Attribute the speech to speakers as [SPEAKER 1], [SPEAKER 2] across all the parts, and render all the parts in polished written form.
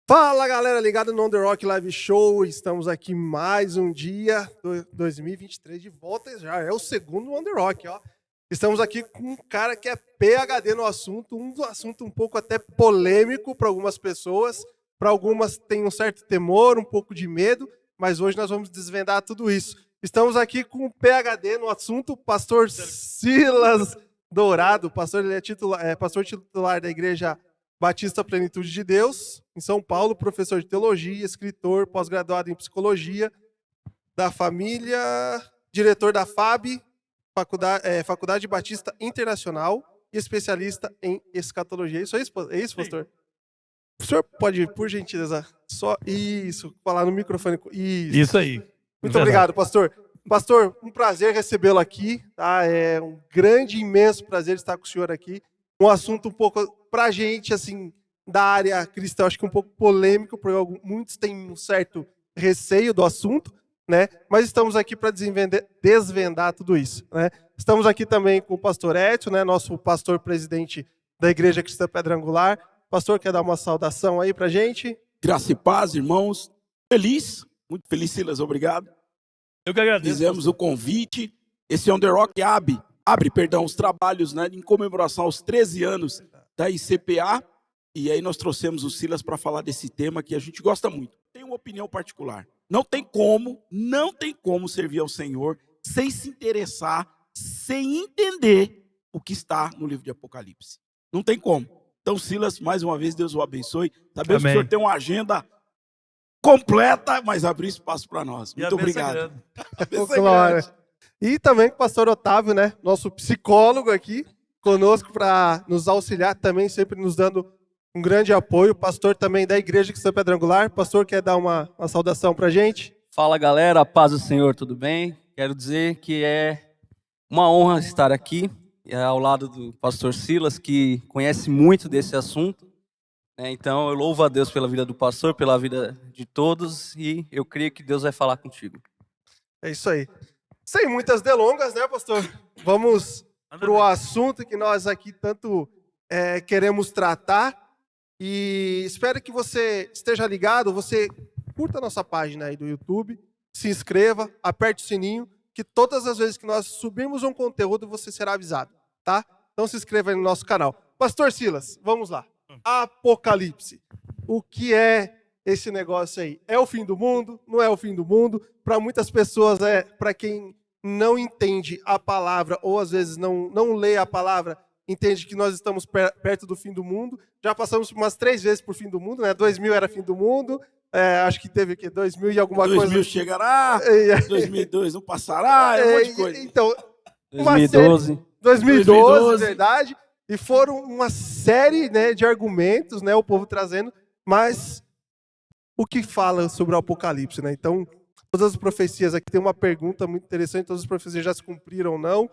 [SPEAKER 1] Fala galera, ligado no On The Rock Live Show, estamos aqui mais um dia, 2023 de volta, já é o segundo On The Rock, ó. Estamos aqui com um cara que é PhD no assunto, um assunto um pouco até polêmico para algumas pessoas, para algumas tem um certo temor, um pouco de medo, mas hoje nós vamos desvendar tudo isso. Estamos aqui com um PhD no assunto, o pastor Silas Dourado, pastor, ele é pastor titular da igreja Batista Plenitude de Deus, em São Paulo, professor de teologia, escritor, pós-graduado em psicologia, da família, diretor da FAB, Faculdade Batista Internacional, e especialista em escatologia. É isso, pastor? O senhor pode, por gentileza, só isso, falar no microfone.
[SPEAKER 2] Isso aí.
[SPEAKER 1] Muito obrigado, pastor. Pastor, um prazer recebê-lo aqui, tá? É um grande, imenso prazer estar com o senhor aqui. Um assunto um pouco, pra gente, assim, da área cristã, acho que um pouco polêmico, porque muitos têm um certo receio do assunto, né? Mas estamos aqui para desvendar tudo isso, né? Estamos aqui também com o pastor Edson, né? Nosso pastor presidente da Igreja Cristã Pedra Angular. Pastor, quer dar uma saudação aí pra gente?
[SPEAKER 3] Graça e paz, irmãos. Muito feliz, Silas, obrigado.
[SPEAKER 2] Eu que agradeço.
[SPEAKER 3] Fizemos o convite. Esse On The Rock abre os trabalhos, né, em comemoração aos 13 anos da ICPA. E aí nós trouxemos o Silas para falar desse tema que a gente gosta muito. Tem uma opinião particular. Não tem como servir ao Senhor sem se interessar, sem entender o que está no livro de Apocalipse. Não tem como. Então, Silas, mais uma vez, Deus o abençoe. Sabemos que o senhor tem uma agenda completa, mas abriu espaço para nós. Muito obrigado.
[SPEAKER 1] Glória. E também com o pastor Otávio, né? Nosso psicólogo aqui, conosco para nos auxiliar, também sempre nos dando um grande apoio. Pastor também da Igreja Cristã Pedra Angular. Pastor, quer dar uma saudação para a gente?
[SPEAKER 4] Fala galera, a paz do Senhor, tudo bem? Quero dizer que é uma honra estar aqui ao lado do pastor Silas, que conhece muito desse assunto. Então eu louvo a Deus pela vida do pastor, pela vida de todos, e eu creio que Deus vai falar contigo.
[SPEAKER 1] É isso aí. Sem muitas delongas, né, pastor? Vamos para o assunto que nós aqui tanto queremos tratar. E espero que você esteja ligado, você curta a nossa página aí do YouTube, se inscreva, aperte o sininho, que todas as vezes que nós subirmos um conteúdo, você será avisado, tá? Então se inscreva aí no nosso canal. Pastor Silas, vamos lá. Apocalipse. O que é esse negócio aí? É o fim do mundo? Não é o fim do mundo? Para muitas pessoas, para quem não entende a palavra, ou às vezes não lê a palavra, entende que nós estamos perto do fim do mundo. Já passamos umas 3 vezes por fim do mundo, né? 2000 era fim do mundo. Acho que teve o quê? 2000 e alguma
[SPEAKER 3] 2000
[SPEAKER 1] coisa.
[SPEAKER 3] 2000 chegará, 2002 não passará, um monte de coisa.
[SPEAKER 1] Então,
[SPEAKER 4] 2012,
[SPEAKER 1] verdade. E foram uma série, né, de argumentos, né, o povo trazendo, mas o que fala sobre o Apocalipse, né? Então, todas as profecias, aqui tem uma pergunta muito interessante, todas as profecias já se cumpriram ou não?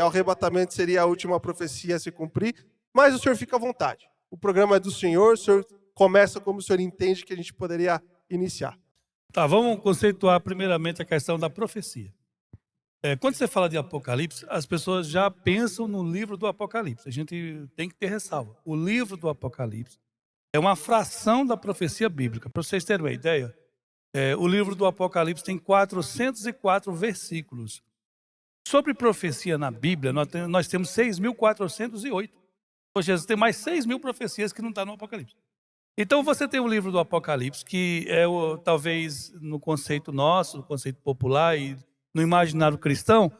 [SPEAKER 1] O arrebatamento seria a última profecia a se cumprir, mas o senhor fica à vontade. O programa é do senhor, o senhor começa como o senhor entende que a gente poderia iniciar.
[SPEAKER 2] Tá, vamos conceituar primeiramente a questão da profecia. Quando você fala de Apocalipse, as pessoas já pensam no livro do Apocalipse. A gente tem que ter ressalva. O livro do Apocalipse é uma fração da profecia bíblica. Para vocês terem uma ideia, o livro do Apocalipse tem 404 versículos. Sobre profecia na Bíblia, nós temos 6.408. Ou seja, tem mais 6.000 profecias que não estão no Apocalipse. Então você tem o livro do Apocalipse, que é talvez no conceito nosso, no conceito popular e no imaginário cristão,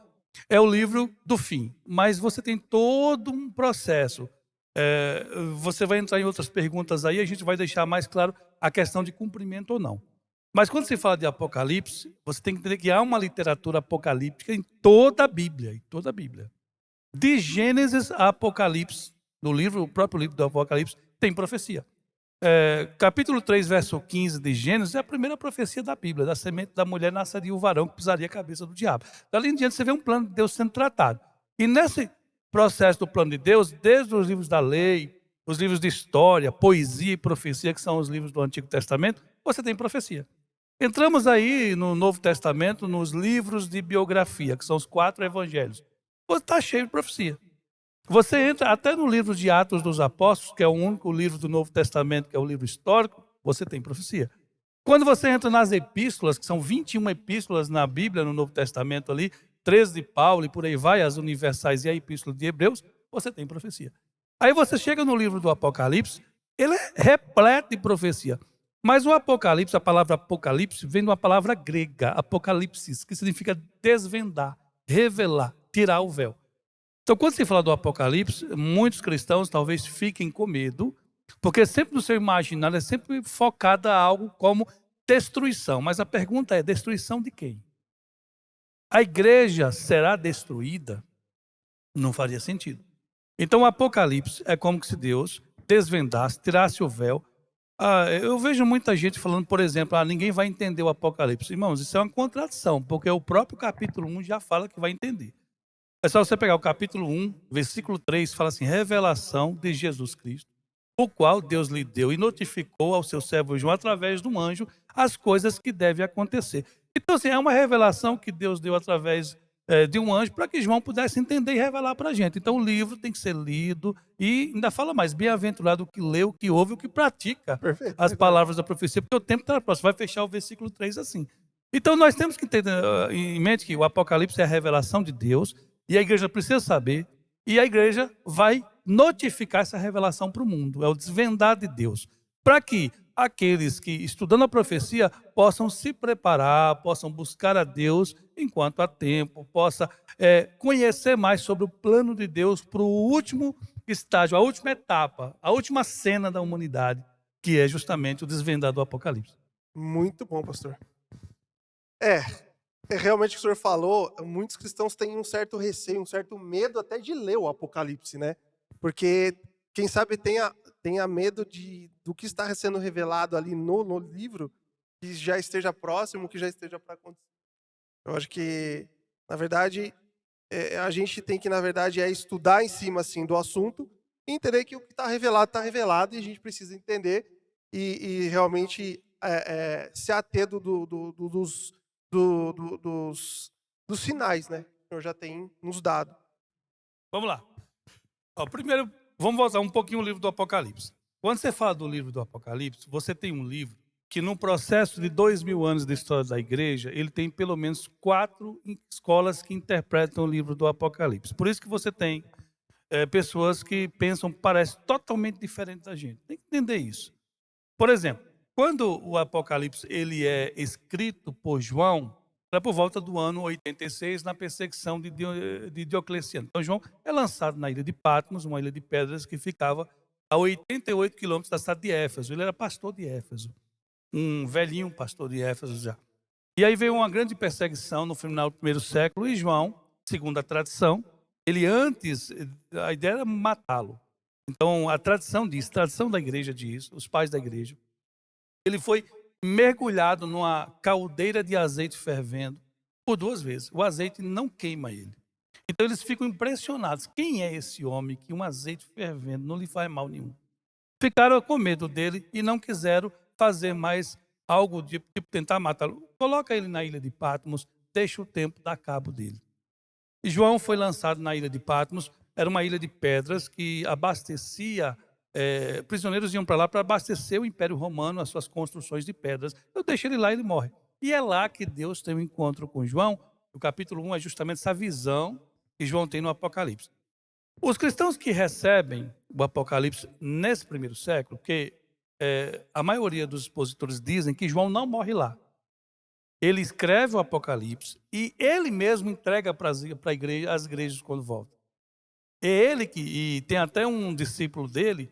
[SPEAKER 2] é o livro do fim. Mas você tem todo um processo. Você vai entrar em outras perguntas aí, a gente vai deixar mais claro a questão de cumprimento ou não. Mas quando se fala de Apocalipse, você tem que entender que há uma literatura apocalíptica em toda a Bíblia, De Gênesis a Apocalipse, o próprio livro do Apocalipse, tem profecia. Capítulo 3, verso 15 de Gênesis é a primeira profecia da Bíblia. Da semente da mulher nasceria o varão que pisaria a cabeça do diabo. Dali em diante você vê um plano de Deus sendo tratado. E nesse processo do plano de Deus, desde os livros da lei, os livros de história, poesia e profecia, que são os livros do Antigo Testamento, você tem profecia. Entramos aí no Novo Testamento, nos livros de biografia, que são os 4 evangelhos. Está cheio de profecia. Você entra até no livro de Atos dos Apóstolos, que é o único livro do Novo Testamento, que é o livro histórico, você tem profecia. Quando você entra nas epístolas, que são 21 epístolas na Bíblia, no Novo Testamento ali, 13 de Paulo e por aí vai, as universais e a epístola de Hebreus, você tem profecia. Aí você chega no livro do Apocalipse, ele é repleto de profecia. Mas o Apocalipse, a palavra Apocalipse, vem de uma palavra grega, apocalipsis, que significa desvendar, revelar, tirar o véu. Então, quando se fala do Apocalipse, muitos cristãos talvez fiquem com medo, porque sempre no seu imaginário é sempre focada algo como destruição. Mas a pergunta é, destruição de quem? A igreja será destruída? Não faria sentido. Então, o Apocalipse é como se Deus desvendasse, tirasse o véu. Eu vejo muita gente falando, por exemplo, ninguém vai entender o Apocalipse. Irmãos, isso é uma contradição, porque o próprio capítulo 1 já fala que vai entender. É só você pegar o capítulo 1, versículo 3, fala assim, revelação de Jesus Cristo, o qual Deus lhe deu e notificou ao seu servo João através de um anjo as coisas que devem acontecer. Então, assim, é uma revelação que Deus deu através de um anjo para que João pudesse entender e revelar para a gente. Então, o livro tem que ser lido e ainda fala mais, bem-aventurado o que lê, o que ouve, o que pratica
[SPEAKER 1] Perfeito.
[SPEAKER 2] as palavras da profecia, porque o tempo está próximo. Vai fechar o versículo 3 assim. Então, nós temos que ter em mente que o Apocalipse é a revelação de Deus e a igreja precisa saber e a igreja vai notificar essa revelação para o mundo. É o desvendar de Deus. Para que aqueles que, estudando a profecia, possam se preparar, possam buscar a Deus enquanto há tempo, possa conhecer mais sobre o plano de Deus para o último estágio, a última etapa, a última cena da humanidade, que é justamente o desvendar do Apocalipse.
[SPEAKER 1] Muito bom, pastor. É realmente o que o senhor falou, muitos cristãos têm um certo receio, um certo medo até de ler o Apocalipse, né? Porque, quem sabe, tenha medo do que está sendo revelado ali no livro, que já esteja próximo, que já esteja para acontecer. Eu acho que, na verdade, a gente tem que, na verdade, estudar em cima assim, do assunto e entender que o que está revelado e a gente precisa entender e realmente se ater dos sinais, né? Que o senhor já tem nos dado.
[SPEAKER 2] Vamos lá. Primeiro, vamos voltar um pouquinho ao livro do Apocalipse. Quando você fala do livro do Apocalipse, você tem um livro que, no processo de 2000 anos da história da igreja, ele tem pelo menos 4 escolas que interpretam o livro do Apocalipse. Por isso que você tem pessoas que pensam, parece totalmente diferente da gente. Tem que entender isso. Por exemplo, quando o Apocalipse ele é escrito por João, era por volta do ano 86, na perseguição de Diocleciano. Então, João é lançado na ilha de Patmos, uma ilha de pedras que ficava a 88 quilômetros da cidade de Éfeso. Ele era pastor de Éfeso, um velhinho pastor de Éfeso já. E aí veio uma grande perseguição no final do primeiro século, e João, segundo a tradição, a ideia era matá-lo. Então, a tradição da igreja diz, os pais da igreja, ele foi mergulhado numa caldeira de azeite fervendo por 2 vezes. O azeite não queima ele. Então eles ficam impressionados. Quem é esse homem que um azeite fervendo não lhe faz mal nenhum? Ficaram com medo dele e não quiseram fazer mais algo de tipo tentar matá-lo. Coloca ele na ilha de Patmos, deixa o tempo dar cabo dele. E João foi lançado na ilha de Patmos. Era uma ilha de pedras que abastecia prisioneiros iam para lá para abastecer o Império Romano, as suas construções de pedras. Eu deixo ele lá e ele morre. E é lá que Deus tem um encontro com João. O capítulo 1 é justamente essa visão que João tem no Apocalipse. Os cristãos que recebem o Apocalipse nesse primeiro século, porque a maioria dos expositores dizem que João não morre lá. Ele escreve o Apocalipse e ele mesmo entrega para as igrejas quando volta. É ele e tem até um discípulo dele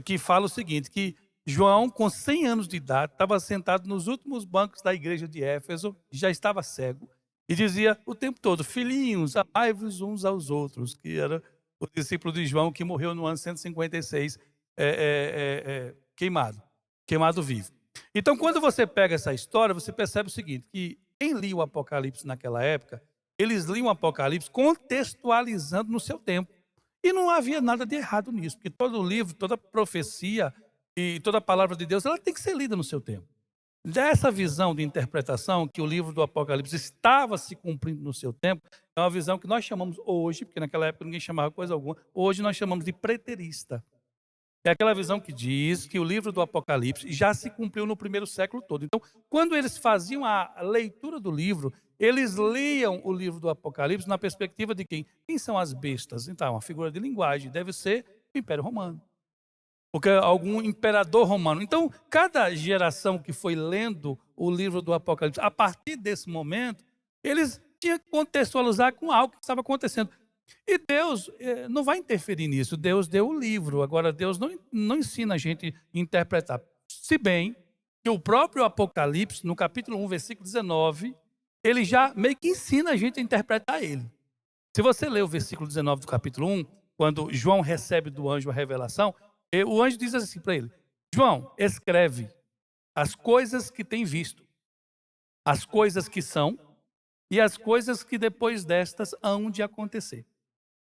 [SPEAKER 2] que fala o seguinte, que João, com 100 anos de idade, estava sentado nos últimos bancos da igreja de Éfeso, já estava cego, e dizia o tempo todo, filhinhos, amai-vos uns aos outros, que era o discípulo de João que morreu no ano 156, queimado vivo. Então, quando você pega essa história, você percebe o seguinte, que quem lia o Apocalipse naquela época, eles liam o Apocalipse contextualizando no seu tempo. E não havia nada de errado nisso, porque todo livro, toda profecia e toda palavra de Deus, ela tem que ser lida no seu tempo. Dessa visão de interpretação que o livro do Apocalipse estava se cumprindo no seu tempo, é uma visão que nós chamamos hoje, porque naquela época ninguém chamava coisa alguma, hoje nós chamamos de preterista. É aquela visão que diz que o livro do Apocalipse já se cumpriu no primeiro século todo. Então, quando eles faziam a leitura do livro, eles liam o livro do Apocalipse na perspectiva de quem? Quem são as bestas? Então, uma figura de linguagem, deve ser o Império Romano. Porque algum imperador romano. Então, cada geração que foi lendo o livro do Apocalipse, a partir desse momento, eles tinham que contextualizar com algo que estava acontecendo. E Deus não vai interferir nisso. Deus deu o livro. Agora, Deus não ensina a gente a interpretar. Se bem que o próprio Apocalipse, no capítulo 1, versículo 19, ele já meio que ensina a gente a interpretar ele. Se você ler o versículo 19 do capítulo 1, quando João recebe do anjo a revelação, o anjo diz assim para ele: João, escreve as coisas que tem visto, as coisas que são e as coisas que depois destas hão de acontecer.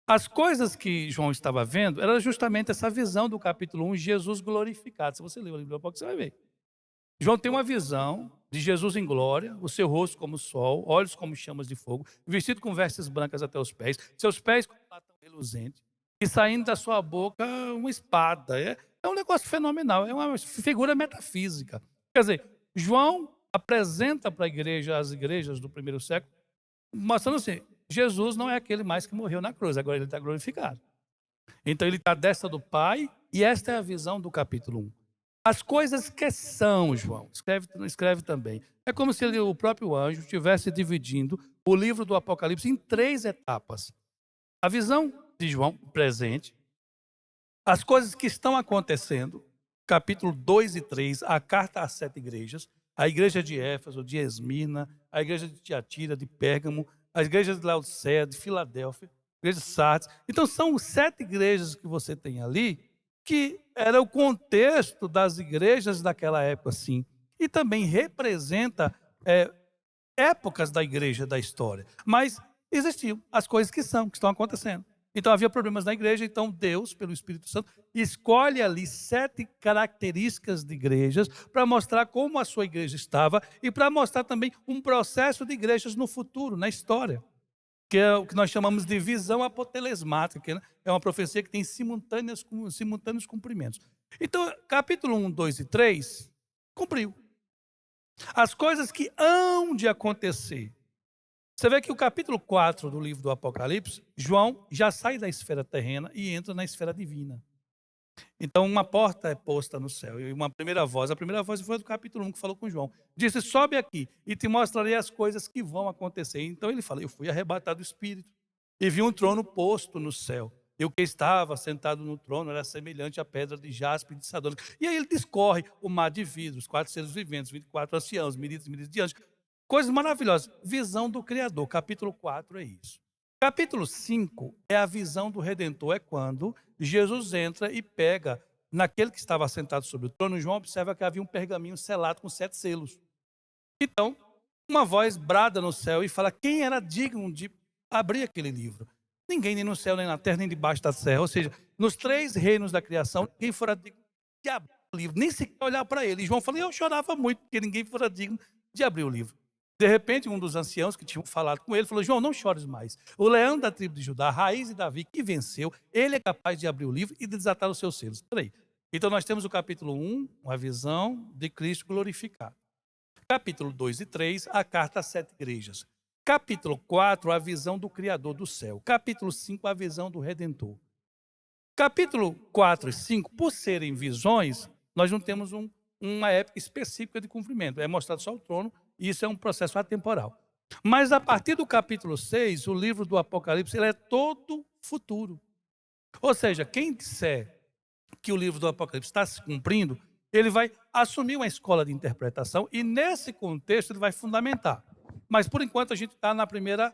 [SPEAKER 2] As coisas que João estava vendo era justamente essa visão do capítulo 1, Jesus glorificado. Se você ler o livro do Apocalipse, você vai ver. João tem uma visão de Jesus em glória, o seu rosto como o sol, olhos como chamas de fogo, vestido com vestes brancas até os pés, seus pés como latão reluzente, e saindo da sua boca uma espada. É um negócio fenomenal, é uma figura metafísica. Quer dizer, João apresenta para a igreja, as igrejas do primeiro século, mostrando assim, Jesus não é aquele mais que morreu na cruz, agora ele está glorificado. Então ele está à destra do Pai, e esta é a visão do capítulo 1. As coisas que são, João, escreve também. É como se o próprio anjo estivesse dividindo o livro do Apocalipse em 3 etapas. A visão de João, presente, as coisas que estão acontecendo, capítulo 2 e 3, a carta às 7 igrejas, a igreja de Éfeso, de Esmirna, a igreja de Tiatira, de Pérgamo, a igreja de Laodiceia, de Filadélfia, a igreja de Sardes. Então são 7 igrejas que você tem ali, que era o contexto das igrejas daquela época, sim. E também representa épocas da igreja, da história. Mas existiam as coisas que estão acontecendo. Então havia problemas na igreja, então Deus, pelo Espírito Santo, escolhe ali 7 características de igrejas para mostrar como a sua igreja estava e para mostrar também um processo de igrejas no futuro, na história, que é o que nós chamamos de visão apotelesmática, que é uma profecia que tem simultâneos cumprimentos. Então, capítulo 1, 2 e 3, cumpriu. As coisas que hão de acontecer. Você vê que o capítulo 4 do livro do Apocalipse, João já sai da esfera terrena e entra na esfera divina. Então, uma porta é posta no céu e a primeira voz foi do capítulo 1 que falou com João. Disse, sobe aqui e te mostrarei as coisas que vão acontecer. Então ele fala, eu fui arrebatado do Espírito e vi um trono posto no céu. E o que estava sentado no trono era semelhante à pedra de jaspe e de sardônica. E aí ele discorre o mar de vidro, os 4 seres viventes, 24 anciãos, milícias de anjos. Coisas maravilhosas. Visão do Criador. Capítulo 4 é isso. Capítulo 5 é a visão do Redentor. É quando Jesus entra e pega naquele que estava sentado sobre o trono. João observa que havia um pergaminho selado com 7 selos. Então, uma voz brada no céu e fala, quem era digno de abrir aquele livro? Ninguém, nem no céu, nem na terra, nem debaixo da terra. Ou seja, nos 3 reinos da criação, ninguém fora digno de abrir o livro, nem sequer olhar para ele. E João falou, eu chorava muito, porque ninguém fora digno de abrir o livro. De repente, um dos anciãos que tinham falado com ele falou, João, não chores mais. O leão da tribo de Judá, a raiz de Davi, que venceu, ele é capaz de abrir o livro e de desatar os seus selos. Peraí. Então, nós temos o capítulo 1, uma visão de Cristo glorificado. Capítulo 2 e 3, a carta às 7 igrejas. Capítulo 4, a visão do Criador do céu. Capítulo 5, a visão do Redentor. Capítulo 4 e 5, por serem visões, nós não temos uma época específica de cumprimento. É mostrado só o trono, e isso é um processo atemporal. Mas a partir do capítulo 6, o livro do Apocalipse, ele é todo futuro. Ou seja, quem disser que o livro do Apocalipse está se cumprindo, ele vai assumir uma escola de interpretação e nesse contexto ele vai fundamentar. Mas por enquanto a gente está na primeira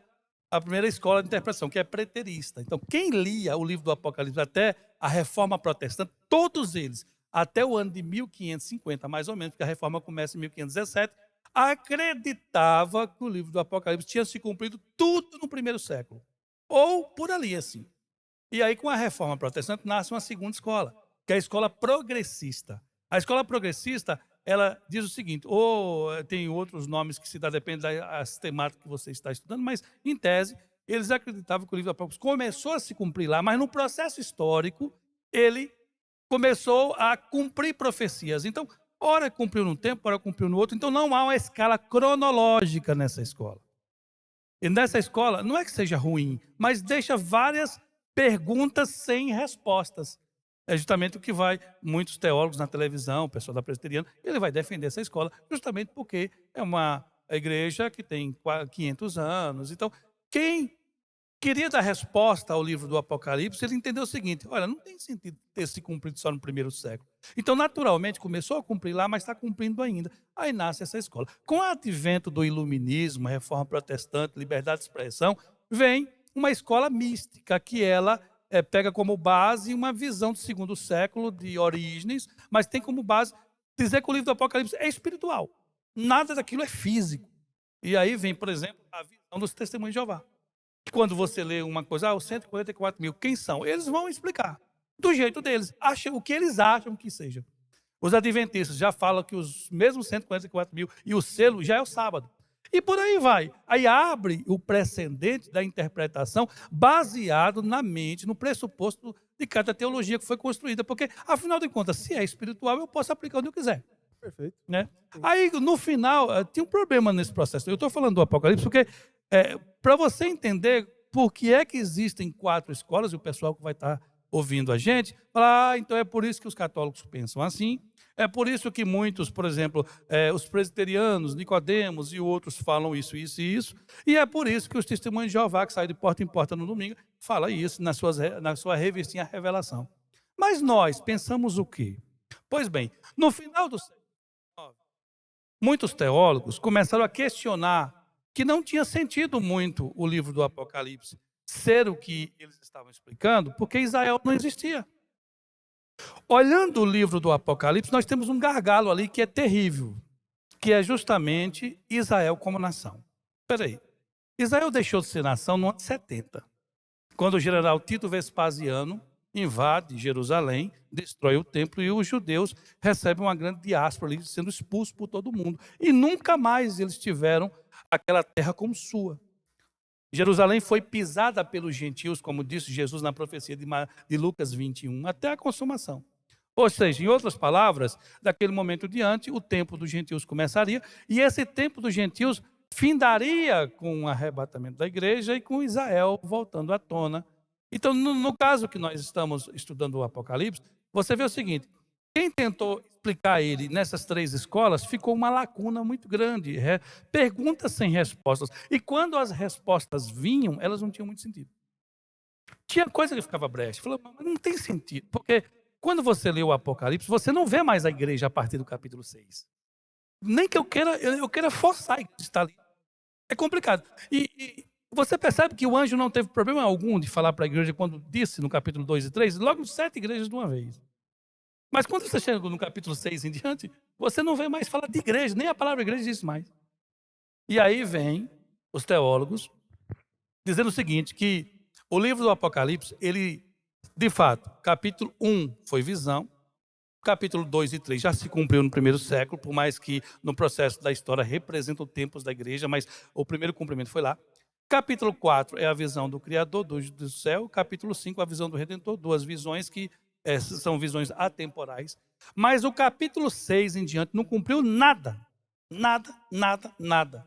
[SPEAKER 2] escola de interpretação, que é preterista. Então quem lia o livro do Apocalipse até a Reforma Protestante, todos eles, até o ano de 1550 mais ou menos, porque a Reforma começa em 1517, acreditava que o livro do Apocalipse tinha se cumprido tudo no primeiro século. Ou por ali, assim. E aí, com a Reforma Protestante, nasce uma segunda escola, que é a escola progressista. A escola progressista, ela diz o seguinte, ou tem outros nomes que se dá, depende das temáticas que você está estudando, mas, em tese, eles acreditavam que o livro do Apocalipse começou a se cumprir lá, mas no processo histórico, ele começou a cumprir profecias. Então, ora cumpriu num tempo, ora cumpriu no outro. Então, não há uma escala cronológica nessa escola. E nessa escola, não é que seja ruim, mas deixa várias perguntas sem respostas. É justamente o que vai muitos teólogos na televisão, o pessoal da presbiteriana, ele vai defender essa escola justamente porque é uma igreja que tem 500 anos. Então, quem queria dar resposta ao livro do Apocalipse, ele entendeu o seguinte, olha, não tem sentido ter se cumprido só no primeiro século. Então, naturalmente, começou a cumprir lá, mas está cumprindo ainda. Aí nasce essa escola. Com o advento do iluminismo, a reforma protestante, liberdade de expressão, vem uma escola mística, que ela pega como base uma visão do segundo século de Orígenes, mas tem como base dizer que o livro do Apocalipse é espiritual. Nada daquilo é físico. E aí vem, por exemplo, a visão dos testemunhos de Jeová. Quando você lê uma coisa, os 144 mil, quem são? Eles vão explicar, do jeito deles, acham o que eles acham que seja. Os adventistas já falam que os mesmos 144 mil e o selo já é o sábado. E por aí vai. Aí abre o precedente da interpretação baseado na mente, no pressuposto de cada teologia que foi construída. Porque, afinal de contas, se é espiritual, eu posso aplicar onde eu quiser.
[SPEAKER 1] Perfeito.
[SPEAKER 2] Né? Aí, no final, tinha um problema nesse processo. Eu estou falando do Apocalipse porque, para você entender por que é que existem 4 escolas, e o pessoal que vai estar ouvindo a gente, fala, então é por isso que os católicos pensam assim, é por isso que muitos, por exemplo, os presbiterianos, Nicodemos e outros falam isso, isso e isso, e é por isso que os testemunhos de Jeová, que saem de porta em porta no domingo, falam isso na sua revistinha Revelação. Mas nós pensamos o quê? Pois bem, no final do século XIX, muitos teólogos começaram a questionar que não tinha sentido muito o livro do Apocalipse ser o que eles estavam explicando, porque Israel não existia. Olhando o livro do Apocalipse, nós temos um gargalo ali que é terrível, que é justamente Israel como nação. Espera aí. Israel deixou de ser nação no ano 70, quando o general Tito Vespasiano invade Jerusalém, destrói o templo e os judeus recebem uma grande diáspora ali, sendo expulsos por todo mundo. E nunca mais eles tiveram aquela terra como sua. Jerusalém foi pisada pelos gentios, como disse Jesus na profecia de Lucas 21, até a consumação. Ou seja, em outras palavras, daquele momento diante, o tempo dos gentios começaria, e esse tempo dos gentios findaria com o arrebatamento da igreja e com Israel voltando à tona. Então, no caso que nós estamos estudando o Apocalipse, você vê o seguinte, quem tentou explicar ele nessas 3 escolas, ficou uma lacuna muito grande, perguntas sem respostas. E quando as respostas vinham, elas não tinham muito sentido. Tinha coisa que ficava brecha. Falou, mas não tem sentido, porque quando você lê o Apocalipse, você não vê mais a igreja a partir do capítulo 6. Nem que eu queira forçar a igreja a estar ali. É complicado. E você percebe que o anjo não teve problema algum de falar para a igreja quando disse no capítulo 2 e 3, logo 7 igrejas de uma vez. Mas quando você chega no capítulo 6 em diante, você não vê mais falar de igreja, nem a palavra igreja diz mais. E aí vem os teólogos dizendo o seguinte, que o livro do Apocalipse, ele, de fato, capítulo 1 foi visão, capítulo 2 e 3 já se cumpriu no primeiro século, por mais que no processo da história representam tempos da igreja, mas o primeiro cumprimento foi lá. Capítulo 4 é a visão do Criador do céu, capítulo 5 a visão do Redentor, 2 visões que são visões atemporais. Mas o capítulo 6 em diante não cumpriu nada. Nada, nada, nada.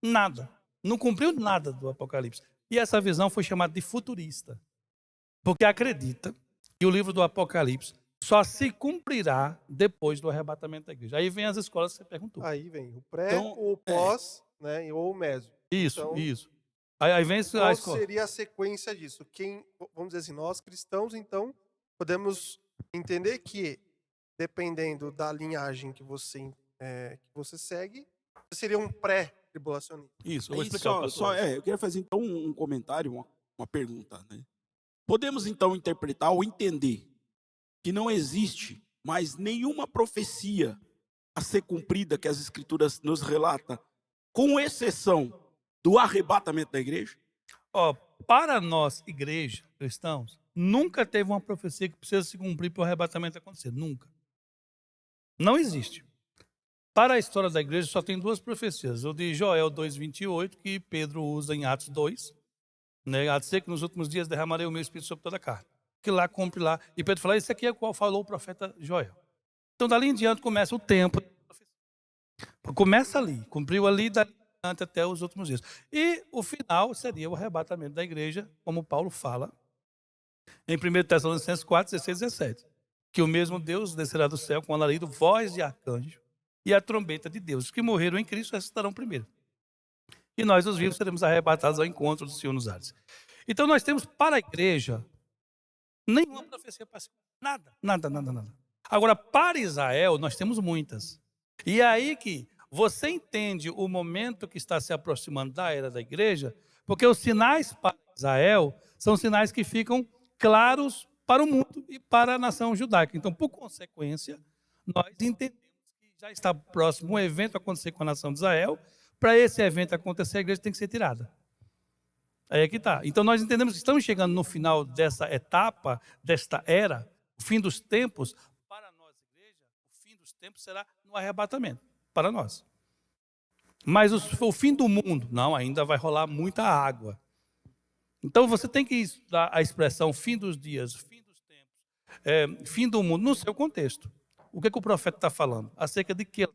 [SPEAKER 2] Nada. Não cumpriu nada do Apocalipse. E essa visão foi chamada de futurista. Porque acredita que o livro do Apocalipse só se cumprirá depois do arrebatamento da igreja. Aí vem as escolas que você perguntou.
[SPEAKER 1] Aí vem o pré, o pós, né, ou o meso.
[SPEAKER 2] Isso,
[SPEAKER 1] Então,
[SPEAKER 2] isso. Aí vem a
[SPEAKER 1] qual
[SPEAKER 2] escola.
[SPEAKER 1] seria a sequência disso? Vamos dizer assim, nós cristãos, então, podemos entender que, dependendo da linhagem que você segue, seria um pré-tribulacionista.
[SPEAKER 2] Isso, eu vou explicar.
[SPEAKER 3] Eu queria fazer então um comentário, uma pergunta. Né? Podemos então interpretar ou entender que não existe mais nenhuma profecia a ser cumprida que as Escrituras nos relatam, com exceção do arrebatamento da igreja?
[SPEAKER 2] Para nós, igreja, cristãos, nunca teve uma profecia que precisa se cumprir para o arrebatamento acontecer. Nunca. Não existe. Para a história da igreja só tem duas profecias. O de Joel 2,28, que Pedro usa em Atos 2. Né? Há de ser que nos últimos dias derramarei o meu espírito sobre toda a carne. Que lá, cumpre lá. E Pedro fala, esse aqui é o qual falou o profeta Joel. Então, dali em diante, começa o tempo. Começa ali. Cumpriu ali, dali em diante até os últimos dias. E o final seria o arrebatamento da igreja, como Paulo fala, em 1 Tessalonicenses 4, 16 e 17. Que o mesmo Deus descerá do céu com alarido, voz de arcanjo e a trombeta de Deus. Os que morreram em Cristo ressuscitarão primeiro. E nós, os vivos, seremos arrebatados ao encontro do Senhor nos ares. Então, nós temos para a igreja nenhuma profecia passiva. Nada. Agora, para Israel, nós temos muitas. E é aí que você entende o momento que está se aproximando da era da igreja, porque os sinais para Israel são sinais que ficam claros para o mundo e para a nação judaica. Então, por consequência, nós entendemos que já está próximo um evento acontecer com a nação de Israel. Para esse evento acontecer, a igreja tem que ser tirada. Aí é que está. Então, nós entendemos que estamos chegando no final dessa etapa, desta era, o fim dos tempos. Para nós, igreja, o fim dos tempos será no arrebatamento, para nós. Mas o fim do mundo, não, ainda vai rolar muita água. Então, você tem que estudar a expressão fim dos dias, fim dos tempos, fim do mundo, no seu contexto. O que o profeta está falando? Acerca de quê?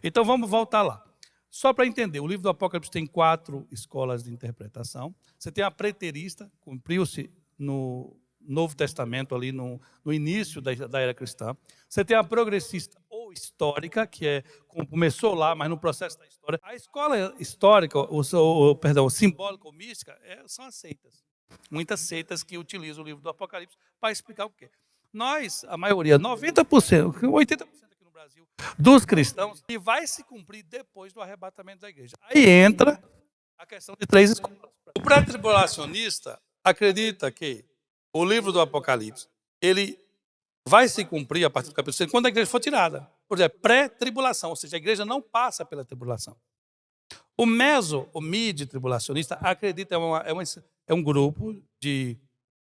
[SPEAKER 2] Então, vamos voltar lá. Só para entender, o livro do Apocalipse tem 4 escolas de interpretação. Você tem a preterista, cumpriu-se no Novo Testamento, ali no início da era cristã. Você tem a progressista ou histórica, que começou lá, mas no processo da história. A escola histórica, simbólica ou mística, são as seitas. Muitas seitas que utilizam o livro do Apocalipse para explicar o quê? Nós, a maioria, 90%, 80% aqui no Brasil, dos cristãos, e vai se cumprir depois do arrebatamento da igreja. Aí entra a questão de 3 escolas. O pré-tribulacionista acredita que o livro do Apocalipse, ele vai se cumprir a partir do capítulo 6, quando a igreja for tirada. Por exemplo, pré-tribulação, ou seja, a igreja não passa pela tribulação. O mid-tribulacionista acredita, é um grupo de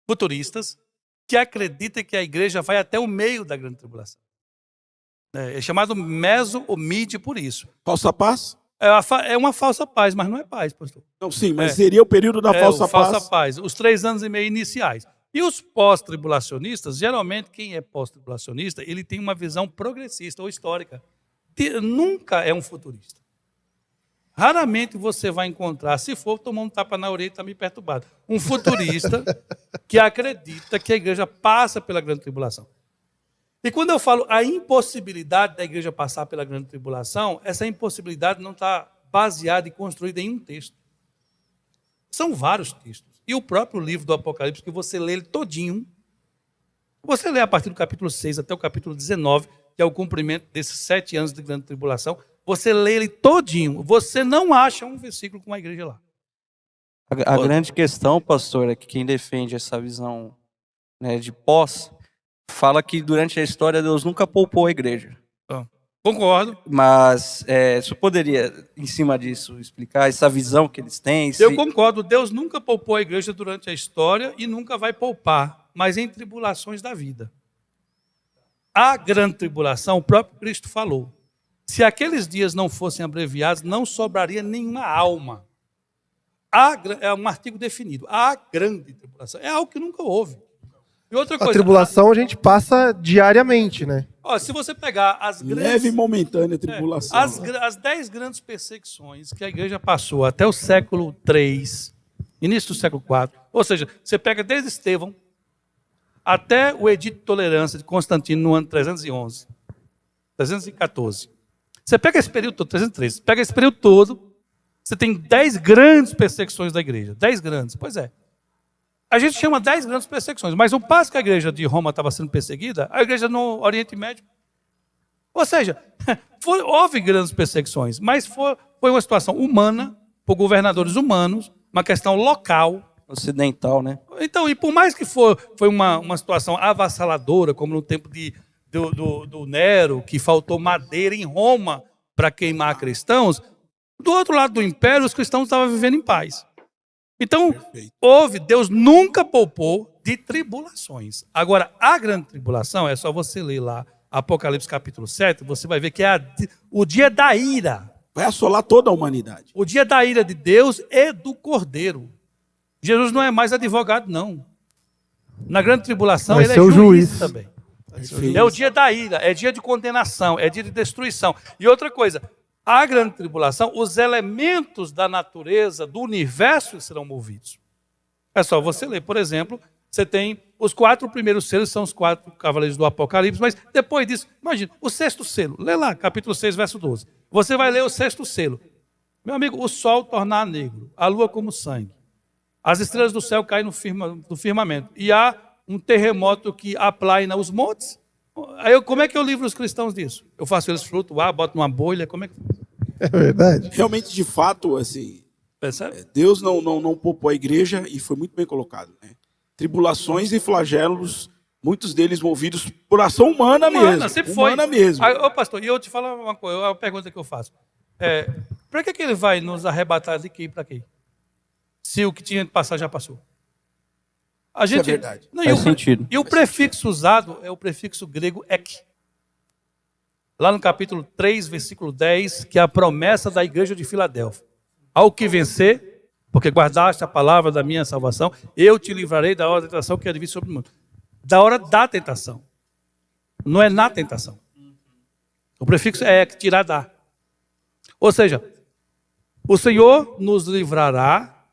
[SPEAKER 2] futuristas que acredita que a igreja vai até o meio da grande tribulação. É chamado meso ou mid por isso.
[SPEAKER 3] Falsa paz?
[SPEAKER 2] É uma falsa paz, mas não é paz, pastor.
[SPEAKER 3] Não, sim, mas seria o período da falsa paz.
[SPEAKER 2] Falsa paz, os 3 anos e meio iniciais. E os pós-tribulacionistas, geralmente quem é pós-tribulacionista, ele tem uma visão progressista ou histórica. Nunca é um futurista. Raramente você vai encontrar, se for tomar um tapa na orelha, está meio perturbado, um futurista que acredita que a igreja passa pela grande tribulação. E quando eu falo a impossibilidade da igreja passar pela grande tribulação, essa impossibilidade não está baseada e construída em um texto. São vários textos. E o próprio livro do Apocalipse, que você lê ele todinho, você lê a partir do capítulo 6 até o capítulo 19, que é o cumprimento desses 7 anos de grande tribulação, você lê ele todinho, você não acha um versículo com a igreja lá.
[SPEAKER 4] A grande questão, pastor, é que quem defende essa visão, né, de pós, fala que durante a história Deus nunca poupou a igreja.
[SPEAKER 2] Concordo.
[SPEAKER 4] Mas você poderia, em cima disso, explicar essa visão que eles têm?
[SPEAKER 2] Eu concordo. Deus nunca poupou a igreja durante a história e nunca vai poupar, mas em tribulações da vida. A grande tribulação, o próprio Cristo falou. Se aqueles dias não fossem abreviados, não sobraria nenhuma alma. É um artigo definido. A grande tribulação. É algo que nunca houve. E outra coisa,
[SPEAKER 1] a tribulação a gente passa diariamente, né?
[SPEAKER 2] Se você pegar as grandes...
[SPEAKER 3] Leve e momentânea tribulação.
[SPEAKER 2] As 10 grandes perseguições que a igreja passou até o século III, início do século IV, ou seja, você pega desde Estevão até o Edito de Tolerância de Constantino no ano 311, 314. Você pega esse período todo, 313, pega esse período todo, você tem 10 grandes perseguições da igreja. 10 grandes, pois é. A gente chama 10 grandes perseguições, mas o passo que a igreja de Roma estava sendo perseguida, a igreja no Oriente Médio. Ou seja, houve grandes perseguições, mas foi uma situação humana, por governadores humanos, uma questão local.
[SPEAKER 4] Ocidental, né?
[SPEAKER 2] Então, e por mais que foi uma situação avassaladora, como no tempo do Nero, que faltou madeira em Roma para queimar cristãos, do outro lado do império, os cristãos estavam vivendo em paz. Então, Deus nunca poupou de tribulações. Agora, a grande tribulação, é só você ler lá Apocalipse capítulo 7, você vai ver que é o dia da ira.
[SPEAKER 3] Vai assolar toda a humanidade.
[SPEAKER 2] O dia da ira de Deus e do Cordeiro. Jesus não é mais advogado, não. Na grande tribulação,
[SPEAKER 1] Vai
[SPEAKER 2] ele é
[SPEAKER 1] ser o
[SPEAKER 2] juiz
[SPEAKER 1] juiz.
[SPEAKER 2] também.
[SPEAKER 3] Perfeito.
[SPEAKER 2] É o dia da ira, é dia de condenação, é dia de destruição. E outra coisa, a grande tribulação, os elementos da natureza, do universo serão movidos. É só você ler, por exemplo, você tem os 4 primeiros selos, são os 4 cavaleiros do Apocalipse, mas depois disso, imagina, o 6º selo, lê lá, capítulo 6, verso 12. Você vai ler o 6º selo. Meu amigo, o sol tornar negro, a lua como sangue, as estrelas do céu caem no firmamento, e há um terremoto que aplaina os montes. Aí como é que eu livro os cristãos disso? Eu faço eles flutuar, boto numa bolha, como é que...
[SPEAKER 1] É verdade.
[SPEAKER 3] Realmente, de fato, assim,
[SPEAKER 2] Percebe?
[SPEAKER 3] Deus não poupou a igreja e foi muito bem colocado, né? Tribulações e flagelos, muitos deles movidos por ação humana mesmo.
[SPEAKER 2] Sempre foi.
[SPEAKER 3] Humana mesmo.
[SPEAKER 2] Aí, ô, pastor, e eu te falo uma coisa, uma pergunta que eu faço. Para que ele vai nos arrebatar de aqui para aqui? Se o que tinha de passar já passou. A gente,
[SPEAKER 3] Isso é verdade.
[SPEAKER 2] Não,
[SPEAKER 4] Faz sentido.
[SPEAKER 2] E o prefixo usado é o prefixo grego ek. Lá no capítulo 3, versículo 10, que é a promessa da igreja de Filadélfia. Ao que vencer, porque guardaste a palavra da minha salvação, eu te livrarei da hora da tentação que há de vir sobre o mundo. Da hora da tentação. Não é na tentação. O prefixo é ek, tirar da. Ou seja, o Senhor nos livrará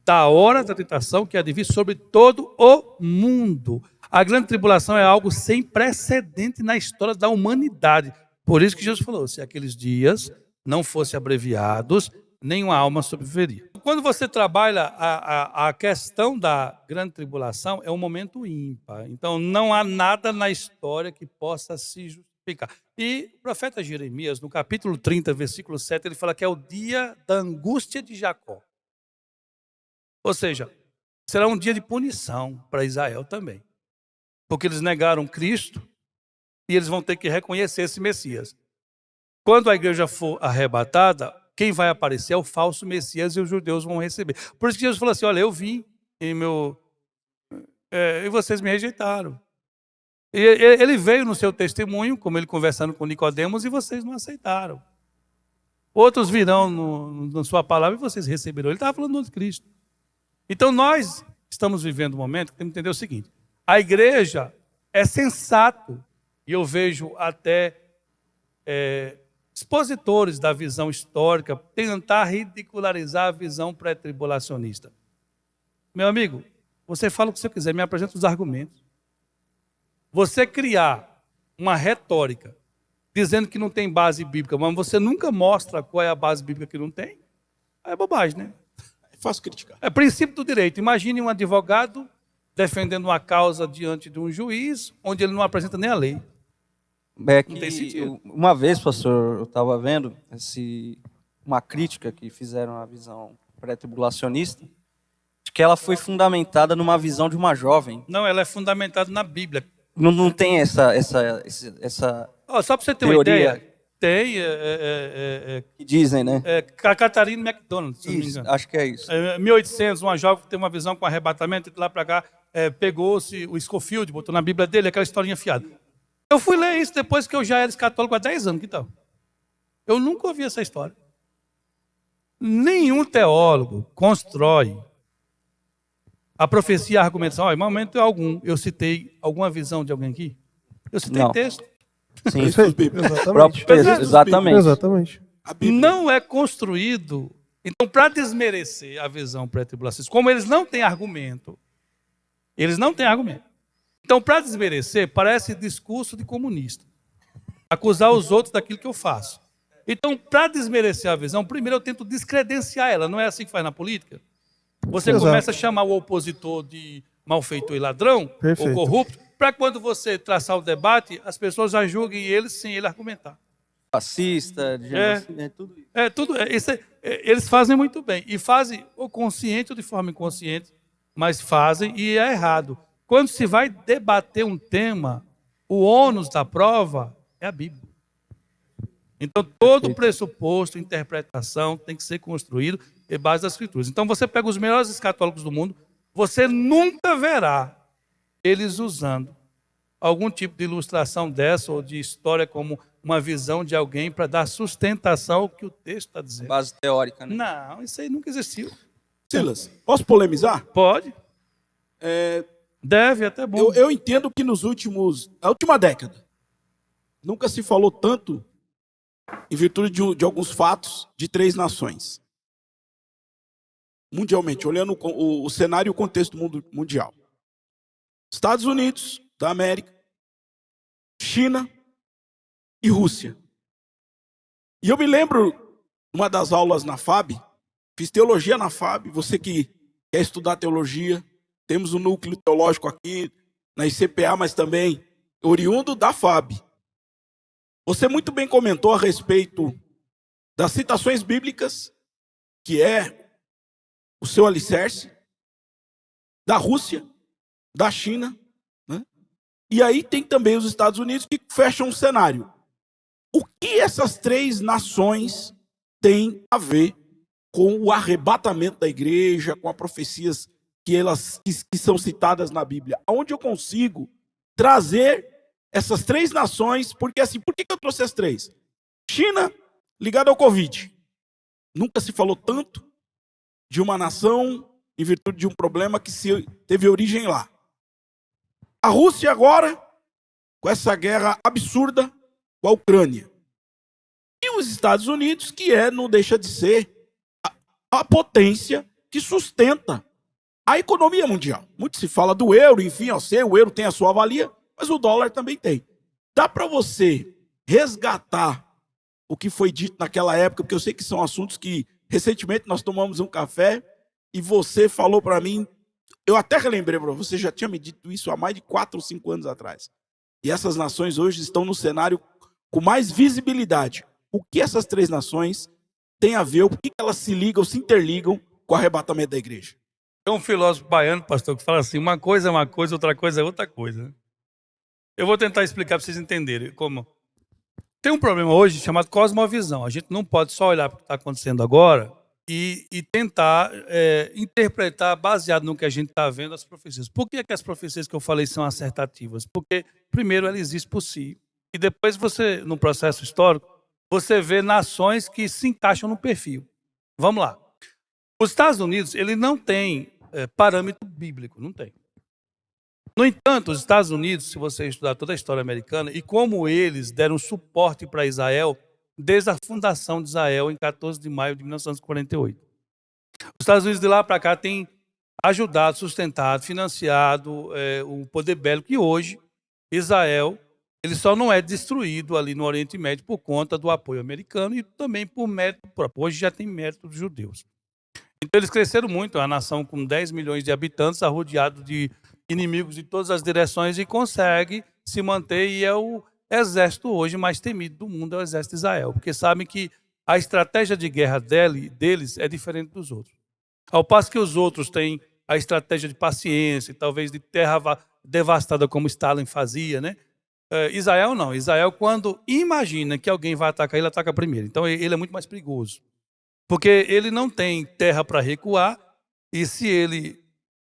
[SPEAKER 2] da hora da tentação que há de vir sobre todo o mundo. A grande tribulação é algo sem precedente na história da humanidade. Por isso que Jesus falou, se aqueles dias não fossem abreviados, nenhuma alma sobreviveria. Quando você trabalha a questão da grande tribulação, é um momento ímpar. Então, não há nada na história que possa se justificar. E o profeta Jeremias, no capítulo 30, versículo 7, ele fala que é o dia da angústia de Jacó. Ou seja, será um dia de punição para Israel também. Porque eles negaram Cristo e eles vão ter que reconhecer esse Messias. Quando a igreja for arrebatada, quem vai aparecer é o falso Messias e os judeus vão receber. Por isso que Jesus falou assim, olha, eu vim e vocês me rejeitaram. E ele veio no seu testemunho, como ele conversando com Nicodemos, e vocês não aceitaram. Outros virão na sua palavra e vocês receberão. Ele estava falando de Cristo. Então nós estamos vivendo um momento que temos que entender o seguinte, a igreja é sensato, e eu vejo até expositores da visão histórica tentar ridicularizar a visão pré-tribulacionista. Meu amigo, você fala o que você quiser, me apresenta os argumentos. Você criar uma retórica dizendo que não tem base bíblica, mas você nunca mostra qual é a base bíblica que não tem, é bobagem, né?
[SPEAKER 3] É fácil criticar.
[SPEAKER 2] É princípio do direito. Imagine um advogado defendendo uma causa diante de um juiz, onde ele não apresenta nem a lei.
[SPEAKER 4] É
[SPEAKER 2] Não tem sentido.
[SPEAKER 4] uma vez, pastor, eu estava vendo uma crítica que fizeram à visão pré-tribulacionista, de que ela foi fundamentada numa visão de uma jovem.
[SPEAKER 2] Não, ela é fundamentada na Bíblia.
[SPEAKER 4] Não tem essa
[SPEAKER 2] Só para você ter uma
[SPEAKER 4] teoria.
[SPEAKER 2] ideia, tem
[SPEAKER 4] Que dizem, né?
[SPEAKER 2] Catarina McDonald, se não me
[SPEAKER 4] Isso,
[SPEAKER 2] engano.
[SPEAKER 4] acho que é isso.
[SPEAKER 2] 1800, uma jovem que teve uma visão com arrebatamento, e de lá para cá pegou-se o Scofield, botou na Bíblia dele aquela historinha fiada. Eu fui ler isso depois que eu já era católico há 10 anos, que tal? Eu nunca ouvi essa história. Nenhum teólogo constrói a profecia e a argumentação. Em momento algum, eu citei alguma visão de alguém aqui? Eu citei
[SPEAKER 4] Não.
[SPEAKER 2] texto.
[SPEAKER 4] Sim,
[SPEAKER 1] Isso aí,
[SPEAKER 4] o próprio
[SPEAKER 1] exatamente.
[SPEAKER 4] texto, exatamente.
[SPEAKER 1] Exatamente.
[SPEAKER 3] A Bíblia.
[SPEAKER 2] Não é construído. Então, para desmerecer a visão pré-tribulacionista, como eles não têm argumento, Então, para desmerecer, parece discurso de comunista. Acusar os outros daquilo que eu faço. Então, para desmerecer a visão, primeiro eu tento descredenciar ela. Não é assim que faz na política? Você
[SPEAKER 1] Exato.
[SPEAKER 2] começa a chamar o opositor de malfeitor e ladrão,
[SPEAKER 1] Perfeito.
[SPEAKER 2] ou corrupto, para quando você traçar o debate, as pessoas já julguem ele sem ele argumentar.
[SPEAKER 4] Fascista, de genocídio, tudo isso.
[SPEAKER 2] Eles fazem muito bem. E fazem ou consciente ou de forma inconsciente, mas fazem e é errado. Quando se vai debater um tema, o ônus da prova é a Bíblia. Então, todo pressuposto, interpretação tem que ser construído em base das Escrituras. Então, você pega os melhores escatólogos do mundo, você nunca verá eles usando algum tipo de ilustração dessa ou de história como uma visão de alguém para dar sustentação ao que o texto está dizendo.
[SPEAKER 4] Base teórica, né?
[SPEAKER 2] Não, isso aí nunca existiu.
[SPEAKER 3] Silas, posso polemizar?
[SPEAKER 2] Pode, deve, até bom.
[SPEAKER 3] Eu entendo que na última década, nunca se falou tanto, em virtude de alguns fatos, de 3 nações. Mundialmente, olhando o cenário e o contexto mundial. Estados Unidos da América, China e Rússia. E eu me lembro, numa das aulas na FAB, fiz teologia na FAB, você que quer estudar teologia, temos um núcleo teológico aqui na ICPA, mas também oriundo da FAB. Você muito bem comentou a respeito das citações bíblicas, que é o seu alicerce, da Rússia, da China, né? E aí tem também os Estados Unidos que fecham um cenário. O que essas 3 nações têm a ver com o arrebatamento da igreja, com as profecias que são citadas na Bíblia? Aonde eu consigo trazer essas 3 nações? Porque assim, por que eu trouxe as 3? China ligada ao Covid. Nunca se falou tanto de uma nação em virtude de um problema que teve origem lá. A Rússia agora, com essa guerra absurda com a Ucrânia. E os Estados Unidos, que não deixa de ser a potência que sustenta a economia mundial. Muito se fala do euro, enfim, eu sei, o euro tem a sua valia, mas o dólar também tem. Dá para você resgatar o que foi dito naquela época, porque eu sei que são assuntos que recentemente nós tomamos um café e você falou para mim, eu até relembrei para você, já tinha me dito isso há mais de 4 ou 5 anos atrás. E essas nações hoje estão no cenário com mais visibilidade. O que essas 3 nações têm a ver, o que elas se ligam, se interligam com o arrebatamento da igreja?
[SPEAKER 2] Tem um filósofo baiano, pastor, que fala assim, uma coisa é uma coisa, outra coisa é outra coisa. Eu vou tentar explicar para vocês entenderem como. Tem um problema hoje chamado cosmovisão. A gente não pode só olhar para o que está acontecendo agora e tentar interpretar baseado no que a gente está vendo as profecias. Por que é que as profecias que eu falei são acertativas? Porque, primeiro, ela existe por si. E depois você, no processo histórico, você vê nações que se encaixam no perfil. Vamos lá. Os Estados Unidos, ele não tem parâmetro bíblico, não tem. No entanto, os Estados Unidos, se você estudar toda a história americana, e como eles deram suporte para Israel, desde a fundação de Israel, em 14 de maio de 1948. Os Estados Unidos de lá para cá têm ajudado, sustentado, financiado o poder bélico, e hoje, Israel, ele só não é destruído ali no Oriente Médio por conta do apoio americano e também por mérito próprio. Hoje já tem mérito dos judeus. Então eles cresceram muito, é uma nação com 10 milhões de habitantes, arrodeado de inimigos de todas as direções e consegue se manter, e é o exército hoje mais temido do mundo, é o exército de Israel, porque sabem que a estratégia de guerra deles é diferente dos outros. Ao passo que os outros têm a estratégia de paciência, talvez de terra devastada como Stalin fazia, né? Israel não. Israel, quando imagina que alguém vai atacar, ele ataca primeiro. Então ele é muito mais perigoso. Porque ele não tem terra para recuar, e se ele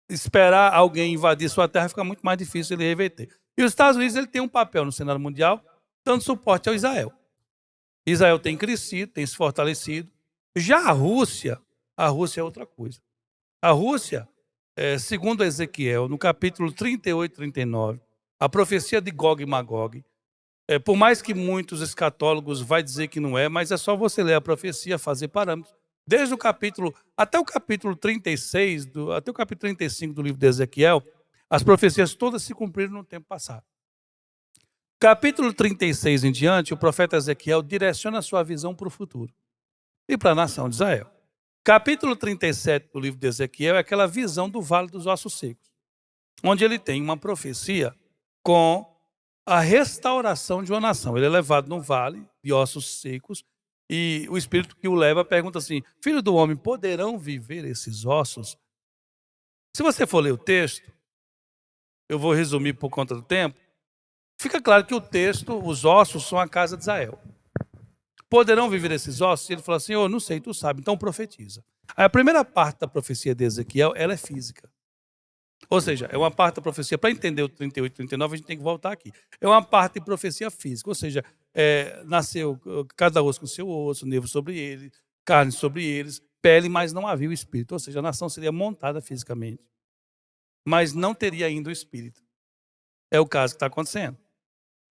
[SPEAKER 2] esperar alguém invadir sua terra, fica muito mais difícil ele reverter. E os Estados Unidos, ele tem um papel no cenário mundial, dando suporte ao Israel. Israel tem crescido, tem se fortalecido. Já a Rússia é outra coisa. A Rússia, segundo Ezequiel, no capítulo 38 e 39, a profecia de Gog e Magog, por mais que muitos escatólogos vai dizer que não é, mas é só você ler a profecia, fazer parâmetros. Desde o capítulo, até o capítulo 36, até o capítulo 35 do livro de Ezequiel, as profecias todas se cumpriram no tempo passado. Capítulo 36 em diante, o profeta Ezequiel direciona a sua visão para o futuro e para a nação de Israel. Capítulo 37 do livro de Ezequiel é aquela visão do Vale dos Ossos Secos, onde ele tem uma profecia com a restauração de uma nação. Ele é levado num vale de ossos secos e o espírito que o leva pergunta assim: filho do homem, poderão viver esses ossos? Se você for ler o texto, eu vou resumir por conta do tempo, fica claro que o texto, os ossos são a casa de Israel. Poderão viver esses ossos? Ele fala assim: eu não sei, tu sabe, então profetiza. Aí a primeira parte da profecia de Ezequiel, ela é física. Ou seja, é uma parte da profecia. Para entender o 38 e 39, a gente tem que voltar aqui. É uma parte de profecia física. Ou seja, nasceu cada osso com seu osso, nervo sobre ele, carne sobre eles, pele, mas não havia o espírito. Ou seja, a nação seria montada fisicamente, mas não teria ainda o espírito. É o caso que está acontecendo.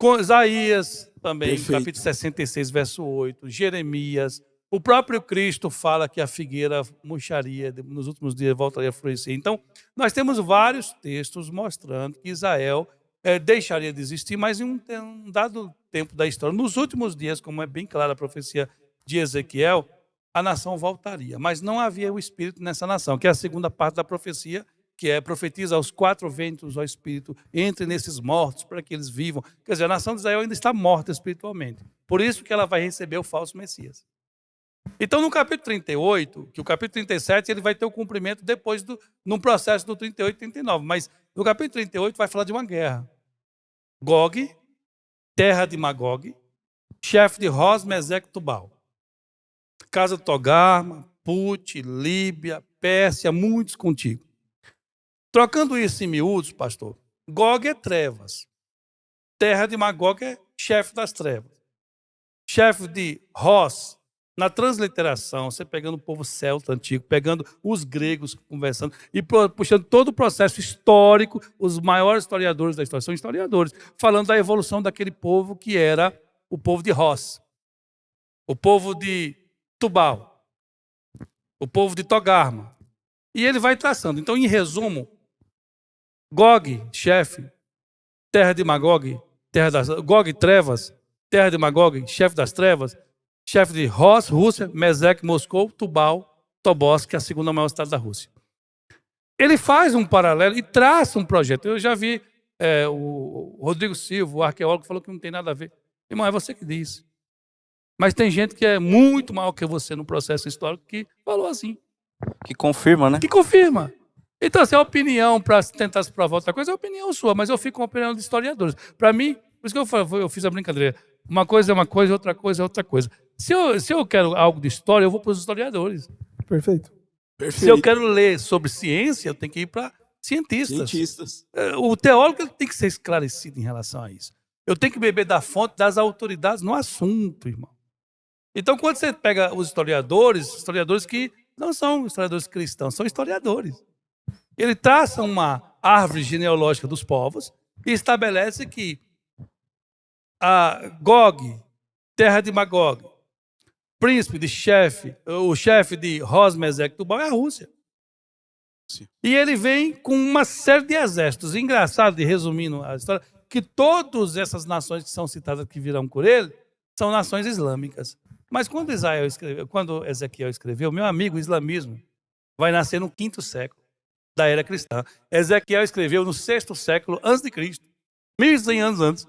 [SPEAKER 2] Com Isaías, também,
[SPEAKER 3] Perfeito.
[SPEAKER 2] capítulo 66, verso 8, Jeremias, o próprio Cristo fala que a figueira murcharia, nos últimos dias voltaria a florescer. Então, nós temos vários textos mostrando que Israel deixaria de existir, mas em um dado tempo da história, nos últimos dias, como é bem clara a profecia de Ezequiel, a nação voltaria. Mas não havia o espírito nessa nação, que é a segunda parte da profecia, que profetiza aos 4 ventos ao Espírito, entre nesses mortos para que eles vivam. Quer dizer, a nação de Israel ainda está morta espiritualmente. Por isso que ela vai receber o falso Messias. Então, no capítulo 38, que o capítulo 37 ele vai ter o cumprimento depois num processo do 38 e 39. Mas no capítulo 38 vai falar de uma guerra. Gog, terra de Magog, chefe de Ros, Meseque, Tubal. Casa de Togarma, Put, Líbia, Pérsia, muitos contigo. Trocando isso em miúdos, pastor, Gog é trevas. Terra de Magog é chefe das trevas. Chefe de Ros, na transliteração, você pegando o povo celta antigo, pegando os gregos conversando e puxando todo o processo histórico, os maiores historiadores da história são historiadores, falando da evolução daquele povo que era o povo de Ros, o povo de Tubal, o povo de Togarma. E ele vai traçando. Então, em resumo, Gog, chefe, terra de Magog, Gog, trevas, terra de Magog, chefe das trevas, chefe de Ros, Rússia, Meseque, Moscou, Tubal, Tobós, que é a segunda maior cidade da Rússia. Ele faz um paralelo e traça um projeto. Eu já vi o Rodrigo Silva, o arqueólogo, falou que não tem nada a ver. Irmão, é você que disse. Mas tem gente que é muito maior que você no processo histórico que falou assim.
[SPEAKER 4] Que confirma, né?
[SPEAKER 2] Que confirma. Então, assim, a opinião para tentar se provar outra coisa é a opinião sua, mas eu fico com a opinião de historiadores. Para mim, por isso que eu fiz a brincadeira. Uma coisa é uma coisa, outra coisa é outra coisa. Se eu quero algo de história, eu vou para os historiadores.
[SPEAKER 1] Perfeito.
[SPEAKER 2] Se eu quero ler sobre ciência, eu tenho que ir para cientistas. O teólogo tem que ser esclarecido em relação a isso. Eu tenho que beber da fonte das autoridades no assunto, irmão. Então, quando você pega os historiadores que não são historiadores cristãos, são historiadores. Ele traça uma árvore genealógica dos povos e estabelece que a Gog, terra de Magog, príncipe de chefe, o chefe de Ros, Meseque, Tubal é a Rússia.
[SPEAKER 3] Sim.
[SPEAKER 2] E ele vem com uma série de exércitos. Engraçado, e resumindo a história, que todas essas nações que são citadas que virão por ele são nações islâmicas. Mas quando Ezequiel escreveu, meu amigo, o islamismo vai nascer no 5º século da era cristã. Ezequiel escreveu no 6º século antes de Cristo, 1.100 anos antes.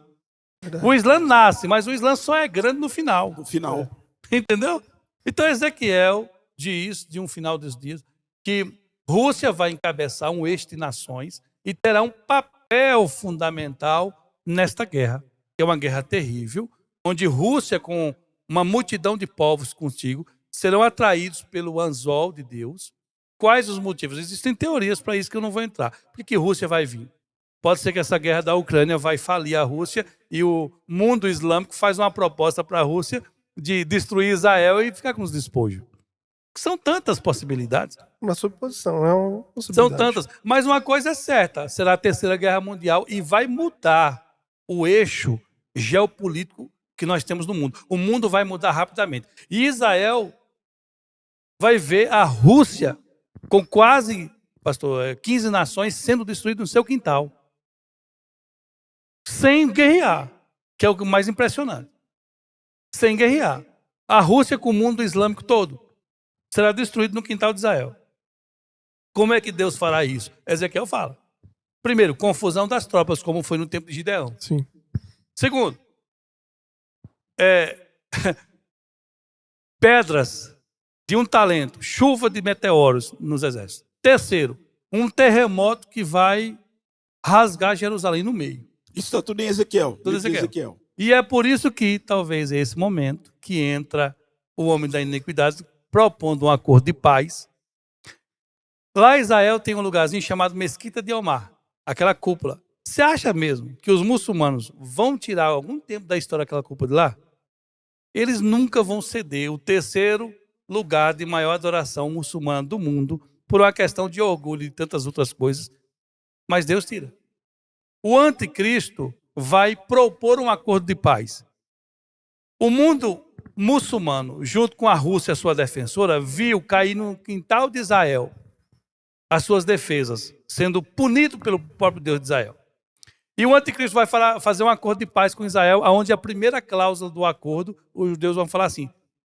[SPEAKER 1] Verdade.
[SPEAKER 2] O Islã nasce, mas o Islã só é grande no final.
[SPEAKER 3] No final.
[SPEAKER 2] Entendeu? Então Ezequiel diz, de um final dos dias, que Rússia vai encabeçar um eixo de nações e terá um papel fundamental nesta guerra, que é uma guerra terrível, onde Rússia, com uma multidão de povos contigo, serão atraídos pelo anzol de Deus. Quais os motivos? Existem teorias para isso que eu não vou entrar. Por que Rússia vai vir? Pode ser que essa guerra da Ucrânia vai falir a Rússia e o mundo islâmico faz uma proposta para a Rússia de destruir Israel e ficar com os despojos. São tantas possibilidades.
[SPEAKER 1] Uma suposição, é uma
[SPEAKER 2] São
[SPEAKER 1] possibilidade.
[SPEAKER 2] tantas. Mas uma coisa é certa, será a Terceira Guerra Mundial e vai mudar o eixo geopolítico que nós temos no mundo. O mundo vai mudar rapidamente. E Israel vai ver a Rússia com quase, pastor, 15 nações sendo destruídas no seu quintal. Sem guerrear, que é o mais impressionante. Sem guerrear. A Rússia com o mundo islâmico todo será destruído no quintal de Israel. Como é que Deus fará isso? Ezequiel fala. Primeiro, confusão das tropas, como foi no tempo de Gideão.
[SPEAKER 1] Sim.
[SPEAKER 2] Segundo, pedras de um talento, chuva de meteoros nos exércitos. Terceiro, um terremoto que vai rasgar Jerusalém no meio.
[SPEAKER 3] Isso está tudo em Ezequiel.
[SPEAKER 2] Tudo em
[SPEAKER 3] livro de
[SPEAKER 2] Ezequiel. E é por isso que, talvez, é esse momento que entra o homem da iniquidade propondo um acordo de paz. Lá em Israel tem um lugarzinho chamado Mesquita de Omar, aquela cúpula. Você acha mesmo que os muçulmanos vão tirar algum tempo da história daquela cúpula de lá? Eles nunca vão ceder o terceiro lugar de maior adoração muçulmana do mundo por uma questão de orgulho e tantas outras coisas. Mas Deus tira. O anticristo vai propor um acordo de paz. O mundo muçulmano, junto com a Rússia, sua defensora, viu cair no quintal de Israel as suas defesas, sendo punido pelo próprio Deus de Israel. E o anticristo vai fazer um acordo de paz com Israel, onde a primeira cláusula do acordo, os judeus vão falar assim: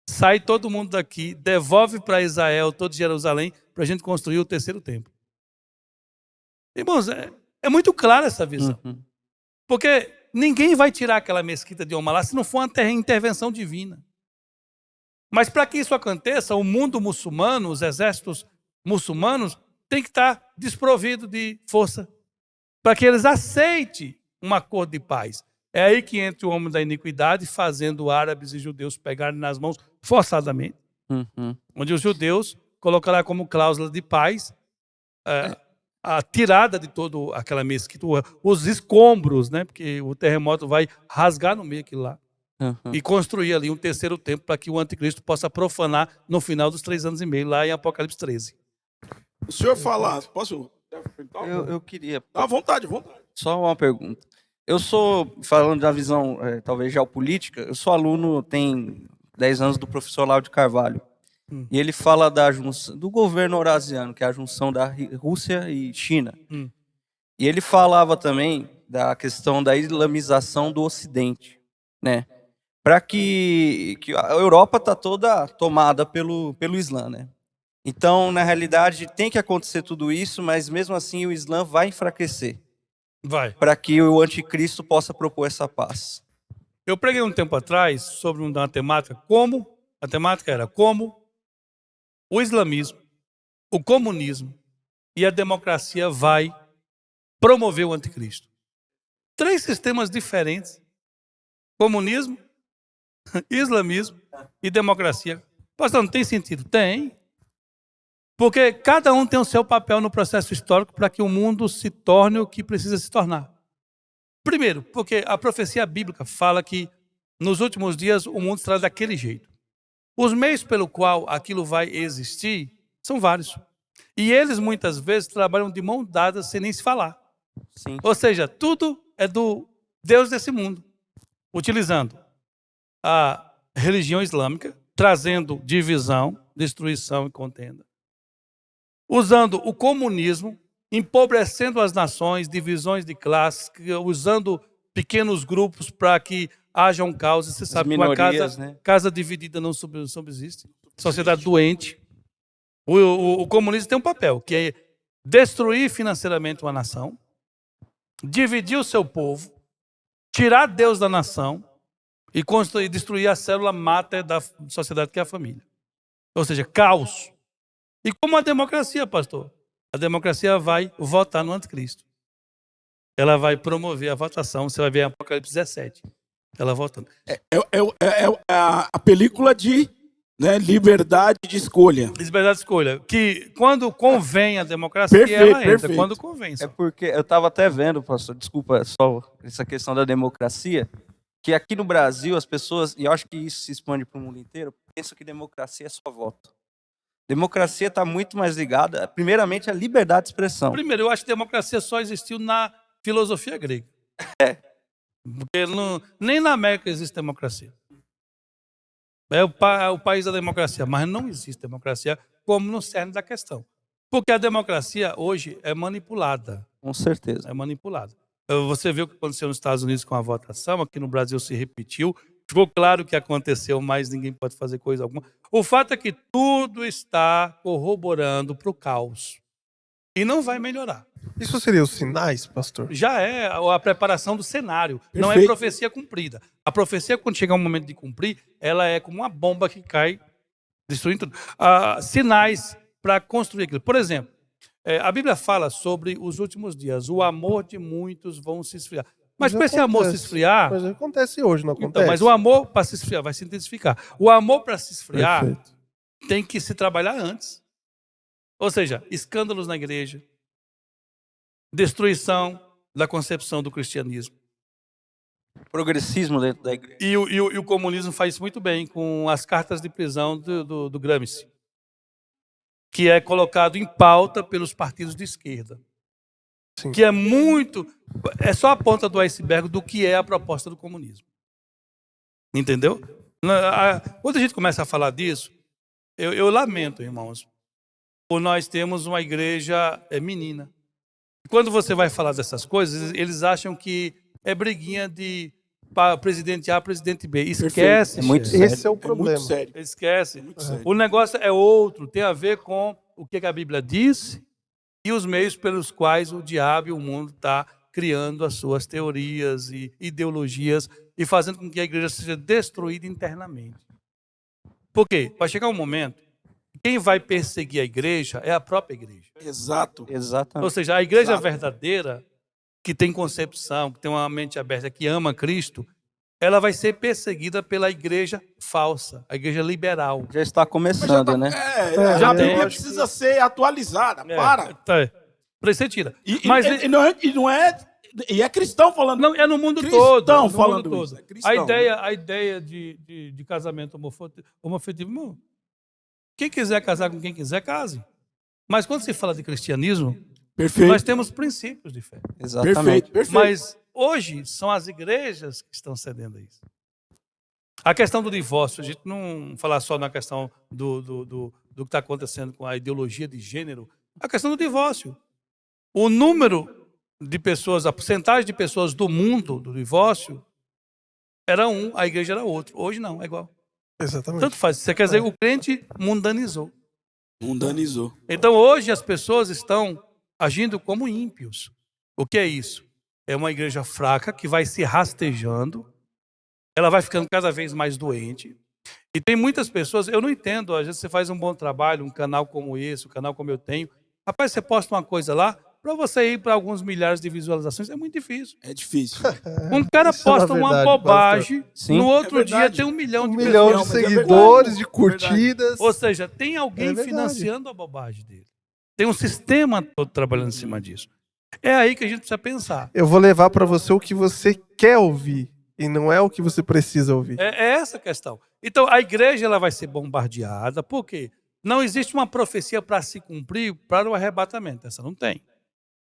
[SPEAKER 2] sai todo mundo daqui, devolve para Israel todo Jerusalém, para a gente construir o terceiro templo. Irmãos, é muito clara essa visão. Porque ninguém vai tirar aquela mesquita de Omar lá se não for uma intervenção divina. Mas para que isso aconteça, o mundo muçulmano, os exércitos muçulmanos, tem que estar desprovido de força para que eles aceitem um acordo de paz. É aí que entra o homem da iniquidade, fazendo árabes e judeus pegarem nas mãos forçadamente. Onde os judeus colocarão como cláusula de paz a tirada de toda aquela mesquita, os escombros, né? Porque o terremoto vai rasgar no meio aquilo lá. E construir ali um terceiro templo para que o anticristo possa profanar no final dos 3 anos e meio, lá em Apocalipse 13.
[SPEAKER 3] O senhor fala, posso?
[SPEAKER 4] Eu queria.
[SPEAKER 3] À vontade, à vontade.
[SPEAKER 4] Só uma pergunta. Eu sou, falando da visão talvez geopolítica, eu sou aluno, tem 10 anos do professor Olavo de Carvalho. E ele fala da junção, do governo eurasiano, que é a junção da Rússia e China. E ele falava também da questão da islamização do Ocidente, né? Para que a Europa está toda tomada pelo Islã, né? Então, na realidade, tem que acontecer tudo isso, mas mesmo assim o Islã vai enfraquecer.
[SPEAKER 2] Vai.
[SPEAKER 4] Para que o anticristo possa propor essa paz.
[SPEAKER 2] Eu preguei um tempo atrás sobre uma temática, a temática era como o islamismo, o comunismo e a democracia vai promover o anticristo. 3 sistemas diferentes: comunismo, islamismo e democracia. Pastor, não tem sentido? Tem. Porque cada um tem o seu papel no processo histórico para que o mundo se torne o que precisa se tornar. Primeiro, porque a profecia bíblica fala que nos últimos dias o mundo será daquele jeito. Os meios pelo qual aquilo vai existir são vários. E eles muitas vezes trabalham de mão dada sem nem se falar.
[SPEAKER 4] Sim.
[SPEAKER 2] Ou seja, tudo é do Deus desse mundo, utilizando a religião islâmica, trazendo divisão, destruição e contenda. Usando o comunismo, empobrecendo as nações, divisões de classes, usando pequenos grupos para que haja um caos. Você sabe que uma casa dividida não subsiste. Sociedade doente. O comunismo tem um papel, que é destruir financeiramente uma nação, dividir o seu povo, tirar Deus da nação e destruir a célula máter da sociedade, que é a família. Ou seja, caos. E como a democracia, pastor? A democracia vai votar no anticristo. Ela vai promover a votação. Você vai ver em Apocalipse 17. Ela votando.
[SPEAKER 3] É a película de liberdade de escolha.
[SPEAKER 2] Liberdade de escolha. Que quando convém a democracia, ela entra. Perfeito. Quando convém. Só.
[SPEAKER 4] É porque eu estava até vendo, pastor, desculpa, só essa questão da democracia, que aqui no Brasil as pessoas, e eu acho que isso se expande para o mundo inteiro, pensam que democracia é só voto. Democracia está muito mais ligada, primeiramente, à liberdade de expressão.
[SPEAKER 2] Primeiro, eu acho que democracia só existiu na filosofia grega. Porque nem na América existe democracia. É o país da democracia, mas não existe democracia como no cerne da questão. Porque a democracia hoje é manipulada.
[SPEAKER 4] Com certeza.
[SPEAKER 2] É manipulada. Você viu o que aconteceu nos Estados Unidos com a votação, aqui no Brasil se repetiu. Ficou claro o que aconteceu, mas ninguém pode fazer coisa alguma. O fato é que tudo está corroborando para o caos. E não vai melhorar.
[SPEAKER 1] Isso seria os sinais, pastor?
[SPEAKER 2] Já é a preparação do cenário.
[SPEAKER 3] Perfeito.
[SPEAKER 2] Não é profecia cumprida. A profecia, quando chegar o momento de cumprir, ela é como uma bomba que cai, destruindo tudo. Sinais para construir aquilo. Por exemplo, a Bíblia fala sobre os últimos dias. O amor de muitos vão se esfriar. Mas para esse amor se esfriar...
[SPEAKER 1] Mas acontece hoje, não acontece?
[SPEAKER 2] Então, mas o amor para se esfriar vai se intensificar. O amor para se esfriar tem que se trabalhar antes. Ou seja, escândalos na igreja, destruição da concepção do cristianismo.
[SPEAKER 4] Progressismo dentro da igreja.
[SPEAKER 2] E o comunismo faz isso muito bem com as cartas de prisão do Gramsci, que é colocado em pauta pelos partidos de esquerda.
[SPEAKER 1] Sim.
[SPEAKER 2] Que é só a ponta do iceberg do que é a proposta do comunismo. Entendeu? Quando a gente começa a falar disso, eu lamento, irmãos, por nós termos uma igreja menina. Quando você vai falar dessas coisas, eles acham que é briguinha de presidente A, presidente B. Esquece.
[SPEAKER 4] É muito
[SPEAKER 2] chefe.
[SPEAKER 4] sério.
[SPEAKER 1] Esse é o
[SPEAKER 3] É
[SPEAKER 1] problema.
[SPEAKER 3] muito sério.
[SPEAKER 2] Esquece.
[SPEAKER 3] Muito sério.
[SPEAKER 2] O negócio é outro, tem a ver com o que a Bíblia diz e os meios pelos quais o diabo e o mundo está criando as suas teorias e ideologias e fazendo com que a igreja seja destruída internamente. Por quê? Vai chegar um momento, quem vai perseguir a igreja é a própria igreja.
[SPEAKER 3] Exato.
[SPEAKER 2] Ou
[SPEAKER 4] Exatamente.
[SPEAKER 2] seja, a igreja
[SPEAKER 3] Exato.
[SPEAKER 2] verdadeira, que tem concepção, que tem uma mente aberta, que ama Cristo, ela vai ser perseguida pela igreja falsa, a igreja liberal.
[SPEAKER 4] Já está começando, né?
[SPEAKER 3] Já a
[SPEAKER 2] tem.
[SPEAKER 3] Bíblia precisa ser atualizada. Para.
[SPEAKER 2] Para você tira.
[SPEAKER 3] E é cristão falando.
[SPEAKER 2] Não, é no mundo
[SPEAKER 3] Cristão
[SPEAKER 2] todo. No
[SPEAKER 3] falando
[SPEAKER 2] mundo
[SPEAKER 3] isso,
[SPEAKER 2] todo.
[SPEAKER 3] é cristão.
[SPEAKER 2] A ideia de casamento homoafetivo, irmão, quem quiser casar com quem quiser, case. Mas quando se fala de cristianismo,
[SPEAKER 3] Perfeito.
[SPEAKER 2] nós temos princípios de fé.
[SPEAKER 4] Exatamente.
[SPEAKER 3] Perfeito.
[SPEAKER 2] Mas hoje são as igrejas que estão cedendo a isso. A questão do divórcio, a gente não falar só na questão do que está acontecendo com a ideologia de gênero, a questão do divórcio. O número de pessoas, a porcentagem de pessoas do mundo do divórcio era um, a igreja era outro. Hoje não, é igual.
[SPEAKER 1] Exatamente.
[SPEAKER 2] Tanto faz. Você quer dizer, o crente mundanizou.
[SPEAKER 3] Mundanizou.
[SPEAKER 2] Então hoje as pessoas estão agindo como ímpios. O que é isso? É uma igreja fraca que vai se rastejando, ela vai ficando cada vez mais doente. E tem muitas pessoas, eu não entendo, às vezes você faz um bom trabalho, um canal como esse, um canal como eu tenho. Rapaz, você posta uma coisa lá, para você ir para alguns milhares de visualizações é muito difícil.
[SPEAKER 3] É difícil.
[SPEAKER 2] Um cara
[SPEAKER 1] Isso é uma
[SPEAKER 2] posta uma
[SPEAKER 1] verdade,
[SPEAKER 2] bobagem,
[SPEAKER 4] Sim.
[SPEAKER 2] no outro
[SPEAKER 3] É
[SPEAKER 2] dia
[SPEAKER 3] verdade.
[SPEAKER 2] tem 1 milhão
[SPEAKER 1] Um
[SPEAKER 2] de
[SPEAKER 1] milhão
[SPEAKER 2] pessoas.
[SPEAKER 1] de
[SPEAKER 3] mas é
[SPEAKER 1] seguidores,
[SPEAKER 3] verdade.
[SPEAKER 1] de curtidas.
[SPEAKER 2] Ou seja, tem alguém
[SPEAKER 1] É verdade.
[SPEAKER 2] financiando a bobagem dele. Tem um sistema todo trabalhando em cima disso. É aí que a gente precisa pensar.
[SPEAKER 1] Eu vou levar para você o que você quer ouvir e não é o que você precisa ouvir.
[SPEAKER 2] É essa a questão. Então, a igreja ela vai ser bombardeada. Por quê? Não existe uma profecia para se cumprir para o arrebatamento. Essa não tem.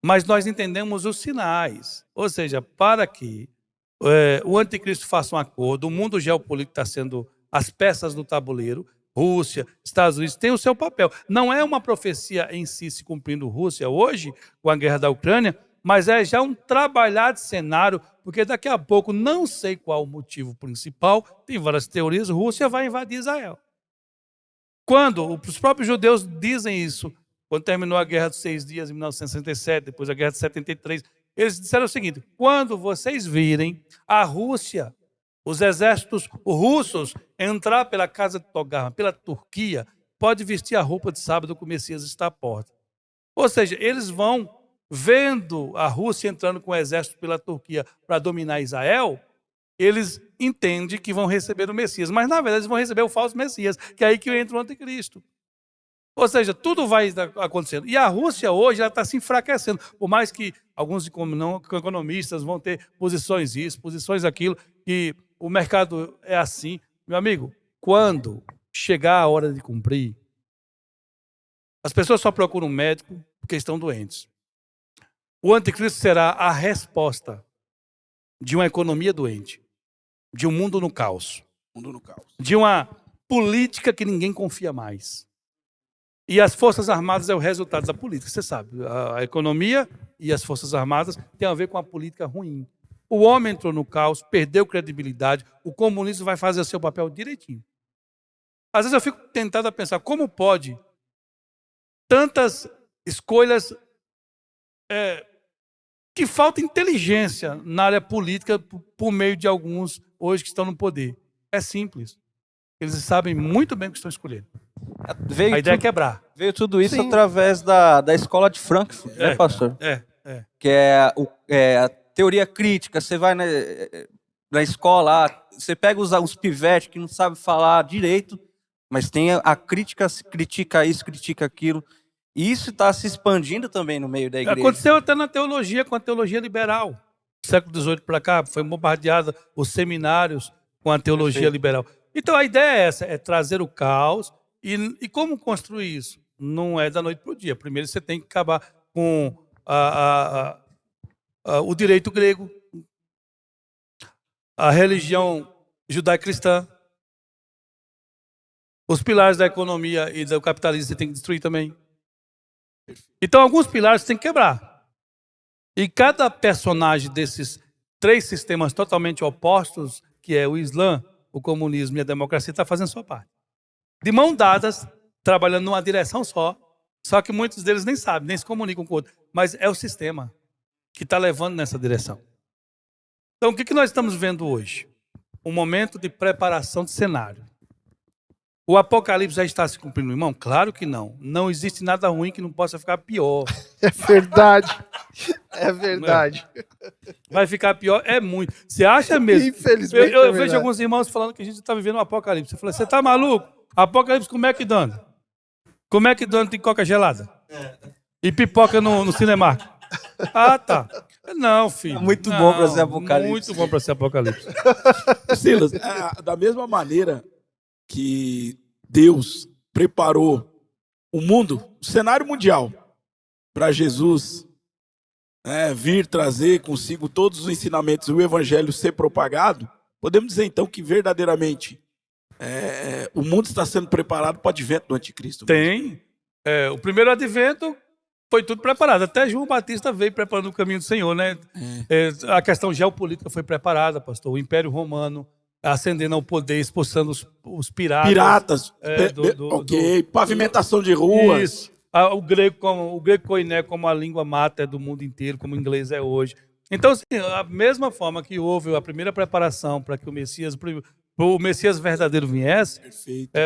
[SPEAKER 2] Mas nós entendemos os sinais. Ou seja, para que o anticristo faça um acordo, o mundo geopolítico está sendo as peças do tabuleiro, Rússia, Estados Unidos, tem o seu papel. Não é uma profecia em si se cumprindo Rússia hoje, com a guerra da Ucrânia, mas é já um trabalhado cenário, porque daqui a pouco, não sei qual o motivo principal, tem várias teorias, Rússia vai invadir Israel. Quando os próprios judeus dizem isso, quando terminou a Guerra dos 6 Dias, em 1967, depois a Guerra de 73, eles disseram o seguinte: quando vocês virem a Rússia, os exércitos russos entrar pela casa de Togarma, pela Turquia, pode vestir a roupa de sábado que o Messias está à porta. Ou seja, eles vão vendo a Rússia entrando com o exército pela Turquia para dominar Israel, eles entendem que vão receber o Messias, mas na verdade eles vão receber o falso Messias, que é aí que entra o anticristo. Ou seja, tudo vai acontecendo. E a Rússia hoje está se enfraquecendo. Por mais que alguns economistas vão ter posições isso, posições aquilo, que o mercado é assim. Meu amigo, quando chegar a hora de cumprir, as pessoas só procuram um médico porque estão doentes. O anticristo será a resposta de uma economia doente, de um mundo no caos,
[SPEAKER 3] Mundo no caos.
[SPEAKER 2] de uma política que ninguém confia mais. E as Forças Armadas é o resultado da política, você sabe. A economia e as Forças Armadas têm a ver com a política ruim. O homem entrou no caos, perdeu credibilidade, o comunismo vai fazer o seu papel direitinho. Às vezes eu fico tentado a pensar, como pode tantas escolhas que falta inteligência na área política por meio de alguns hoje que estão no poder. É simples. Eles sabem muito bem o que estão escolhendo. A ideia é quebrar.
[SPEAKER 4] Veio tudo isso
[SPEAKER 1] Sim.
[SPEAKER 4] através da escola de Frankfurt, né, pastor? Que é a teoria crítica. Você vai na escola, você pega os pivetes que não sabem falar direito, mas tem a crítica, critica isso, critica aquilo. E isso está se expandindo também no meio da igreja.
[SPEAKER 2] Aconteceu até na teologia, com a teologia liberal. Do século XVIII para cá, foi bombardeada os seminários com a teologia
[SPEAKER 4] Perfeito.
[SPEAKER 2] liberal. Então a ideia é essa, é trazer o caos. E como construir isso? Não é da noite para o dia. Primeiro você tem que acabar com o direito grego, a religião judaico-cristã, os pilares da economia e do capitalismo você tem que destruir também. Então, alguns pilares você tem que quebrar. E cada personagem desses 3 sistemas totalmente opostos, que é o Islã, o comunismo e a democracia, está fazendo sua parte. De mão dadas, trabalhando numa direção só que muitos deles nem sabem, nem se comunicam com o outro. Mas é o sistema que está levando nessa direção. Então, o que nós estamos vendo hoje? Um momento de preparação de cenário. O Apocalipse já está se cumprindo, irmão? Claro que não. Não existe nada ruim que não possa ficar pior.
[SPEAKER 1] É verdade. É verdade.
[SPEAKER 2] Vai ficar pior? É muito. Você acha mesmo?
[SPEAKER 1] Infelizmente.
[SPEAKER 2] Eu
[SPEAKER 1] é
[SPEAKER 2] vejo
[SPEAKER 1] verdade.
[SPEAKER 2] alguns irmãos falando que a gente está vivendo um Apocalipse. Eu falei, você está maluco? Apocalipse com McDonald's. Com McDonald's tem coca gelada. E pipoca no Cinemark. Ah, tá. Não, filho.
[SPEAKER 4] É muito
[SPEAKER 2] não,
[SPEAKER 4] bom para ser Apocalipse.
[SPEAKER 2] Muito bom para ser Apocalipse.
[SPEAKER 3] Silas, da mesma maneira que Deus preparou o mundo, o cenário mundial, para Jesus vir trazer consigo todos os ensinamentos e o evangelho ser propagado, podemos dizer então que verdadeiramente o mundo está sendo preparado para o advento do anticristo.
[SPEAKER 2] Tem. O primeiro advento foi tudo preparado. Até João Batista veio preparando o caminho do Senhor, né? A questão geopolítica foi preparada, pastor. O Império Romano ascendendo ao poder, expulsando os piratas.
[SPEAKER 3] Pavimentação de ruas.
[SPEAKER 2] Isso. O grego koiné como a língua mater do mundo inteiro, como o inglês é hoje. Então, assim, a mesma forma que houve a primeira preparação para que o Messias verdadeiro viesse,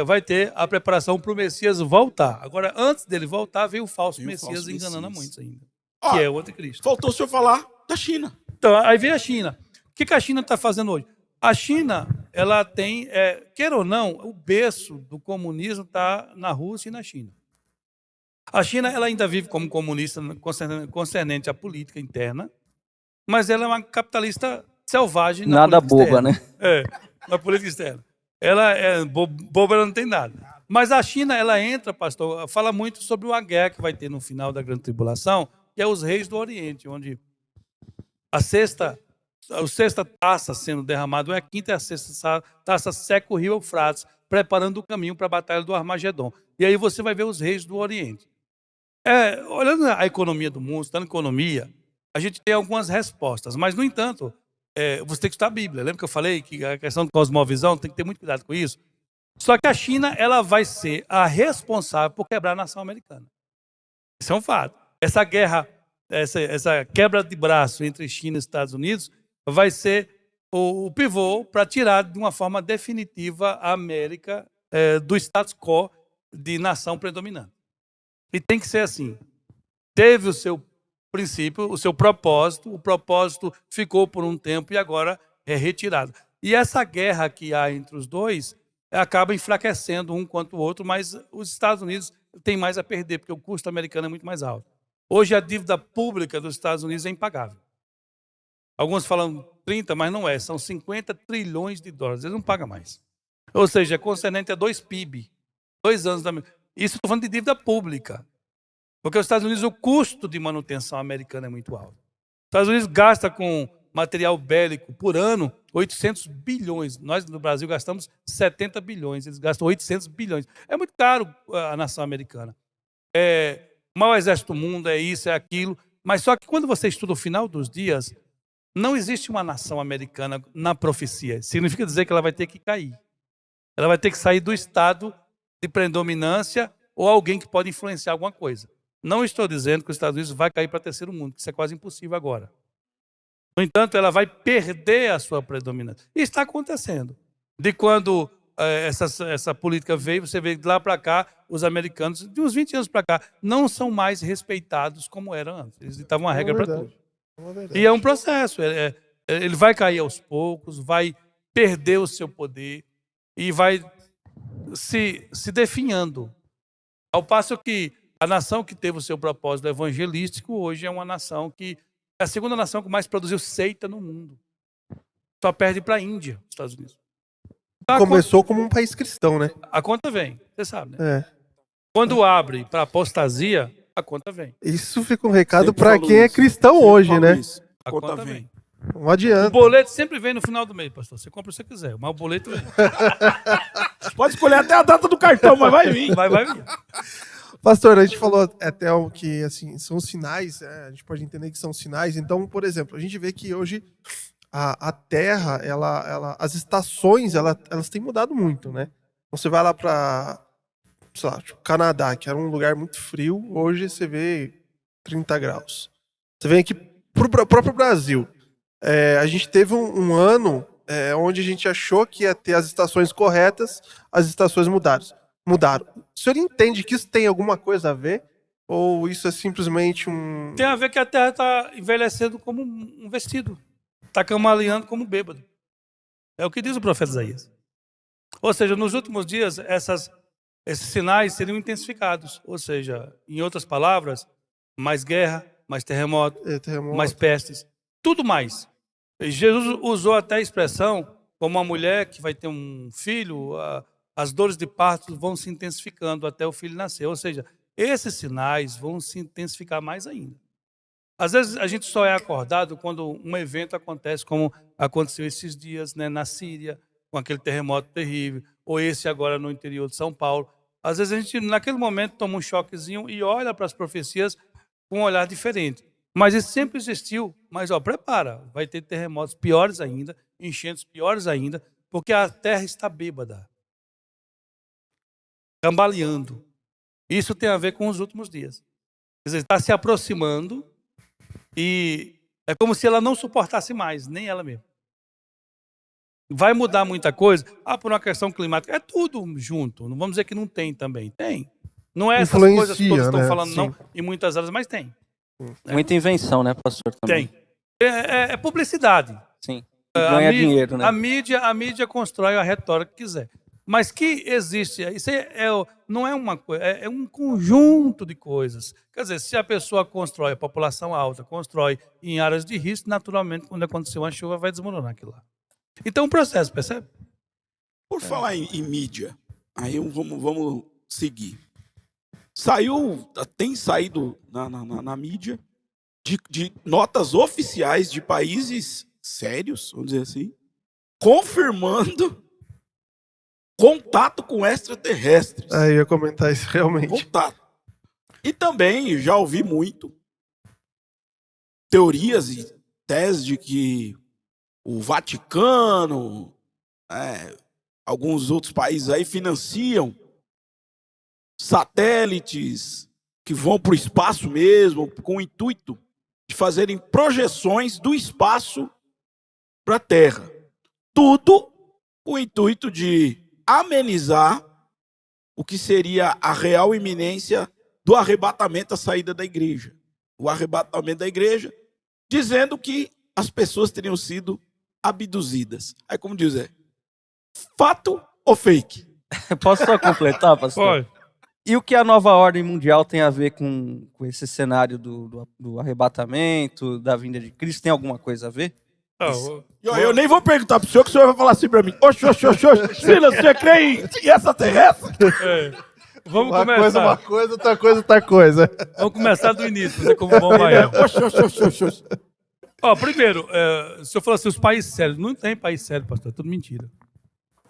[SPEAKER 2] vai ter a preparação para o Messias voltar. Agora, antes dele voltar, veio o falso Messias enganando a muitos ainda, que é o anticristo.
[SPEAKER 3] Faltou o senhor falar da China.
[SPEAKER 2] Então, aí vem a China. O que a China está fazendo hoje? A China, ela tem, queira ou não, o berço do comunismo está na Rússia e na China. A China, ela ainda vive como comunista concernente à política interna, mas ela é uma capitalista selvagem na
[SPEAKER 4] Nada
[SPEAKER 2] política
[SPEAKER 4] boba,
[SPEAKER 2] externa.
[SPEAKER 4] né?
[SPEAKER 2] Na política externa. Ela é boba, ela não tem nada. Mas a China, ela entra, pastor, fala muito sobre uma guerra que vai ter no final da Grande Tribulação, que é os reis do Oriente, onde a sexta taça sendo derramada, ou é a quinta e a sexta taça seca o rio Eufrates, preparando o caminho para a batalha do Armagedon. E aí você vai ver os reis do Oriente. Olhando a economia do mundo, estudando economia, a gente tem algumas respostas, mas, no entanto, você tem que estudar a Bíblia. Lembra que eu falei que a questão da cosmovisão tem que ter muito cuidado com isso? Só que a China, ela vai ser a responsável por quebrar a nação americana. Isso é um fato. Essa guerra, essa quebra de braço entre China e Estados Unidos vai ser o pivô para tirar de uma forma definitiva a América do status quo de nação predominante. E tem que ser assim. Teve o seu princípio, o seu propósito, o propósito ficou por um tempo e agora é retirado. E essa guerra que há entre os dois acaba enfraquecendo um contra o outro, mas os Estados Unidos têm mais a perder, porque o custo americano é muito mais alto. Hoje a dívida pública dos Estados Unidos é impagável. Alguns falam 30, mas não é, são 50 trilhões de dólares, eles não pagam mais. Ou seja, é concernente a 2 PIB, 2 anos da... Isso estou falando de dívida pública. Porque os Estados Unidos, o custo de manutenção americana é muito alto. Os Estados Unidos gasta com material bélico por ano 800 bilhões. Nós, no Brasil, gastamos 70 bilhões. Eles gastam 800 bilhões. É muito caro a nação americana. O maior exército do mundo, é isso, é aquilo. Mas só que quando você estuda o final dos dias, não existe uma nação americana na profecia. Significa dizer que ela vai ter que cair. Ela vai ter que sair do estado de predominância ou alguém que pode influenciar alguma coisa. Não estou dizendo que os Estados Unidos vai cair para terceiro mundo, que isso é quase impossível agora. No entanto, ela vai perder a sua predominância. E está acontecendo. De quando essa política veio, você vê de lá para cá, os americanos, de uns 20 anos para cá, não são mais respeitados como eram antes. Eles ditavam uma regra para tudo. E é um processo. Ele vai cair aos poucos, vai perder o seu poder e vai se definhando. Ao passo que A nação que teve o seu propósito evangelístico hoje é uma nação que é a segunda nação que mais produziu seita no mundo. Só perde para a Índia, Estados Unidos. Então,
[SPEAKER 1] Começou como um país cristão, né?
[SPEAKER 2] a conta vem, você sabe, né?
[SPEAKER 1] É.
[SPEAKER 2] Quando abre para apostasia, a conta vem.
[SPEAKER 1] Isso fica um recado
[SPEAKER 3] Sempre
[SPEAKER 1] para
[SPEAKER 3] falo
[SPEAKER 1] quem é
[SPEAKER 3] isso,
[SPEAKER 1] cristão
[SPEAKER 3] sempre
[SPEAKER 1] hoje,
[SPEAKER 3] falo
[SPEAKER 1] né?
[SPEAKER 3] isso.
[SPEAKER 2] A conta vem.
[SPEAKER 1] Não
[SPEAKER 2] O
[SPEAKER 1] adianta.
[SPEAKER 2] boleto sempre vem no final do mês, pastor. Você compra o que você quiser, mas o boleto vem.
[SPEAKER 3] Pode escolher até a data do cartão, mas vai vir.
[SPEAKER 2] Vai vir.
[SPEAKER 1] Pastor, a gente falou até o que, assim, são sinais, a gente pode entender que são sinais. Então, por exemplo, a gente vê que hoje a Terra, as estações, elas têm mudado muito, né? Você vai lá para, sei lá, tipo, Canadá, que era um lugar muito frio, hoje você vê 30 graus. Você vem aqui pro próprio Brasil. A gente teve um ano onde a gente achou que ia ter as estações corretas, as estações mudaram. O senhor entende que isso tem alguma coisa a ver? Ou isso é simplesmente um...
[SPEAKER 2] Tem a ver que a terra está envelhecendo como um vestido. Está cambaleando como bêbado. É o que diz o profeta Isaías. Ou seja, nos últimos dias, esses sinais seriam intensificados. Ou seja, em outras palavras, mais guerra, mais terremoto,
[SPEAKER 1] terremoto?
[SPEAKER 2] mais pestes, tudo mais. Jesus usou até a expressão como uma mulher que vai ter um filho, as dores de parto vão se intensificando até o filho nascer. Ou seja, esses sinais vão se intensificar mais ainda. Às vezes a gente só é acordado quando um evento acontece, como aconteceu esses dias, né, na Síria, com aquele terremoto terrível, ou esse agora no interior de São Paulo. Às vezes a gente, naquele momento, toma um choquezinho e olha para as profecias com um olhar diferente. Mas isso sempre existiu. Mas, prepara, vai ter terremotos piores ainda, enchentes piores ainda, porque a terra está bêbada, cambaleando. Isso tem a ver com os últimos dias. Quer dizer, está se aproximando e é como se ela não suportasse mais, nem ela mesma. Vai mudar muita coisa? Por uma questão climática. É tudo junto. Não vamos dizer que não tem também. Tem. Não é essas coisas que todos estão falando, não, em muitas áreas, mas tem.
[SPEAKER 4] Muita invenção, né, pastor? Também.
[SPEAKER 2] Tem. É publicidade.
[SPEAKER 4] Sim. Ganha dinheiro, né?
[SPEAKER 2] A mídia constrói a retórica que quiser. Mas que existe, isso não é uma coisa, é um conjunto de coisas. Quer dizer, se a pessoa constrói, a população alta constrói em áreas de risco, naturalmente, quando acontecer uma chuva, vai desmoronar aquilo lá. Então, um processo, percebe?
[SPEAKER 3] Por falar em mídia, aí vamos seguir. Tem saído na mídia de notas oficiais de países sérios, vamos dizer assim, confirmando contato com extraterrestres.
[SPEAKER 1] Eu ia comentar isso realmente.
[SPEAKER 3] Contato. E também já ouvi muito teorias e teses de que o Vaticano, alguns outros países aí financiam satélites que vão para o espaço mesmo, com o intuito de fazerem projeções do espaço para a Terra. Tudo com o intuito de amenizar o que seria a real iminência do arrebatamento, a saída da igreja. O arrebatamento da igreja, dizendo que as pessoas teriam sido abduzidas. Aí, como diz, fato ou fake?
[SPEAKER 4] Posso só completar, pastor?
[SPEAKER 2] Pode.
[SPEAKER 4] E o que a nova ordem mundial tem a ver com esse cenário do arrebatamento, da vinda de Cristo? Tem alguma coisa a ver?
[SPEAKER 3] Eu nem vou perguntar pro senhor, que o senhor vai falar assim pra mim. Oxe, Silas, você crê em extraterrestre?
[SPEAKER 2] Vamos
[SPEAKER 1] Uma
[SPEAKER 2] começar.
[SPEAKER 1] coisa, uma coisa, outra coisa.
[SPEAKER 2] Vamos começar do início, fazer como bom baiano.
[SPEAKER 3] Oxe.
[SPEAKER 2] Primeiro, se eu falar assim, os países sérios, não tem país sério, pastor, é tudo mentira.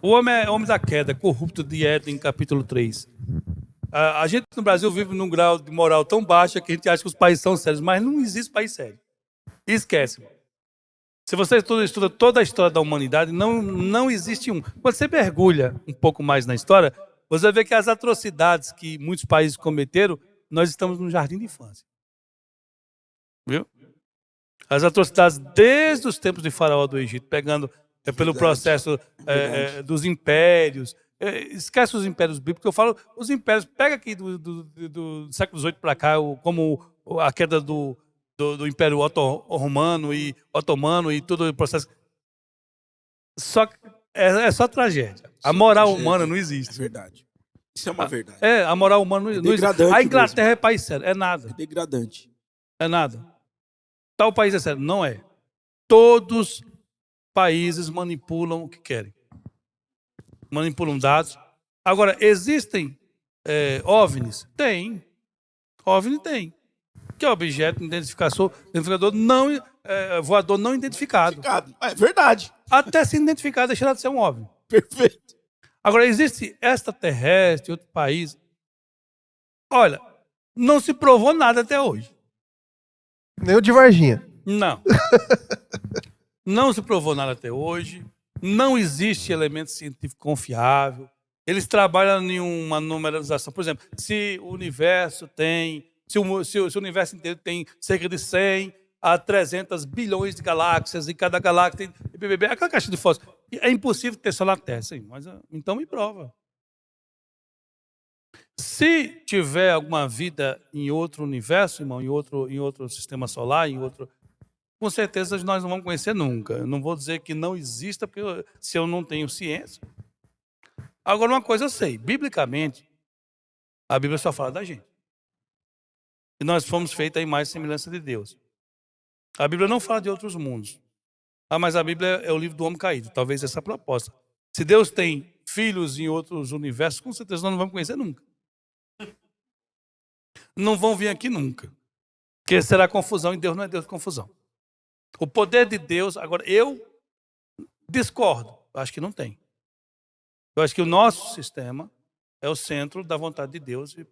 [SPEAKER 2] O homem é homem da queda, corrupto de Éden, capítulo 3. A gente no Brasil vive num grau de moral tão baixo que a gente acha que os países são sérios, mas não existe país sério. Esquece, mano. Se você estuda toda a história da humanidade, não existe um. Quando você mergulha um pouco mais na história, você vai ver que as atrocidades que muitos países cometeram, nós estamos no jardim de infância. Viu? As atrocidades desde os tempos de Faraó do Egito, pegando pelo processo dos impérios. Esquece os impérios bíblicos, eu falo os impérios. Pega aqui do século XVIII para cá, como a queda do Império Otomano e todo o processo. Só é só tragédia. A moral humana não existe.
[SPEAKER 3] É verdade. Isso é uma verdade.
[SPEAKER 2] A moral humana não existe.
[SPEAKER 3] degradante
[SPEAKER 2] A Inglaterra é país sério. É
[SPEAKER 3] É
[SPEAKER 2] nada.
[SPEAKER 3] degradante.
[SPEAKER 2] É nada. Tal país é sério. Não é. Todos países manipulam o que querem. Manipulam dados. Agora, existem OVNIs? Tem. OVNI tem. Que é objeto de identificador não, voador não identificado.
[SPEAKER 3] É verdade.
[SPEAKER 2] Até se identificar, deixará de ser um OVNI.
[SPEAKER 3] Perfeito.
[SPEAKER 2] Agora, existe extraterrestre, outro país. Olha, não se provou nada até hoje.
[SPEAKER 1] Nem o de Varginha.
[SPEAKER 2] Não. Não se provou nada até hoje. Não existe elemento científico confiável. Eles trabalham em uma numeralização. Por exemplo, se o universo tem... Se o universo inteiro tem cerca de 100 a 300 bilhões de galáxias, e cada galáxia tem... aquela caixa de fósforo. É impossível ter só na Terra, sim, mas então me prova. Se tiver alguma vida em outro universo, irmão, em outro sistema solar, com certeza nós não vamos conhecer nunca. Eu não vou dizer que não exista, porque se eu não tenho ciência. Agora, uma coisa eu sei, biblicamente, a Bíblia só fala da gente. E nós fomos feitos à imagem e semelhança de Deus. A Bíblia não fala de outros mundos. Mas a Bíblia é o livro do homem caído. Talvez essa é a proposta. Se Deus tem filhos em outros universos, com certeza nós não vamos conhecer nunca. Não vão vir aqui nunca. Porque será confusão e Deus não é Deus de confusão. O poder de Deus, agora eu discordo. Acho que não tem. Eu acho que o nosso sistema é o centro da vontade de Deus. E,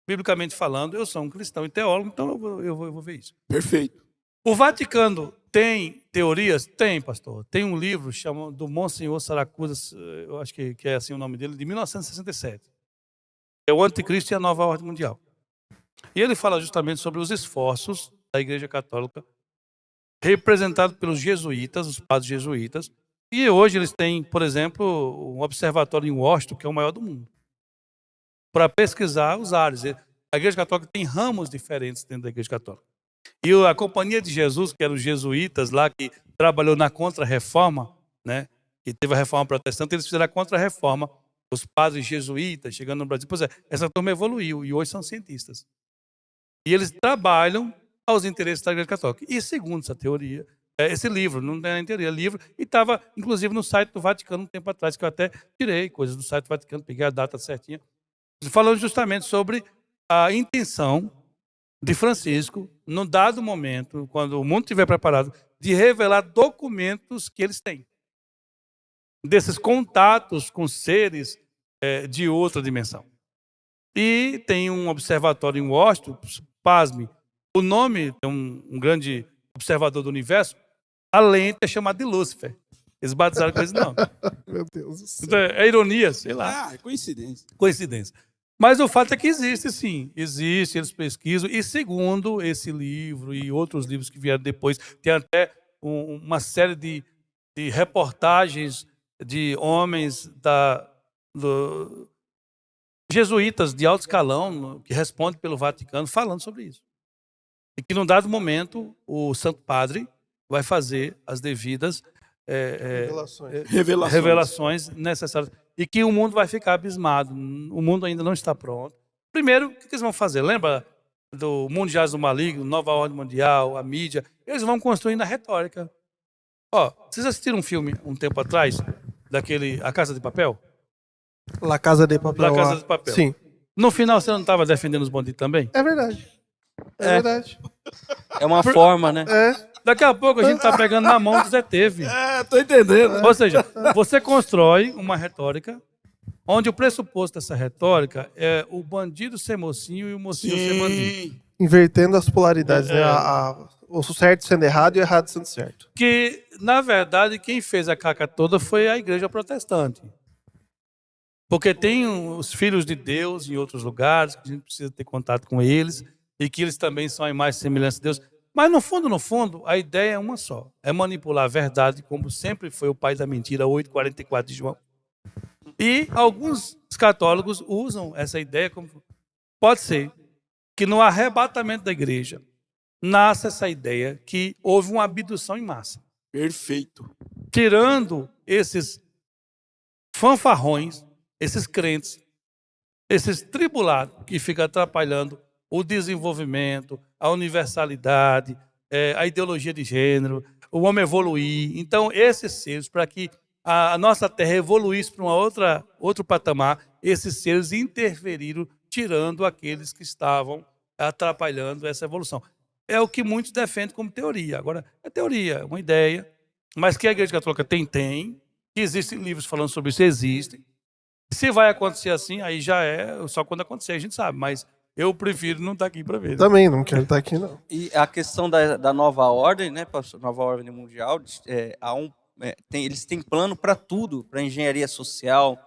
[SPEAKER 2] biblicamente falando, eu sou um cristão e teólogo, então eu vou ver isso.
[SPEAKER 3] Perfeito.
[SPEAKER 2] O Vaticano tem teorias? Tem, pastor. Tem um livro do Monsenhor Saracusa, eu acho que é assim o nome dele, de 1967. É o Anticristo e a Nova Ordem Mundial. E ele fala justamente sobre os esforços da Igreja Católica, representado pelos jesuítas, os padres jesuítas. E hoje eles têm, por exemplo, um observatório em Washington, que é o maior do mundo, para pesquisar os ares. A Igreja Católica tem ramos diferentes dentro da Igreja Católica. E a Companhia de Jesus, que eram os jesuítas lá, que trabalhou na Contra-Reforma, né, que teve a Reforma Protestante, eles fizeram a Contra-Reforma. Os padres jesuítas chegando no Brasil. Pois é, essa turma evoluiu e hoje são cientistas. E eles trabalham aos interesses da Igreja Católica. E segundo essa teoria, esse livro, não tem nem teoria, livro, e estava inclusive no site do Vaticano um tempo atrás, que eu até tirei coisas do site do Vaticano, peguei a data certinha, falando justamente sobre a intenção de Francisco, num dado momento, quando o mundo estiver preparado, de revelar documentos que eles têm. Desses contatos com seres de outra dimensão. E tem um observatório em Washington, pasme, o nome é um grande observador do universo, a lente é chamada de Lúcifer. Eles batizaram com esse nome.
[SPEAKER 1] Meu Deus do céu.
[SPEAKER 2] Então, é ironia, sei lá.
[SPEAKER 3] É coincidência.
[SPEAKER 2] Coincidência. Mas o fato é que existe, sim. Existe, eles pesquisam. E segundo esse livro e outros livros que vieram depois, tem até uma série de reportagens de homens jesuítas de alto escalão, que respondem pelo Vaticano, falando sobre isso. E que, num dado momento, o Santo Padre vai fazer as devidas revelações necessárias. E que o mundo vai ficar abismado. O mundo ainda não está pronto. Primeiro, o que eles vão fazer? Lembra do Mundo Jaz do Maligno, Nova Ordem Mundial, a mídia? Eles vão construindo a retórica. Vocês assistiram um filme um tempo atrás, daquele A Casa de Papel?
[SPEAKER 1] La Casa de Papel.
[SPEAKER 2] La Casa de Papel.
[SPEAKER 1] Sim.
[SPEAKER 2] No final, você não estava defendendo os bandidos também?
[SPEAKER 1] É verdade. É verdade.
[SPEAKER 4] É uma forma, né?
[SPEAKER 2] Daqui a pouco a gente está pegando na mão do Zé Teve.
[SPEAKER 3] Tô entendendo.
[SPEAKER 2] Ou seja, você constrói uma retórica onde o pressuposto dessa retórica é o bandido ser mocinho e o mocinho ser bandido.
[SPEAKER 1] Invertendo as polaridades, né? O certo sendo errado e o errado sendo certo.
[SPEAKER 2] Que, na verdade, quem fez a caca toda foi a igreja protestante. Porque tem os filhos de Deus em outros lugares, que a gente precisa ter contato com eles, e que eles também são a imagem e semelhança de Deus. Mas, no fundo, a ideia é uma só. É manipular a verdade, como sempre foi o pai da mentira, 8:44 de João. E alguns católicos usam essa ideia como... Pode ser que no arrebatamento da igreja nasce essa ideia que houve uma abdução em massa.
[SPEAKER 3] Perfeito.
[SPEAKER 2] Tirando esses fanfarrões, esses crentes, esses tribulados que ficam atrapalhando o desenvolvimento, a universalidade, a ideologia de gênero, o homem evoluir. Então, esses seres, para que a nossa Terra evoluísse para outro patamar, esses seres interferiram, tirando aqueles que estavam atrapalhando essa evolução. É o que muitos defendem como teoria. Agora, é teoria, é uma ideia, mas que a Igreja Católica tem, que existem livros falando sobre isso, existem. Se vai acontecer assim, aí já é só quando acontecer, a gente sabe, mas eu prefiro não estar aqui para ver.
[SPEAKER 1] Também não quero estar aqui, não.
[SPEAKER 4] E a questão da nova ordem, né, pastor? Nova ordem mundial, eles têm plano para tudo, para engenharia social,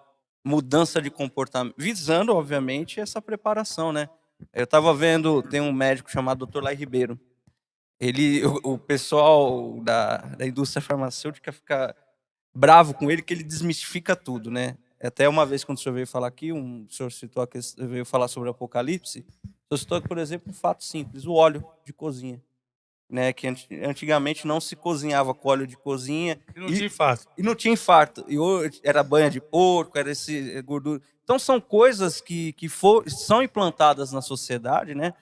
[SPEAKER 4] mudança de comportamento, visando, obviamente, essa preparação, né? Eu estava vendo, tem um médico chamado Dr. Lai Ribeiro. O pessoal da indústria farmacêutica fica bravo com ele, que ele desmistifica tudo, né? Até uma vez, quando o senhor veio falar aqui, o senhor citou veio falar sobre o Apocalipse, o senhor citou, por exemplo, um fato simples, o óleo de cozinha. Né, que antigamente não se cozinhava com óleo de cozinha.
[SPEAKER 2] E não tinha infarto.
[SPEAKER 4] E não tinha infarto. E hoje era banha de porco, era esse gordura. Então são coisas que são implantadas na sociedade, né?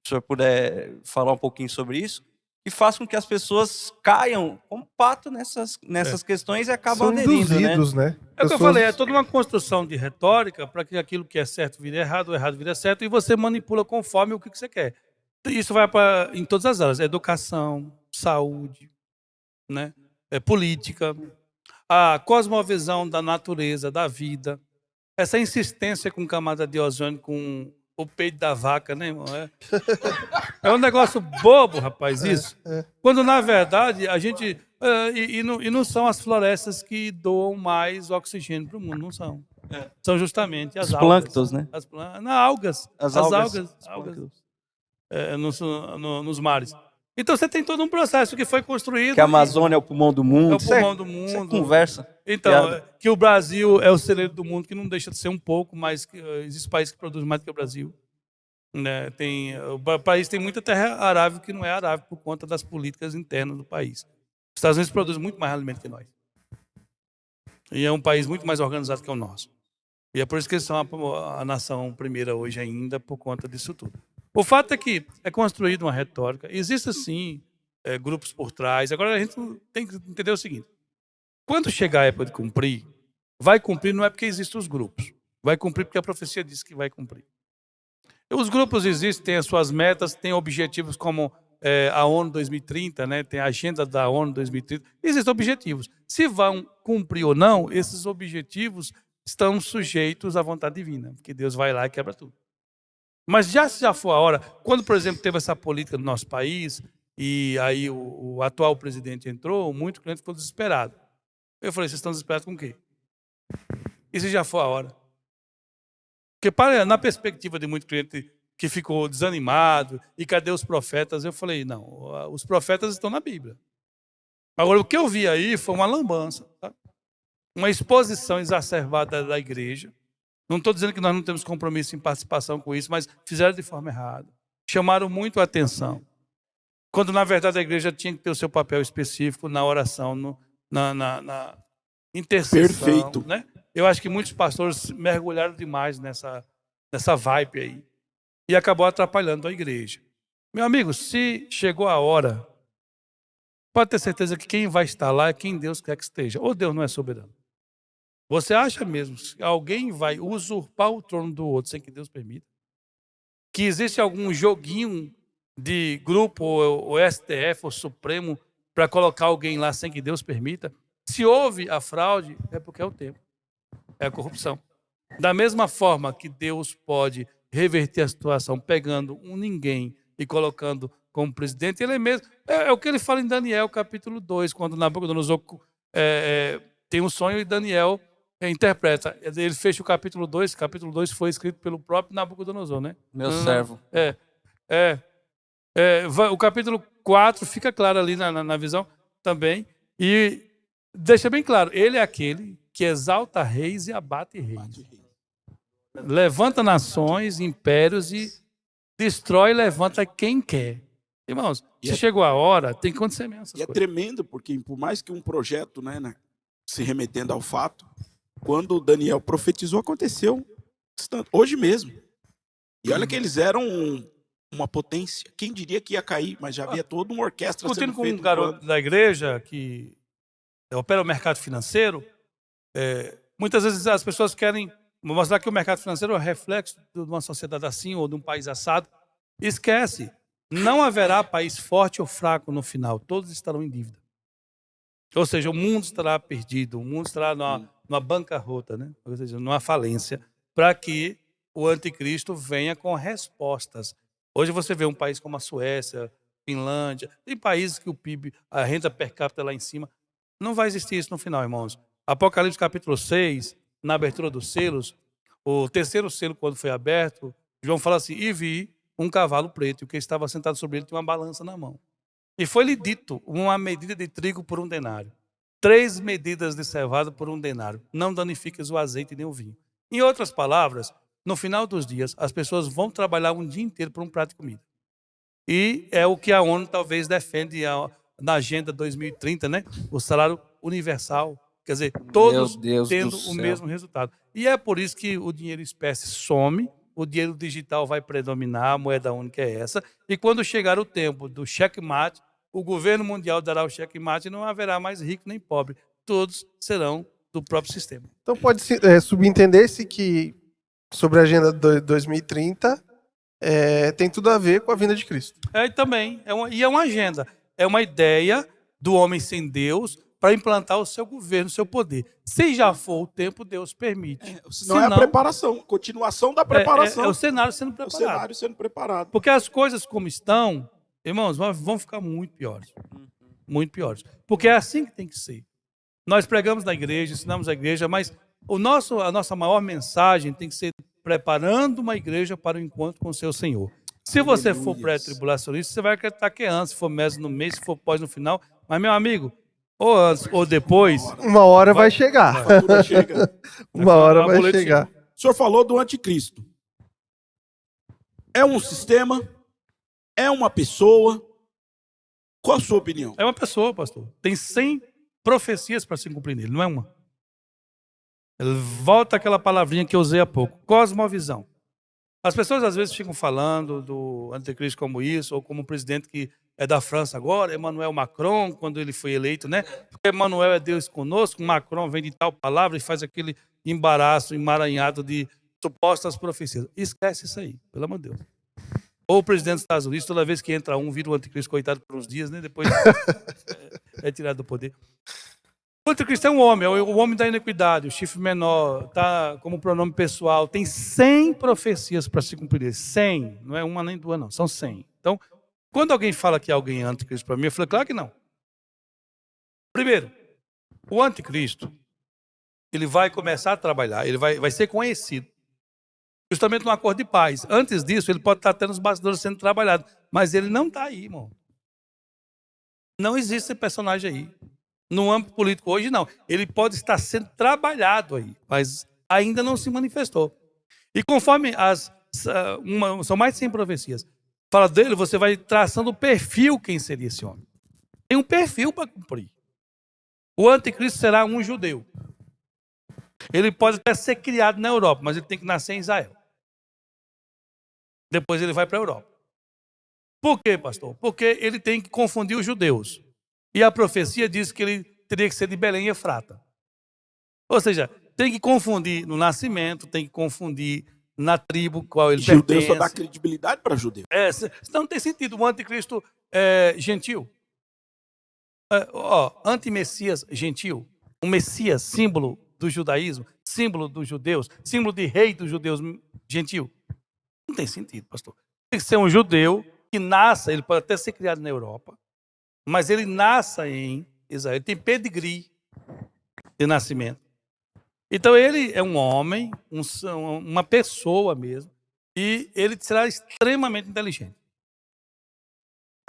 [SPEAKER 4] Se o senhor puder falar um pouquinho sobre isso, que faz com que as pessoas caiam como pato nessas questões e acabam
[SPEAKER 1] São
[SPEAKER 4] aderindo,
[SPEAKER 1] induzidos, né?
[SPEAKER 2] É o que eu falei, é toda uma construção de retórica para que aquilo que é certo vire errado, o errado vire certo, e você manipula conforme o que você quer. Isso vai em todas as áreas, educação, saúde, né? Política, a cosmovisão da natureza, da vida, essa insistência com camada de ozônio, com o peito da vaca, né, irmão? É um negócio bobo, rapaz, isso. Quando, na verdade, a gente... E não são as florestas que doam mais oxigênio para o mundo, não são. São justamente as
[SPEAKER 4] Os
[SPEAKER 2] algas.
[SPEAKER 4] plânctons, né?
[SPEAKER 2] Algas.
[SPEAKER 4] As
[SPEAKER 2] algas.
[SPEAKER 4] algas.
[SPEAKER 2] Nos mares. Então você tem todo um processo que foi construído.
[SPEAKER 4] Que a Amazônia é o pulmão do mundo.
[SPEAKER 2] É o pulmão do
[SPEAKER 4] Isso é
[SPEAKER 2] mundo.
[SPEAKER 4] conversa.
[SPEAKER 2] Então, que o Brasil é o celeiro do mundo, que não deixa de ser um pouco, mas existe países que produzem mais do que o Brasil. Né? O país tem muita terra arável que não é arável por conta das políticas internas do país. Os Estados Unidos produzem muito mais alimento que nós. E é um país muito mais organizado que o nosso. E é por isso que eles são a nação primeira hoje ainda, por conta disso tudo. O fato é que é construída uma retórica, existe sim grupos por trás. Agora a gente tem que entender o seguinte: quando chegar a época de cumprir, vai cumprir não é porque existem os grupos, vai cumprir porque a profecia diz que vai cumprir. Os grupos existem, têm as suas metas, têm objetivos como a ONU 2030, né? Tem a agenda da ONU 2030, existem objetivos. Se vão cumprir ou não, esses objetivos estão sujeitos à vontade divina, porque Deus vai lá e quebra tudo. Mas se já for a hora, quando, por exemplo, teve essa política no nosso país, e aí o atual presidente entrou, muito cliente ficou desesperado. Eu falei, vocês estão desesperados com o quê? E se já for a hora? Porque na perspectiva de muito cliente que ficou desanimado, e cadê os profetas? Eu falei, não, os profetas estão na Bíblia. Agora, o que eu vi aí foi uma lambança, tá? Uma exposição exacerbada da igreja. Não estou dizendo que nós não temos compromisso em participação com isso, mas fizeram de forma errada. Chamaram muito a atenção. Quando, na verdade, a igreja tinha que ter o seu papel específico na oração, na intercessão.
[SPEAKER 3] Perfeito.
[SPEAKER 2] Né? Eu acho que muitos pastores mergulharam demais nessa vibe aí. E acabou atrapalhando a igreja. Meu amigo, se chegou a hora, pode ter certeza que quem vai estar lá é quem Deus quer que esteja. Ou Deus não é soberano. Você acha mesmo que alguém vai usurpar o trono do outro sem que Deus permita? Que existe algum joguinho de grupo, ou STF, ou Supremo, para colocar alguém lá sem que Deus permita? Se houve a fraude, é porque é o tempo. É a corrupção. Da mesma forma que Deus pode reverter a situação pegando um ninguém e colocando como presidente, ele mesmo... É o que ele fala em Daniel, capítulo 2, quando Nabucodonosor tem um sonho e Daniel interpreta. Ele fecha o capítulo 2. Capítulo 2 foi escrito pelo próprio Nabucodonosor, né?
[SPEAKER 4] Meu servo.
[SPEAKER 2] O capítulo 4 fica claro ali na visão também. E deixa bem claro, ele é aquele que exalta reis e abate reis. Levanta nações, impérios e destrói e levanta quem quer. Irmãos, se chegou a hora, tem que acontecer mesmo essas coisas.
[SPEAKER 3] É tremendo, porque por mais que um projeto, né, se remetendo ao fato, quando Daniel profetizou, aconteceu. Hoje mesmo. E olha que eles eram uma potência. Quem diria que ia cair? Mas já havia toda uma orquestra
[SPEAKER 2] Discutindo
[SPEAKER 3] sendo
[SPEAKER 2] com
[SPEAKER 3] feita.
[SPEAKER 2] um garoto da igreja que opera o mercado financeiro, muitas vezes as pessoas querem mostrar que o mercado financeiro é o reflexo de uma sociedade assim ou de um país assado. Esquece. Não haverá país forte ou fraco no final. Todos estarão em dívida. Ou seja, o mundo estará perdido, o mundo estará numa bancarrota, né? Ou seja, numa falência, para que o anticristo venha com respostas. Hoje você vê um país como a Suécia, Finlândia, tem países que o PIB, a renda per capita é lá em cima. Não vai existir isso no final, irmãos. Apocalipse capítulo 6, na abertura dos selos, o terceiro selo, quando foi aberto, João fala assim: e vi um cavalo preto, e o que estava sentado sobre ele tinha uma balança na mão. E foi-lhe dito: uma medida de trigo por 1 denário, 3 medidas de cevada por 1 denário. Não danifiques o azeite nem o vinho. Em outras palavras, no final dos dias, as pessoas vão trabalhar um dia inteiro por um prato de comida. E é o que a ONU talvez defende na Agenda 2030, né? O salário universal. Quer dizer, todos tendo o mesmo resultado. E é por isso que o dinheiro espécie some, o dinheiro digital vai predominar, a moeda única é essa. E quando chegar o tempo do checkmate, o governo mundial dará o checkmate e não haverá mais rico nem pobre. Todos serão do próprio sistema.
[SPEAKER 1] Então pode subentender-se que sobre a Agenda 2030 tem tudo a ver com a vinda de Cristo.
[SPEAKER 2] Também. E é uma agenda. É uma ideia do homem sem Deus para implantar o seu governo, o seu poder. Se já for o tempo, Deus permite.
[SPEAKER 3] Senão é a preparação, continuação da preparação.
[SPEAKER 2] É o cenário sendo preparado.
[SPEAKER 3] O cenário sendo preparado.
[SPEAKER 2] Porque as coisas como estão, irmãos, vão ficar muito piores. Muito piores. Porque é assim que tem que ser. Nós pregamos na igreja, ensinamos a igreja, mas a nossa maior mensagem tem que ser preparando uma igreja para o encontro com o seu Senhor. Se você for pré-tribulacionista, você vai acreditar que é antes, se for mês no mês, se for pós no final. Mas, meu amigo, ou antes ou depois...
[SPEAKER 1] Uma hora vai chegar. Uma hora vai chegar.
[SPEAKER 3] O senhor falou do anticristo. É um sistema? É uma pessoa? Qual a sua opinião?
[SPEAKER 2] É uma pessoa, pastor. Tem 100 profecias para se cumprir nele, não é uma. Volta àquela palavrinha que eu usei há pouco, cosmovisão. As pessoas às vezes ficam falando do anticristo como isso, ou como o presidente que é da França agora, Emmanuel Macron, quando ele foi eleito, né? Porque Emmanuel é Deus conosco, Macron vem de tal palavra e faz aquele embaraço, emaranhado de supostas profecias. Esquece isso aí, pelo amor de Deus. Ou o presidente dos Estados Unidos, toda vez que entra um, vira o anticristo, coitado, por uns dias, né? Depois é tirado do poder. O anticristo é um homem, é o homem da iniquidade, o chifre menor, tá como pronome pessoal. Tem 100 profecias para se cumprir. 100, não é uma nem duas, não, são 100. Então, quando alguém fala que alguém é anticristo para mim, eu falei, claro que não. Primeiro, o anticristo, ele vai começar a trabalhar, ele vai ser conhecido. Justamente num acordo de paz. Antes disso, ele pode estar até nos bastidores sendo trabalhado. Mas ele não está aí, irmão. Não existe esse personagem aí. No âmbito político hoje, não. Ele pode estar sendo trabalhado aí, mas ainda não se manifestou. E conforme são mais de 100 profecias, fala dele, você vai traçando o perfil quem seria esse homem. Tem um perfil para cumprir. O anticristo será um judeu. Ele pode até ser criado na Europa, mas ele tem que nascer em Israel. Depois ele vai para a Europa. Por quê, pastor? Porque ele tem que confundir os judeus. E a profecia diz que ele teria que ser de Belém e Efrata. Ou seja, tem que confundir no nascimento, tem que confundir na tribo qual ele pertence.
[SPEAKER 3] Judeu só dá credibilidade para judeu.
[SPEAKER 2] Não tem sentido. O anticristo gentil. Anti-messias gentil. Um messias, símbolo do judaísmo, símbolo dos judeus, símbolo de rei dos judeus gentil. Não tem sentido, pastor. Tem que ser um judeu que nasça, ele pode até ser criado na Europa, mas ele nasça em Israel. Ele tem pedigree de nascimento. Então ele é um homem, uma pessoa mesmo, e ele será extremamente inteligente.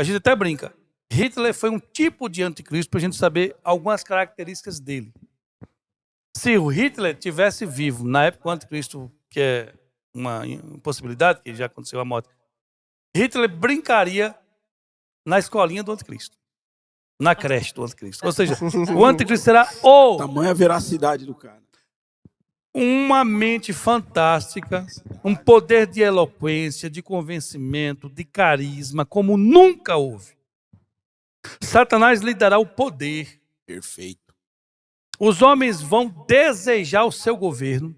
[SPEAKER 2] A gente até brinca. Hitler foi um tipo de anticristo para a gente saber algumas características dele. Se o Hitler tivesse vivo na época do anticristo, que é uma impossibilidade, que já aconteceu a morte, Hitler brincaria na escolinha do anticristo, na creche do anticristo. Ou seja, o anticristo será
[SPEAKER 3] Tamanha veracidade do cara.
[SPEAKER 2] uma mente fantástica, um poder de eloquência, de convencimento, de carisma, como nunca houve. Satanás lhe dará o poder.
[SPEAKER 3] Perfeito.
[SPEAKER 2] Os homens vão desejar o seu governo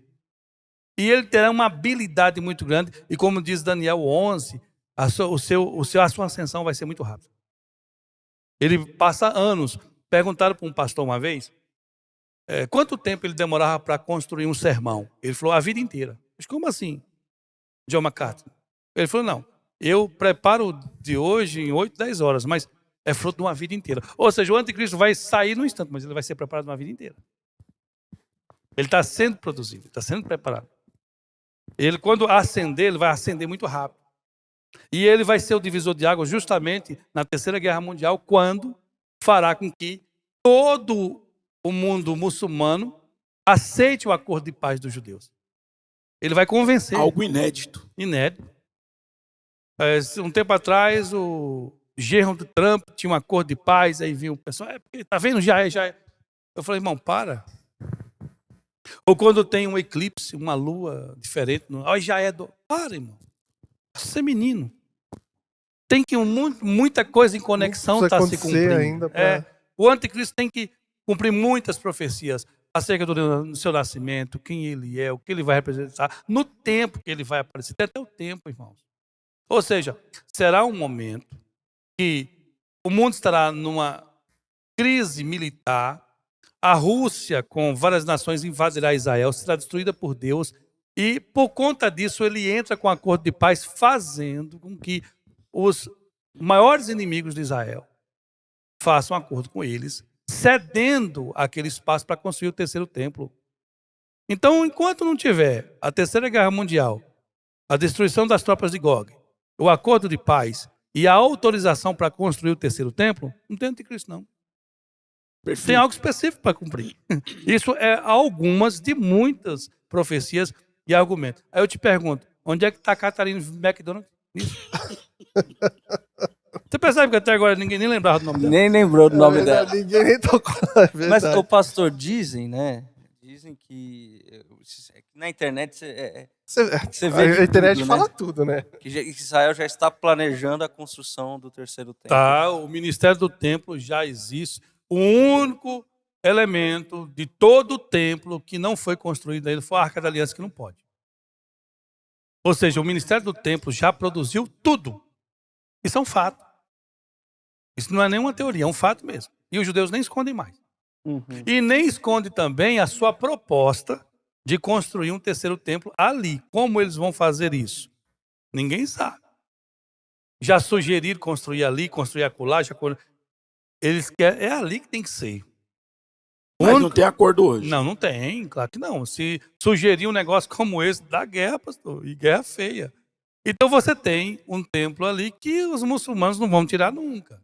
[SPEAKER 2] e ele terá uma habilidade muito grande. E como diz Daniel 11, a sua ascensão vai ser muito rápida. Ele passa anos. Perguntaram para um pastor uma vez, quanto tempo ele demorava para construir um sermão? Ele falou, a vida inteira. Mas como assim, John MacArthur? Ele falou, não, eu preparo de hoje em 8, 10 horas, mas é fruto de uma vida inteira. Ou seja, o anticristo vai sair no instante, mas ele vai ser preparado uma vida inteira. Ele está sendo produzido, está sendo preparado. Ele, quando ascender, ele vai ascender muito rápido. E ele vai ser o divisor de águas justamente na Terceira Guerra Mundial, quando fará com que todo o mundo muçulmano aceite o acordo de paz dos judeus. Ele vai convencer.
[SPEAKER 3] Algo inédito.
[SPEAKER 2] Inédito. Um tempo atrás, o genro do Trump tinha um acordo de paz, aí vinha o pessoal, porque tá vendo, já é. Eu falei, irmão, para. Ou quando tem um eclipse, uma lua diferente, já é para, irmão. Você é menino. Tem que muita coisa em conexão está se cumprindo.
[SPEAKER 1] Ainda
[SPEAKER 2] o anticristo tem que cumprir muitas profecias acerca do seu nascimento, quem ele é, o que ele vai representar, no tempo que ele vai aparecer. Tem até o tempo, irmãos. Ou seja, será um momento que o mundo estará numa crise militar, a Rússia, com várias nações, invadirá Israel, será destruída por Deus, e por conta disso ele entra com um acordo de paz, fazendo com que os maiores inimigos de Israel façam um acordo com eles, cedendo aquele espaço para construir o terceiro templo. Então, enquanto não tiver a Terceira Guerra Mundial, a destruição das tropas de Gog, o acordo de paz e a autorização para construir o terceiro templo, não tem anticristo, não.
[SPEAKER 3] Perfeito.
[SPEAKER 2] Tem algo específico para cumprir. Isso é algumas de muitas profecias e argumentos. Aí eu te pergunto, onde é que está a Catarina McDonald? Isso. Você percebe que até agora ninguém nem lembrava do nome dela?
[SPEAKER 4] Nem lembrou do nome dela.
[SPEAKER 1] Ninguém nem tocou.
[SPEAKER 4] Mas o pastor, dizem, né? Dizem que na internet você vê
[SPEAKER 1] a internet
[SPEAKER 4] tudo,
[SPEAKER 1] fala
[SPEAKER 4] né?
[SPEAKER 1] tudo, né?
[SPEAKER 4] Que Israel já está planejando a construção do terceiro templo.
[SPEAKER 2] Tá, o ministério do templo já existe. O único elemento de todo o templo que não foi construído ainda foi a Arca da Aliança, que não pode. Ou seja, o ministério do templo já produziu tudo. Isso é um fato. Isso não é nenhuma teoria, é um fato mesmo. E os judeus nem escondem mais.
[SPEAKER 4] Uhum.
[SPEAKER 2] E nem esconde também a sua proposta de construir um terceiro templo ali. Como eles vão fazer isso? Ninguém sabe. Já sugeriram construir ali, construir acolá. Eles querem, é ali que tem que ser.
[SPEAKER 3] Mas não tem acordo hoje.
[SPEAKER 2] Não, não tem, claro que não. Se sugerir um negócio como esse, dá guerra, pastor, e guerra feia. Então você tem um templo ali que os muçulmanos não vão tirar nunca.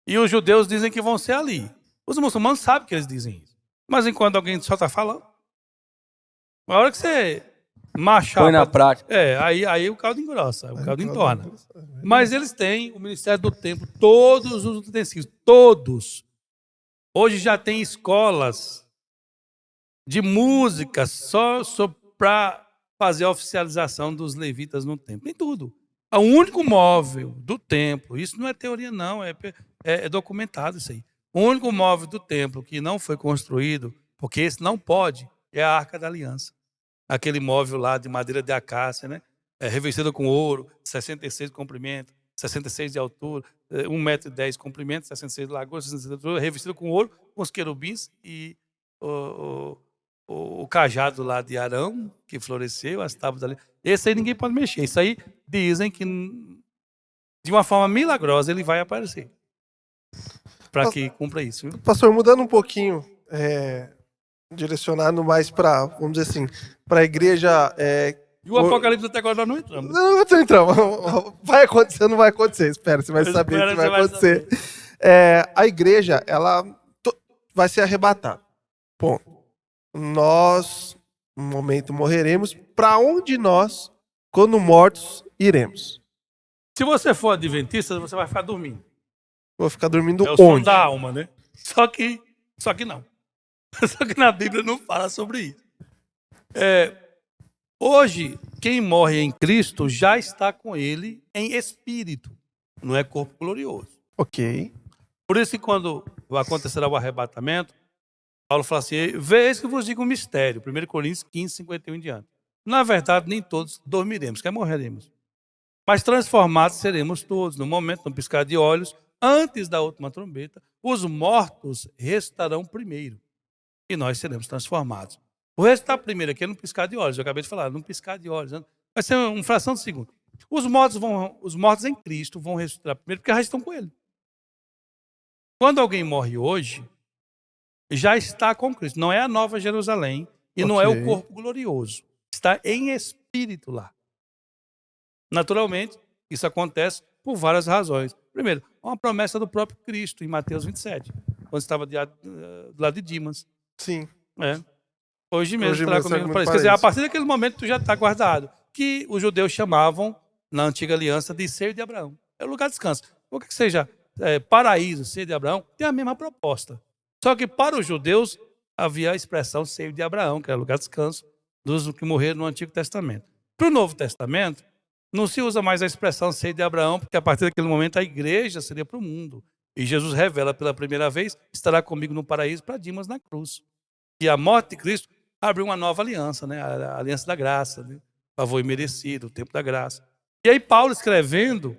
[SPEAKER 2] E os judeus dizem que vão ser ali. Os muçulmanos sabem que eles dizem isso. Mas enquanto alguém só está falando, na hora que você machar...
[SPEAKER 4] Põe na prática.
[SPEAKER 2] Aí o caldo engrossa, o caldo entorna. Mas eles têm o Ministério do Templo, todos os utensílios, todos. Hoje já tem escolas de música só para fazer a oficialização dos levitas no templo. Tem tudo. O único móvel do templo, isso não é teoria não, é documentado isso aí. O único móvel do templo que não foi construído, porque esse não pode, é a Arca da Aliança. Aquele móvel lá de madeira de acácia, né? Revestido com ouro, 66 de comprimento, 66 de altura, 1,10 m de comprimento, 66 de largura, 66 de altura, revestido com ouro, com os querubins e o cajado lá de Arão, que floresceu, as tábuas ali. Esse aí ninguém pode mexer. Isso aí dizem que, de uma forma milagrosa, ele vai aparecer. Para que cumpra isso. Viu?
[SPEAKER 1] Pastor, mudando um pouquinho, direcionado mais para, vamos dizer assim, para a igreja...
[SPEAKER 2] E o Apocalipse até agora nós não entramos.
[SPEAKER 1] Não entramos. Vai acontecer ou não vai acontecer? Espera, você vai saber se vai acontecer. A igreja, ela vai ser arrebatada. Ponto. Nós, no momento, morreremos. Para onde nós, quando mortos, iremos?
[SPEAKER 2] Se você for adventista, você vai ficar dormindo.
[SPEAKER 1] Vou ficar dormindo
[SPEAKER 2] é o sono
[SPEAKER 1] onde?
[SPEAKER 2] da alma, né? Só que não. Só que na Bíblia não fala sobre isso. Hoje, quem morre em Cristo já está com ele em espírito, não é corpo glorioso.
[SPEAKER 1] Ok.
[SPEAKER 2] Por isso que quando acontecerá o arrebatamento, Paulo fala assim, veja que vos digo um mistério, 1 Coríntios 15, 51 em diante. Na verdade, nem todos dormiremos, que morreremos. Mas transformados seremos todos, no momento, no piscar de olhos, antes da última trombeta, os mortos restarão primeiro, e nós seremos transformados. O restar primeiro aqui é no piscar de olhos, eu acabei de falar, no piscar de olhos, vai ser uma fração de segundo. Os mortos em Cristo vão ressuscitar primeiro, porque já estão com ele. Quando alguém morre hoje, já está com Cristo. Não é a Nova Jerusalém e não é o corpo glorioso. Está em espírito lá. Naturalmente, isso acontece por várias razões. Primeiro, uma promessa do próprio Cristo em Mateus 27, quando estava do lado de Dimas.
[SPEAKER 1] Sim.
[SPEAKER 2] Hoje mesmo estará comigo no paraíso. Quer dizer, a partir daquele momento tu já está guardado. Que os judeus chamavam, na antiga aliança, de ser de Abraão. É o lugar de descanso. O que seja paraíso, ser de Abraão, tem a mesma proposta. Só que para os judeus havia a expressão seio de Abraão, que era lugar de descanso dos que morreram no Antigo Testamento. Para o Novo Testamento, não se usa mais a expressão seio de Abraão, porque a partir daquele momento a igreja seria para o mundo. E Jesus revela pela primeira vez, estará comigo no paraíso para Dimas na cruz. E a morte de Cristo abriu uma nova aliança, né? A aliança da graça, né? O favor imerecido, o tempo da graça. E aí Paulo escrevendo,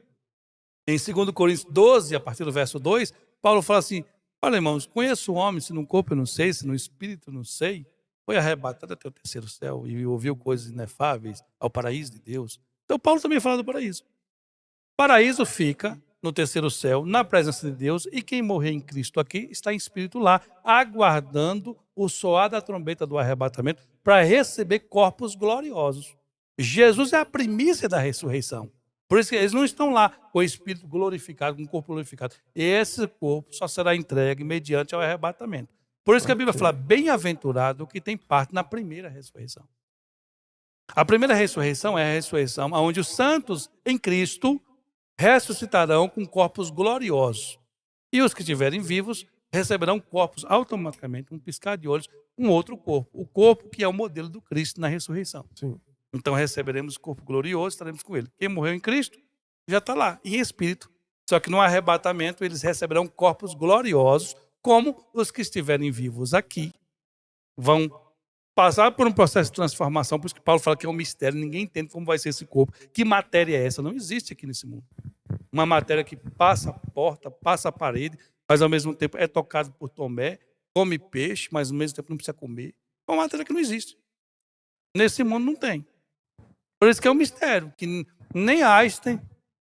[SPEAKER 2] em 2 Coríntios 12, a partir do verso 2, Paulo fala assim, olha, irmãos, conheço o homem, se no corpo eu não sei, se no espírito eu não sei, foi arrebatado até o terceiro céu e ouviu coisas inefáveis ao paraíso de Deus. Então Paulo também fala do paraíso. O paraíso fica no terceiro céu, na presença de Deus, e quem morrer em Cristo aqui está em espírito lá, aguardando o soar da trombeta do arrebatamento para receber corpos gloriosos. Jesus é a primícia da ressurreição. Por isso que eles não estão lá com o espírito glorificado, com o corpo glorificado. Esse corpo só será entregue mediante o arrebatamento. Por isso que a Bíblia fala, bem-aventurado o que tem parte na primeira ressurreição. A primeira ressurreição é a ressurreição onde os santos em Cristo ressuscitarão com corpos gloriosos. E os que estiverem vivos receberão corpos automaticamente, um piscar de olhos, um outro corpo. O corpo que é o modelo do Cristo na ressurreição.
[SPEAKER 1] Sim.
[SPEAKER 2] Então receberemos o corpo glorioso, estaremos com ele. Quem morreu em Cristo já está lá, em espírito. Só que no arrebatamento eles receberão corpos gloriosos, como os que estiverem vivos aqui vão passar por um processo de transformação. Por isso que Paulo fala que é um mistério, ninguém entende como vai ser esse corpo. Que matéria é essa? Não existe aqui nesse mundo. Uma matéria que passa a porta, passa a parede, mas ao mesmo tempo é tocado por Tomé, come peixe, mas ao mesmo tempo não precisa comer. É uma matéria que não existe. Nesse mundo não tem. Por isso que é um mistério, que nem Einstein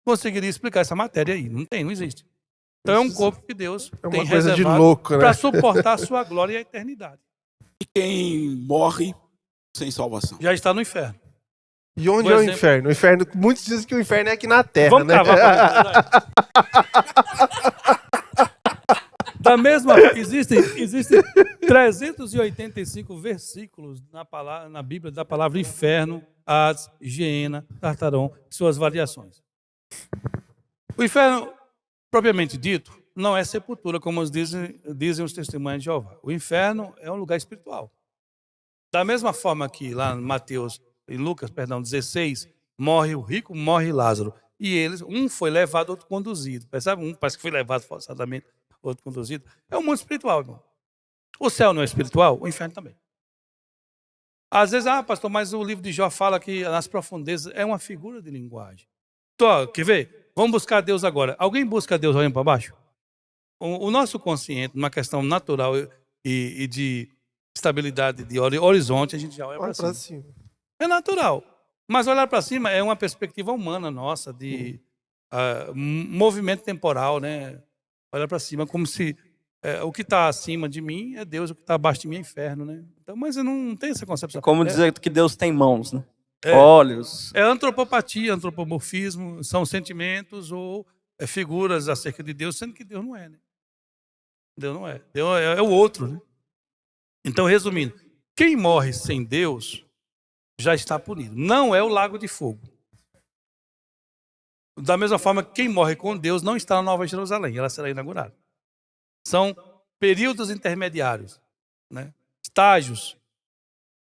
[SPEAKER 2] conseguiria explicar essa matéria aí. Não tem, não existe. Então é um corpo que Deus tem
[SPEAKER 1] coisa de
[SPEAKER 2] reservado
[SPEAKER 1] louco, né?
[SPEAKER 2] para suportar a sua glória e a eternidade.
[SPEAKER 3] E quem morre sem salvação?
[SPEAKER 2] Já está no inferno.
[SPEAKER 1] E onde
[SPEAKER 2] Por
[SPEAKER 1] é o
[SPEAKER 2] exemplo-
[SPEAKER 1] inferno? O inferno? Muitos dizem que o inferno é aqui na Terra,
[SPEAKER 2] Vamos
[SPEAKER 1] né?
[SPEAKER 2] cavar Da mesma, existem 385 versículos na Bíblia da palavra inferno, Hades, Geena, Tartarão e suas variações. O inferno, propriamente dito, não é sepultura, como dizem os testemunhos de Jeová. O inferno é um lugar espiritual. Da mesma forma que lá em Lucas 16, morre o rico, morre Lázaro. E eles, um foi levado, outro conduzido. Percebe? Um parece que foi levado forçadamente, outro conduzido. É um mundo espiritual, irmão. O céu não é espiritual, o inferno também. Às vezes, pastor, mas o livro de Jó fala que nas profundezas é uma figura de linguagem. Então, quer ver? Vamos buscar Deus agora. Alguém busca Deus olhando para baixo? O nosso consciente, numa questão natural e de estabilidade de horizonte, a gente já olha
[SPEAKER 1] Olha
[SPEAKER 2] para
[SPEAKER 1] pra
[SPEAKER 2] cima.
[SPEAKER 1] cima.
[SPEAKER 2] É natural. Mas olhar para cima é uma perspectiva humana nossa, de movimento temporal, né? Olhar para cima como se o que está acima de mim é Deus, o que está abaixo de mim é inferno, né? Então, mas eu não tenho essa concepção.
[SPEAKER 4] Como dizer que Deus tem mãos, né?
[SPEAKER 2] É.
[SPEAKER 4] Olhos.
[SPEAKER 2] É antropopatia, antropomorfismo, são sentimentos ou figuras acerca de Deus, sendo que Deus não é, né? Deus não é. Deus é o outro, né? Então, resumindo, quem morre sem Deus já está punido. Não é o lago de fogo. Da mesma forma que quem morre com Deus não está na Nova Jerusalém, ela será inaugurada. São períodos intermediários, né? Estágios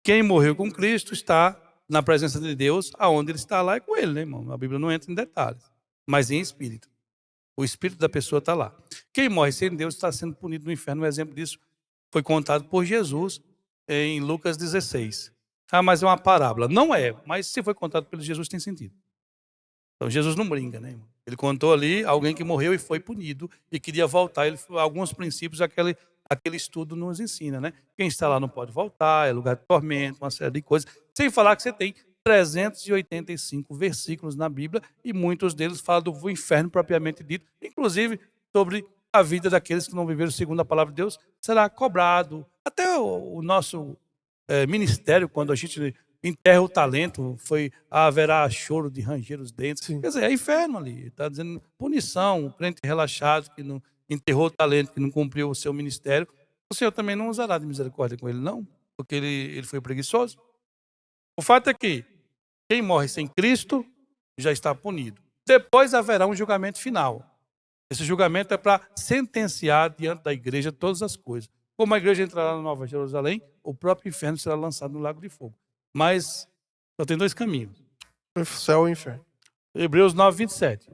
[SPEAKER 2] Quem morreu com Cristo está na presença de Deus, aonde ele está lá é com ele, né, irmão? A Bíblia não entra em detalhes, mas em espírito. O espírito da pessoa está lá. Quem morre sem Deus está sendo punido no inferno. Um exemplo disso foi contado por Jesus em Lucas 16. Ah, mas é uma parábola. Não é, mas se foi contado pelo Jesus tem sentido. Então Jesus não brinca, né, irmão? Ele contou ali alguém que morreu e foi punido e queria voltar. Alguns princípios aquele estudo nos ensina, né? Quem está lá não pode voltar, é lugar de tormento, uma série de coisas. Sem falar que você tem 385 versículos na Bíblia e muitos deles falam do inferno propriamente dito, inclusive sobre a vida daqueles que não viveram segundo a palavra de Deus, será cobrado. Até o nosso ministério, quando a gente enterra o talento, haverá choro de ranger os dentes.
[SPEAKER 1] Sim.
[SPEAKER 2] Quer dizer, é inferno ali. Está dizendo punição, o crente relaxado que não enterrou o talento, que não cumpriu o seu ministério. O Senhor também não usará de misericórdia com ele, não, porque ele foi preguiçoso. O fato é que quem morre sem Cristo já está punido. Depois haverá um julgamento final. Esse julgamento é para sentenciar diante da igreja todas as coisas. Como a igreja entrará na Nova Jerusalém, o próprio inferno será lançado no lago de fogo. Mas só tem dois caminhos.
[SPEAKER 1] O céu e o inferno.
[SPEAKER 2] Hebreus 9, 27.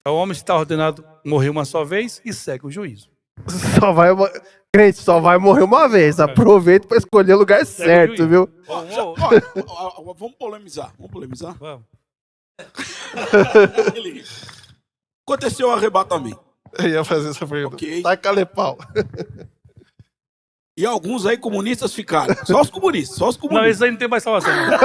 [SPEAKER 2] O homem está ordenado morrer uma só vez e segue o juízo.
[SPEAKER 1] Crente, só vai morrer uma vez. Aproveita para escolher o lugar certo, viu?
[SPEAKER 3] Vamos polemizar.
[SPEAKER 2] Vamos.
[SPEAKER 3] Aconteceu o arrebatamento.
[SPEAKER 1] Eu ia fazer essa pergunta.
[SPEAKER 3] Ok.
[SPEAKER 1] Taca-lhe pau.
[SPEAKER 3] E alguns aí comunistas ficaram. Só os comunistas.
[SPEAKER 2] Não, esses aí não tem mais salvação. Não.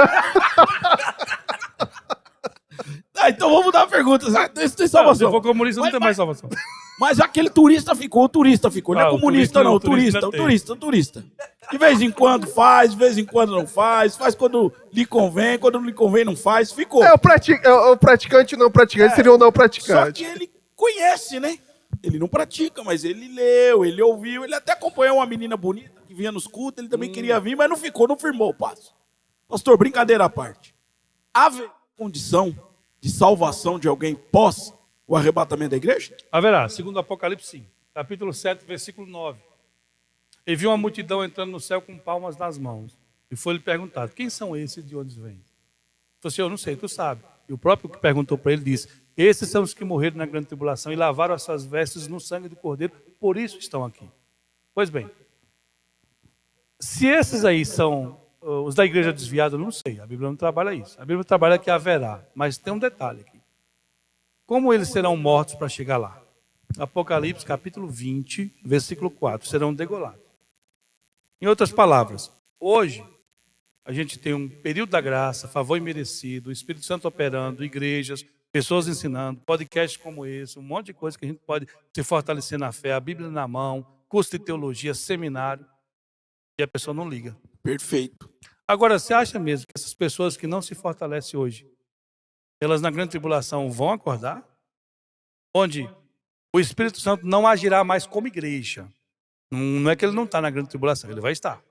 [SPEAKER 3] Então vamos dar perguntas. Esse tem
[SPEAKER 2] Se
[SPEAKER 3] salvação.
[SPEAKER 2] for comunista, não tem mais salvação.
[SPEAKER 3] Mas aquele turista ficou. Não é
[SPEAKER 2] o
[SPEAKER 3] comunista, não.
[SPEAKER 2] turista
[SPEAKER 3] Turista. De vez em quando faz, de vez em quando não faz. Faz quando lhe convém, quando não lhe convém não faz. Ficou.
[SPEAKER 1] O praticante e não praticante seria o não
[SPEAKER 3] Só
[SPEAKER 1] praticante.
[SPEAKER 3] que ele conhece, né? Ele não pratica, mas ele leu, ele ouviu, ele até acompanhou uma menina bonita que vinha nos cultos, ele também queria vir, mas não ficou, não firmou o passo. Pastor, brincadeira à parte. Haverá condição de salvação de alguém pós o arrebatamento da igreja?
[SPEAKER 2] Haverá, segundo Apocalipse 5, capítulo 7, versículo 9. E viu uma multidão entrando no céu com palmas nas mãos. E foi-lhe perguntado, quem são esses e de onde vêm? Ele falou assim, eu não sei, tu sabe. E o próprio que perguntou para ele disse, esses são os que morreram na grande tribulação e lavaram as suas vestes no sangue do Cordeiro, por isso estão aqui. Pois bem, se esses aí são os da igreja desviada, eu não sei, a Bíblia não trabalha isso. A Bíblia trabalha que haverá, mas tem um detalhe aqui. Como eles serão mortos para chegar lá? Apocalipse capítulo 20, versículo 4, serão degolados. Em outras palavras, hoje a gente tem um período da graça, favor imerecido, o Espírito Santo operando, igrejas, pessoas ensinando, podcasts como esse, um monte de coisa que a gente pode se fortalecer na fé, a Bíblia na mão, curso de teologia, seminário, e a pessoa não liga.
[SPEAKER 3] Perfeito.
[SPEAKER 2] Agora, você acha mesmo que essas pessoas que não se fortalecem hoje, elas na grande tribulação vão acordar? Onde o Espírito Santo não agirá mais como igreja. Não é que ele não está na grande tribulação, ele vai estar.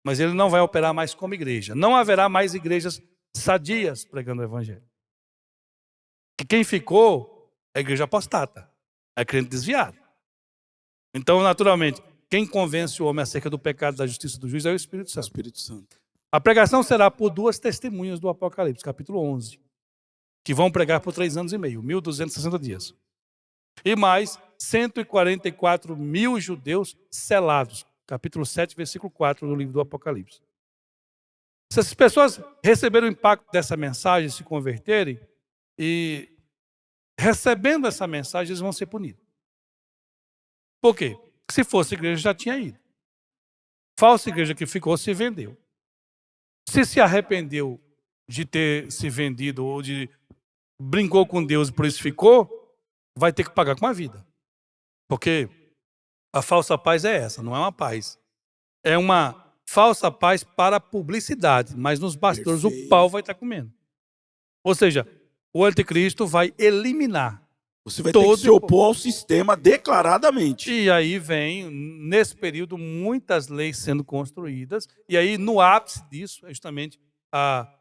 [SPEAKER 2] Mas ele não vai operar mais como igreja. Não haverá mais igrejas sadias pregando o evangelho. E quem ficou é a igreja apostata, é crente desviado. Então, naturalmente, quem convence o homem acerca do pecado, da justiça e do juízo é o Espírito Santo.
[SPEAKER 3] Espírito Santo.
[SPEAKER 2] A pregação será por duas testemunhas do Apocalipse, capítulo 11, que vão pregar por 3 anos e meio, 1.260 dias. E mais 144 mil judeus selados, capítulo 7, versículo 4 do livro do Apocalipse. Se essas pessoas receberem o impacto dessa mensagem, se converterem, e recebendo essa mensagem, eles vão ser punidos. Por quê? Se fosse igreja, já tinha ido. Falsa igreja que ficou, se vendeu. Se arrependeu de ter se vendido ou de brincou com Deus e por isso ficou, vai ter que pagar com a vida. Porque a falsa paz é essa, não é uma paz. É uma falsa paz para publicidade, mas nos bastidores o pau vai estar comendo. Ou seja, o anticristo vai eliminar.
[SPEAKER 3] Você vai ter que se opor ao sistema declaradamente.
[SPEAKER 2] E aí vem, nesse período, muitas leis sendo construídas. E aí, no ápice disso, é justamente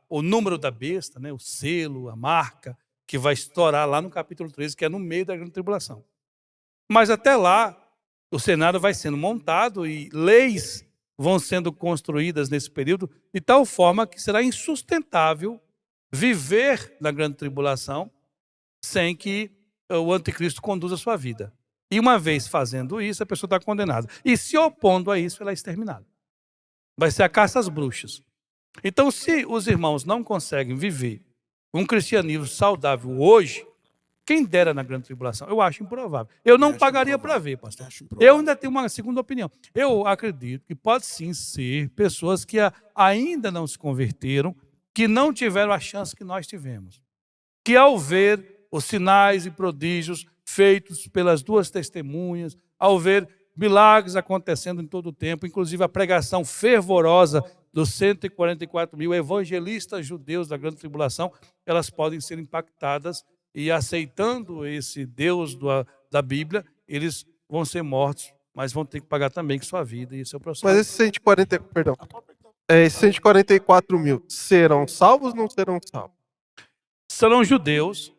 [SPEAKER 2] o número da besta, né, o selo, a marca, que vai estourar lá no capítulo 13, que é no meio da grande tribulação. Mas até lá, o cenário vai sendo montado e leis vão sendo construídas nesse período, de tal forma que será insustentável viver na grande tribulação sem que o anticristo conduza a sua vida. E uma vez fazendo isso, a pessoa está condenada. E se opondo a isso, ela é exterminada. Vai ser a caça às bruxas. Então, se os irmãos não conseguem viver um cristianismo saudável hoje, quem dera na grande tribulação? Eu acho improvável. Eu não pagaria para ver, pastor. Eu ainda tenho uma segunda opinião. Eu acredito que pode sim ser pessoas que ainda não se converteram, que não tiveram a chance que nós tivemos. Que ao ver os sinais e prodígios feitos pelas duas testemunhas, ao ver milagres acontecendo em todo o tempo, inclusive a pregação fervorosa dos 144 mil evangelistas judeus da grande tribulação, elas podem ser impactadas e aceitando esse Deus da Bíblia, eles vão ser mortos, mas vão ter que pagar também com sua vida, e esse é o processo.
[SPEAKER 1] Mas esses 144 mil serão salvos ou não serão salvos?
[SPEAKER 2] Serão judeus,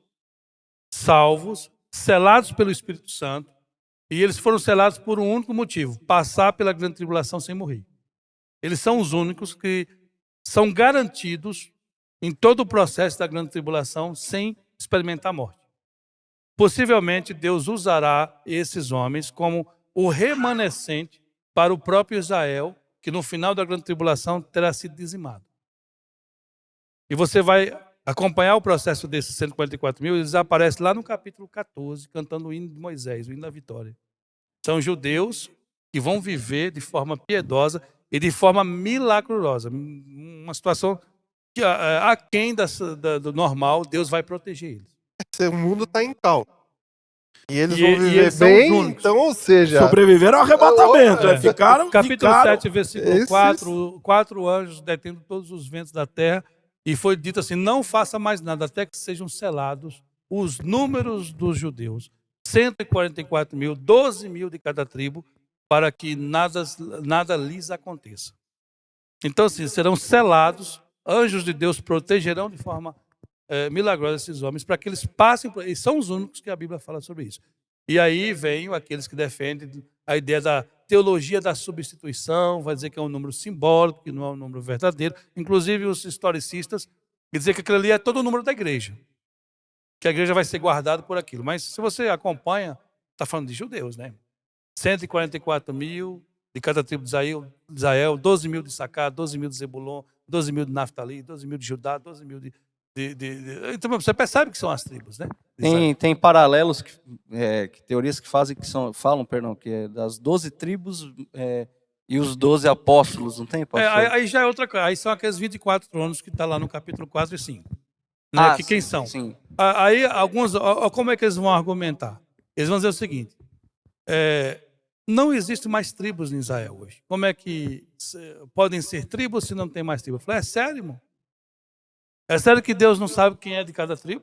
[SPEAKER 2] salvos, selados pelo Espírito Santo, e eles foram selados por um único motivo: passar pela grande tribulação sem morrer. Eles são os únicos que são garantidos em todo o processo da grande tribulação sem experimentar a morte. Possivelmente Deus usará esses homens como o remanescente para o próprio Israel, que no final da grande tribulação terá sido dizimado. E você vai acompanhar o processo desses 144 mil, eles aparecem lá no capítulo 14, cantando o hino de Moisés, o hino da vitória. São judeus que vão viver de forma piedosa e de forma milagrosa. Uma situação que, aquém do normal, Deus vai proteger eles.
[SPEAKER 1] O mundo está em caos. E eles vão
[SPEAKER 2] E
[SPEAKER 1] viver
[SPEAKER 2] eles são
[SPEAKER 1] bem,
[SPEAKER 2] os únicos.
[SPEAKER 1] então, ou seja...
[SPEAKER 3] Sobreviveram ao arrebatamento. Ficaram.
[SPEAKER 2] Capítulo 7, versículo
[SPEAKER 1] esses-
[SPEAKER 2] 4, 4 anjos detendo todos os ventos da terra, e foi dito assim: não faça mais nada, até que sejam selados os números dos judeus. 144 mil, 12 mil de cada tribo, para que nada lhes aconteça. Então, assim, serão selados, anjos de Deus protegerão de forma milagrosa esses homens, para que eles passem por... E são os únicos que a Bíblia fala sobre isso. E aí vem aqueles que defendem a ideia da teologia da substituição, vai dizer que é um número simbólico, que não é um número verdadeiro. Inclusive os historicistas dizem que aquilo ali é todo o número da igreja, que a igreja vai ser guardada por aquilo. Mas se você acompanha, está falando de judeus, né? 144 mil de cada tribo de Israel, 12 mil de Sacar, 12 mil de Zebulon, 12 mil de Naftali, 12 mil de Judá, 12 mil de... Então você percebe que são as tribos, né?
[SPEAKER 4] Tem paralelos, que teorias que falam, que é das 12 tribos e os 12 apóstolos, não tem, pastor?
[SPEAKER 2] Aí já é outra coisa. Aí são aqueles 24 tronos que está lá no capítulo 4 e 5. Né? Que quem são?
[SPEAKER 4] Sim.
[SPEAKER 2] Aí alguns, como é que eles vão argumentar? Eles vão dizer o seguinte: não existe mais tribos em Israel hoje. Como é que podem ser tribos se não tem mais tribos? Eu falei: é sério, irmão? É sério que Deus não sabe quem é de cada tribo?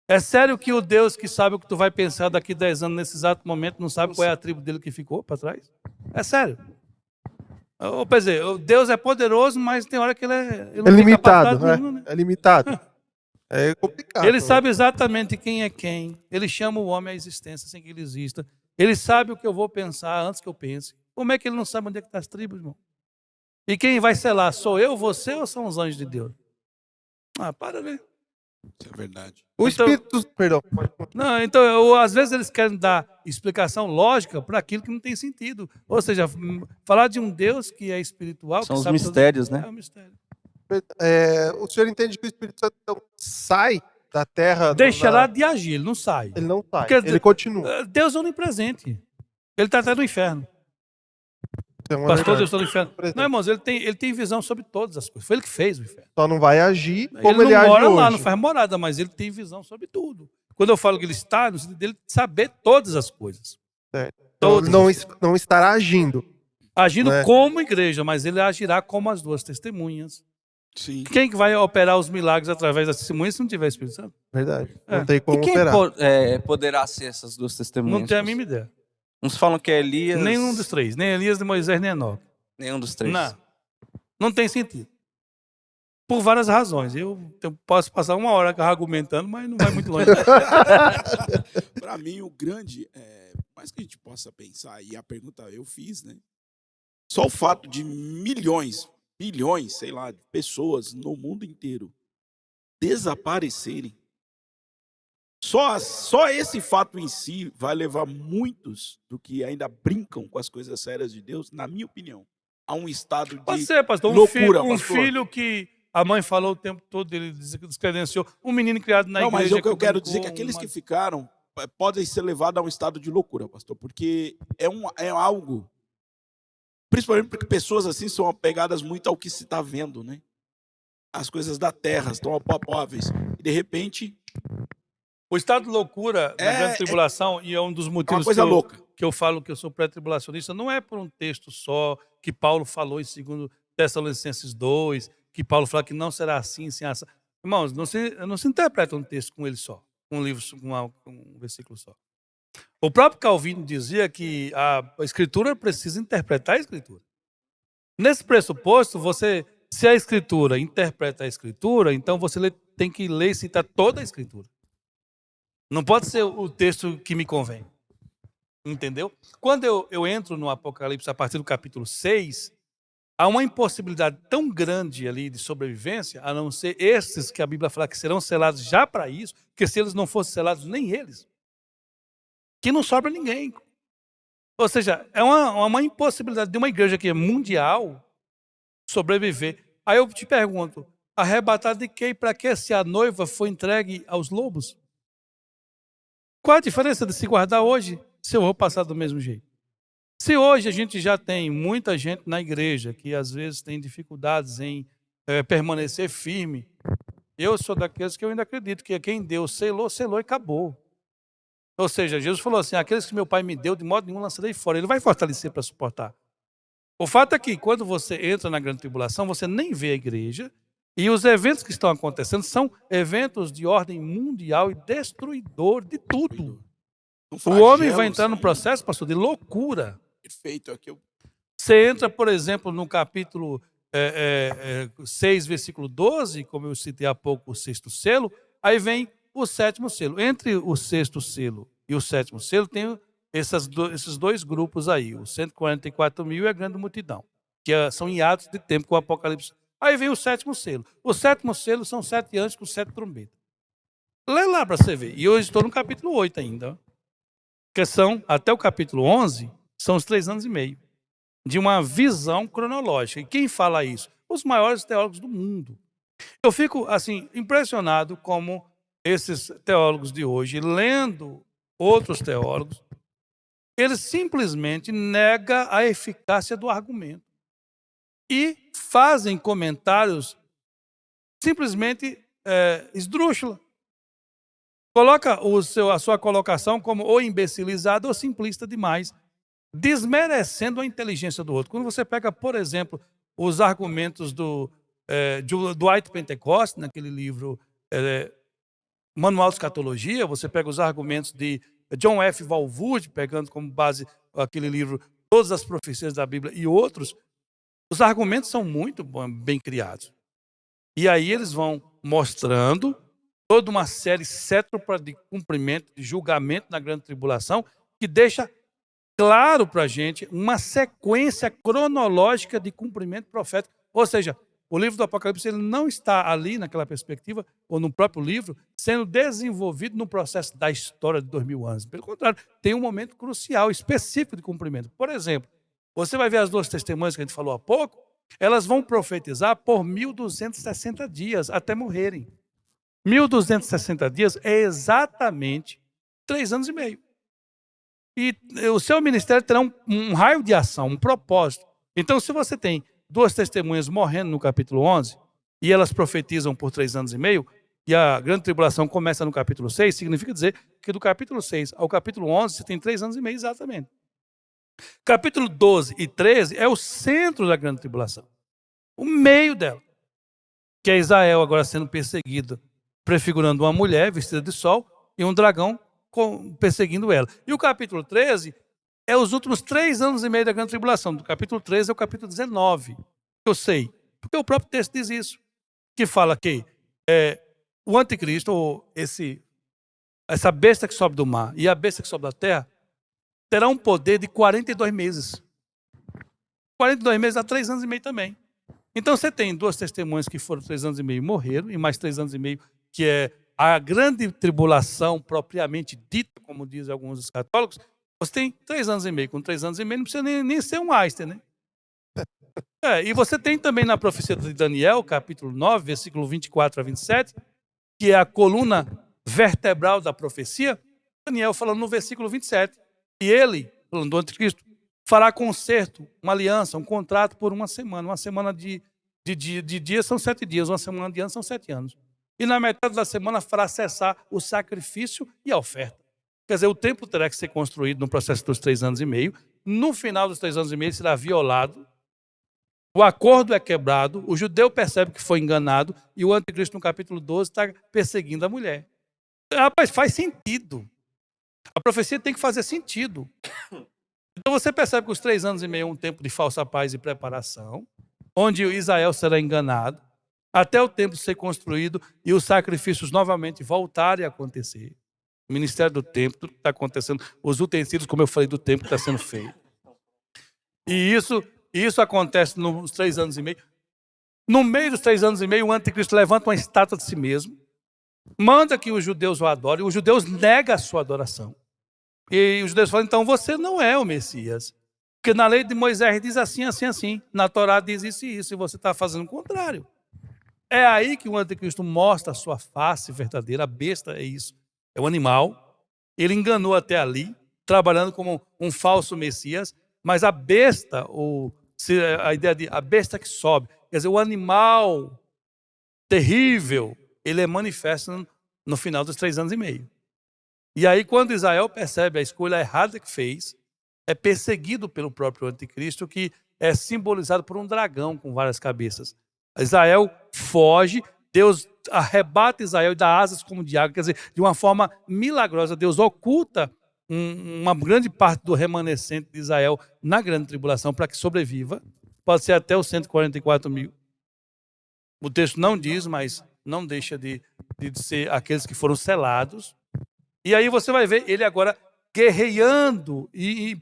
[SPEAKER 2] É sério que o Deus que sabe o que tu vai pensar daqui 10 anos, nesse exato momento, não sabe qual é a tribo dele que ficou para trás? É sério. Quer dizer, Deus é poderoso, mas tem hora que ele não tem
[SPEAKER 1] limitado,
[SPEAKER 2] capacidade
[SPEAKER 1] né?
[SPEAKER 2] nenhuma, né?
[SPEAKER 1] É limitado. É complicado.
[SPEAKER 2] Ele sabe exatamente quem é quem. Ele chama o homem à existência sem que ele exista. Ele sabe o que eu vou pensar antes que eu pense. Como é que ele não sabe onde é que está as tribos, irmão? E quem vai selar? Sou eu, você ou são os anjos de Deus? Para, né?
[SPEAKER 3] Isso é verdade.
[SPEAKER 1] O
[SPEAKER 2] Então-
[SPEAKER 1] Espírito... Perdão.
[SPEAKER 2] Não, então, às vezes eles querem dar explicação lógica para aquilo que não tem sentido. Ou seja, falar de um Deus que é espiritual...
[SPEAKER 4] São
[SPEAKER 2] que
[SPEAKER 4] os
[SPEAKER 2] sabe
[SPEAKER 4] mistérios,
[SPEAKER 2] tudo,
[SPEAKER 4] né?
[SPEAKER 2] É um mistério.
[SPEAKER 1] O senhor entende que o Espírito Santo então, sai da terra...
[SPEAKER 2] Deixará de agir, ele não sai.
[SPEAKER 1] Ele não sai,
[SPEAKER 2] Porque
[SPEAKER 1] ele continua.
[SPEAKER 2] Deus é onipresente. Ele está até no inferno.
[SPEAKER 1] Isso é uma
[SPEAKER 2] Pastor,
[SPEAKER 1] verdade.
[SPEAKER 2] Deus está no inferno.
[SPEAKER 1] Presente.
[SPEAKER 2] Não, irmãos, ele tem visão sobre todas as coisas. Foi ele que fez o inferno.
[SPEAKER 1] Só não vai agir como ele
[SPEAKER 2] não
[SPEAKER 1] age
[SPEAKER 2] mora
[SPEAKER 1] hoje.
[SPEAKER 2] lá, não faz morada, mas ele tem visão sobre tudo. Quando eu falo que ele está, no sentido dele saber todas as coisas.
[SPEAKER 1] Certo.
[SPEAKER 2] Todas.
[SPEAKER 1] Então, não estará agindo.
[SPEAKER 2] Agindo
[SPEAKER 1] né?
[SPEAKER 2] como igreja, mas ele agirá como as duas testemunhas.
[SPEAKER 3] Sim.
[SPEAKER 2] Quem que vai operar os milagres através das testemunhas se não tiver Espírito Santo?
[SPEAKER 1] Verdade.
[SPEAKER 2] É.
[SPEAKER 1] Não tem
[SPEAKER 4] E
[SPEAKER 1] como
[SPEAKER 4] quem
[SPEAKER 1] operar.
[SPEAKER 4] poderá ser essas duas testemunhas?
[SPEAKER 2] Não tem a mínima ideia.
[SPEAKER 4] Uns falam que é Elias.
[SPEAKER 2] Nenhum dos três. Nem Elias, nem Moisés, nem Enoque.
[SPEAKER 4] Nenhum dos três.
[SPEAKER 2] Não tem sentido. Por várias razões. Eu posso passar uma hora argumentando, mas não vai muito longe.
[SPEAKER 3] Para mim, o grande, mais que a gente possa pensar, e a pergunta eu fiz, né? Só o fato de milhões, bilhões, sei lá, de pessoas no mundo inteiro desaparecerem, só esse fato em si vai levar muitos do que ainda brincam com as coisas sérias de Deus, na minha opinião, a um estado
[SPEAKER 2] Pode
[SPEAKER 3] de
[SPEAKER 2] ser, pastor.
[SPEAKER 3] loucura,
[SPEAKER 2] Um
[SPEAKER 3] pastor.
[SPEAKER 2] filho que a mãe falou o tempo todo, ele descredenciou. Um menino criado na
[SPEAKER 3] Não,
[SPEAKER 2] igreja.
[SPEAKER 3] mas o que eu quero dizer é que
[SPEAKER 2] brincou,
[SPEAKER 3] aqueles que ficaram podem ser levados a um estado de loucura, pastor, porque é algo, principalmente porque pessoas assim são apegadas muito ao que se está vendo, né? As coisas da terra estão apalpáveis. E de repente,
[SPEAKER 2] O estado de loucura da grande tribulação, e é um dos motivos
[SPEAKER 3] coisa louca.
[SPEAKER 2] que eu falo que eu sou pré-tribulacionista, não é por um texto só, que Paulo falou em 2 Tessalonicenses 2, que Paulo fala que não será assim, assim, assim. Irmãos, não se interpreta um texto com ele só, um livro com um versículo só. O próprio Calvino dizia que a Escritura precisa interpretar a Escritura. Nesse pressuposto, se a Escritura interpreta a Escritura, então você tem que ler e citar toda a Escritura. Não pode ser o texto que me convém. Entendeu? Quando eu entro no Apocalipse a partir do capítulo 6, há uma impossibilidade tão grande ali de sobrevivência, a não ser esses que a Bíblia fala que serão selados já para isso, que se eles não fossem selados, nem eles, que não sobra ninguém. Ou seja, é uma impossibilidade de uma igreja que é mundial sobreviver. Aí eu te pergunto, arrebatar de quê e para que se a noiva foi entregue aos lobos? Qual a diferença de se guardar hoje se eu vou passar do mesmo jeito? Se hoje a gente já tem muita gente na igreja que às vezes tem dificuldades em permanecer firme, eu sou daqueles que eu ainda acredito que quem Deus selou, selou e acabou. Ou seja, Jesus falou assim, aqueles que meu pai me deu, de modo nenhum lançarei fora. Ele vai fortalecer para suportar. O fato é que quando você entra na grande tribulação, você nem vê a igreja, e os eventos que estão acontecendo são eventos de ordem mundial e destruidor de tudo. O homem vai entrar num processo, pastor, de loucura.
[SPEAKER 3] Perfeito. Aqui
[SPEAKER 2] Você entra, por exemplo, no capítulo 6, versículo 12, como eu citei há pouco, o 6º selo, aí vem o 7º selo. Entre o 6º selo e o 7º selo tem esses dois grupos aí, os 144 mil e a grande multidão, que são em atos de tempo com o Apocalipse. Aí vem o 7º selo. O 7º selo são 7 anjos com 7 trombetas. Lê lá para você ver. E hoje estou no capítulo 8 ainda. Que são, até o capítulo 11, são os 3 anos e meio. De uma visão cronológica. E quem fala isso? Os maiores teólogos do mundo. Eu fico, assim, impressionado como esses teólogos de hoje, lendo outros teólogos, eles simplesmente negam a eficácia do argumento. E fazem comentários simplesmente esdrúxula. Coloca a sua colocação como ou imbecilizada ou simplista demais, desmerecendo a inteligência do outro. Quando você pega, por exemplo, os argumentos do Dwight Pentecost, naquele livro Manual de Escatologia, você pega os argumentos de John F. Walvoord, pegando como base aquele livro Todas as Profecias da Bíblia e outros, os argumentos são muito bem criados. E aí eles vão mostrando toda uma série cétupla de cumprimento, de julgamento na grande tribulação, que deixa claro para a gente uma sequência cronológica de cumprimento profético. Ou seja, o livro do Apocalipse ele não está ali naquela perspectiva, ou no próprio livro, sendo desenvolvido no processo da história de 2000 anos. Pelo contrário, tem um momento crucial, específico de cumprimento. Por exemplo, você vai ver as 2 testemunhas que a gente falou há pouco, elas vão profetizar por 1.260 dias, até morrerem. 1.260 dias é exatamente 3 anos e meio. E o seu ministério terá um raio de ação, um propósito. Então, se você tem 2 testemunhas morrendo no capítulo 11, e elas profetizam por 3 anos e meio, e a grande tribulação começa no capítulo 6, significa dizer que do capítulo 6 ao capítulo 11, você tem 3 anos e meio exatamente. Capítulo 12 e 13 é o centro da grande tribulação. O meio dela. Que é Israel agora sendo perseguido, prefigurando uma mulher vestida de sol e um dragão perseguindo ela. E o capítulo 13 é os últimos 3 anos e meio da grande tribulação. Do capítulo 13 ao capítulo 19. Eu sei, porque o próprio texto diz isso. Que fala que o anticristo, ou essa besta que sobe do mar e a besta que sobe da terra, terá um poder de 42 meses. 42 meses dá 3 anos e meio também. Então você tem 2 testemunhas que foram 3 anos e meio e morreram, e mais 3 anos e meio, que é a grande tribulação propriamente dita, como dizem alguns dos católicos. Você tem 3 anos e meio. Com 3 anos e meio não precisa nem ser um Einstein, né? E você tem também na profecia de Daniel, capítulo 9, versículo 24 a 27, que é a coluna vertebral da profecia. Daniel falando no versículo 27. E ele, falando do anticristo, fará concerto, uma aliança, um contrato por uma semana. Uma semana de dias são 7 dias, uma semana de anos são 7 anos. E na metade da semana fará cessar o sacrifício e a oferta. Quer dizer, o templo terá que ser construído no processo dos 3 anos e meio. No final dos 3 anos e meio será violado. O acordo é quebrado, o judeu percebe que foi enganado e o anticristo no capítulo 12 está perseguindo a mulher. Rapaz, faz sentido. A profecia tem que fazer sentido. Então você percebe que os 3 anos e meio é um tempo de falsa paz e preparação, onde Israel será enganado, até o templo ser construído e os sacrifícios novamente voltarem a acontecer. O ministério do templo está acontecendo, os utensílios, como eu falei, do templo está sendo feito. E isso acontece nos 3 anos e meio. No meio dos 3 anos e meio, o anticristo levanta uma estátua de si mesmo, manda que os judeus o adorem, os judeus negam a sua adoração. E os judeus falam, então você não é o Messias. Porque na lei de Moisés diz assim, assim, assim. Na Torá diz isso e isso, e você está fazendo o contrário. É aí que o anticristo mostra a sua face verdadeira. A besta é isso, é o animal. Ele enganou até ali, trabalhando como um falso Messias, mas a besta, a ideia de a besta que sobe, quer dizer, o animal terrível, ele é manifesto no final dos 3 anos e meio. E aí, quando Israel percebe a escolha errada que fez, é perseguido pelo próprio anticristo, que é simbolizado por um dragão com várias cabeças. Israel foge, Deus arrebata Israel e dá asas como de águia, quer dizer, de uma forma milagrosa, Deus oculta uma grande parte do remanescente de Israel na grande tribulação para que sobreviva. Pode ser até os 144 mil. O texto não diz, mas não deixa de ser aqueles que foram selados. E aí você vai ver ele agora guerreando e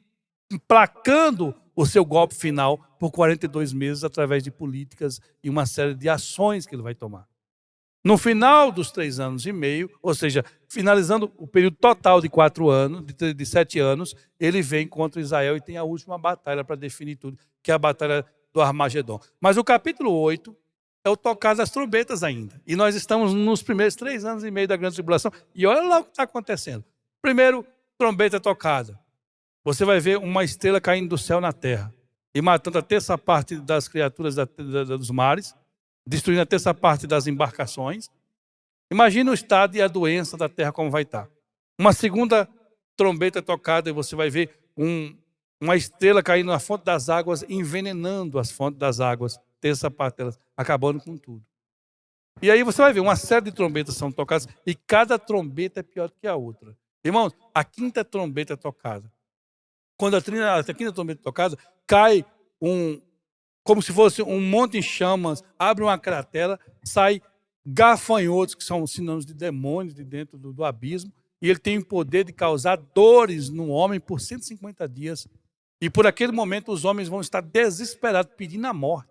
[SPEAKER 2] emplacando o seu golpe final por 42 meses através de políticas e uma série de ações que ele vai tomar. No final dos 3 anos e meio, ou seja, finalizando o período total de 4 anos, de 7 anos, ele vem contra Israel e tem a última batalha para definir tudo, que é a batalha do Armagedon. Mas o capítulo 8 é o tocar das trombetas ainda. E nós estamos nos primeiros 3 anos e meio da grande tribulação. E olha lá o que está acontecendo. Primeiro, trombeta tocada. Você vai ver uma estrela caindo do céu na terra e matando a terça parte das criaturas dos mares, destruindo a terça parte das embarcações. Imagina o estado e a doença da terra como vai estar. Uma segunda trombeta tocada e você vai ver uma estrela caindo na fonte das águas, envenenando as fontes das águas, terça parte delas, acabando com tudo. E aí você vai ver, uma série de trombetas são tocadas e cada trombeta é pior do que a outra. Irmãos, a 5ª trombeta é tocada. Quando a 5ª trombeta é tocada, cai como se fosse um monte em chamas, abre uma cratera, sai gafanhotos, que são sinônimos de demônios de dentro do abismo, e ele tem o poder de causar dores no homem por 150 dias. E por aquele momento os homens vão estar desesperados, pedindo a morte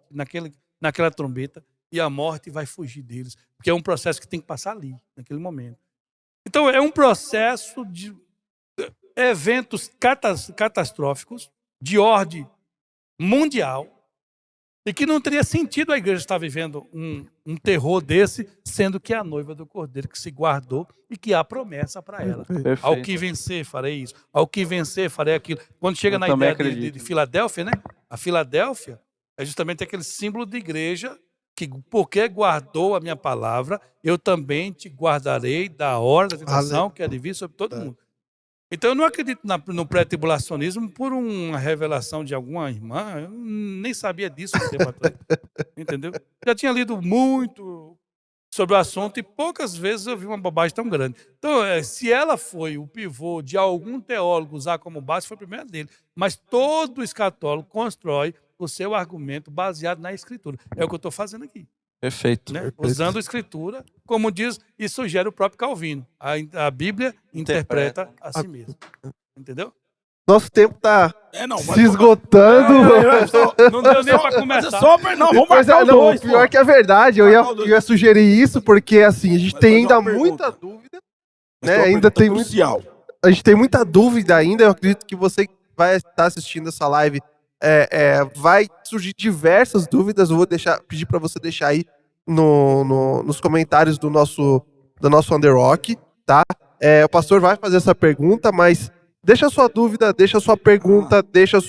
[SPEAKER 2] naquela trombeta, e a morte vai fugir deles, porque é um processo que tem que passar ali, naquele momento. Então é um processo de eventos catastróficos, de ordem mundial, e que não teria sentido a igreja estar vivendo um terror desse, sendo que é a noiva do Cordeiro que se guardou e que há promessa para ela.
[SPEAKER 4] Perfeito.
[SPEAKER 2] Ao que vencer, farei isso. Ao que vencer, farei aquilo. Quando chega na ideia de Filadélfia, né? A Filadélfia é justamente aquele símbolo de igreja que, porque guardou a minha palavra, eu também te guardarei da hora da tentação que há de vir sobre todo mundo. Então, eu não acredito no pré-tribulacionismo por uma revelação de alguma irmã. Eu nem sabia disso. Entendeu? Já tinha lido muito sobre o assunto e poucas vezes eu vi uma bobagem tão grande. Então, se ela foi o pivô de algum teólogo usar como base, foi a primeira dele. Mas todo escatólogo constrói o seu argumento baseado na Escritura. É o que eu estou fazendo aqui.
[SPEAKER 4] Perfeito.
[SPEAKER 2] Né? Usando a Escritura, como diz e sugere o próprio Calvino. A Bíblia interpreta a si mesma. Entendeu?
[SPEAKER 1] Nosso tempo tá
[SPEAKER 3] Não,
[SPEAKER 1] se esgotando.
[SPEAKER 2] Não deu nem pra começar.
[SPEAKER 3] Não, vamos
[SPEAKER 1] Pois
[SPEAKER 3] marcar
[SPEAKER 1] é,
[SPEAKER 3] o
[SPEAKER 1] não,
[SPEAKER 3] dois,
[SPEAKER 1] o pior
[SPEAKER 3] pô.
[SPEAKER 1] que é verdade. Eu
[SPEAKER 3] Marcar o dois.
[SPEAKER 1] ia sugerir isso, porque assim, a gente
[SPEAKER 3] Vai
[SPEAKER 1] tem
[SPEAKER 3] fazer
[SPEAKER 1] ainda
[SPEAKER 3] uma pergunta.
[SPEAKER 1] muita dúvida.
[SPEAKER 3] Mas
[SPEAKER 1] Né,
[SPEAKER 3] tem uma
[SPEAKER 1] ainda
[SPEAKER 3] pergunta
[SPEAKER 1] tem
[SPEAKER 3] crucial.
[SPEAKER 1] A gente tem muita dúvida ainda. Eu acredito que você que vai estar assistindo essa live vai surgir diversas dúvidas. Eu vou pedir para você deixar aí nos comentários do nosso Under Rock, tá? O pastor vai fazer essa pergunta, mas deixa a sua dúvida, deixa a sua pergunta, deixa o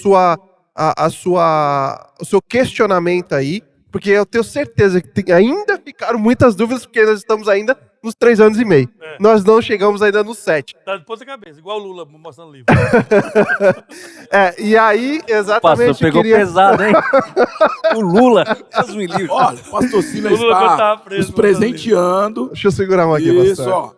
[SPEAKER 1] seu questionamento aí, porque eu tenho certeza que ainda ficaram muitas dúvidas, porque nós estamos ainda nos 3 anos e meio. Nós não chegamos ainda nos 7.
[SPEAKER 2] Tá de ponta cabeça, igual o Lula mostrando livro.
[SPEAKER 1] E aí,
[SPEAKER 4] O
[SPEAKER 1] exatamente,
[SPEAKER 4] pastor pegou pesado, hein? O Lula. Deus me livre.
[SPEAKER 3] Olha, o pastor Silas
[SPEAKER 2] O Lula quando
[SPEAKER 3] está
[SPEAKER 2] tava preso,
[SPEAKER 3] nos presenteando.
[SPEAKER 1] Deixa eu segurar uma aqui,
[SPEAKER 3] Isso,
[SPEAKER 1] pastor.
[SPEAKER 3] ó.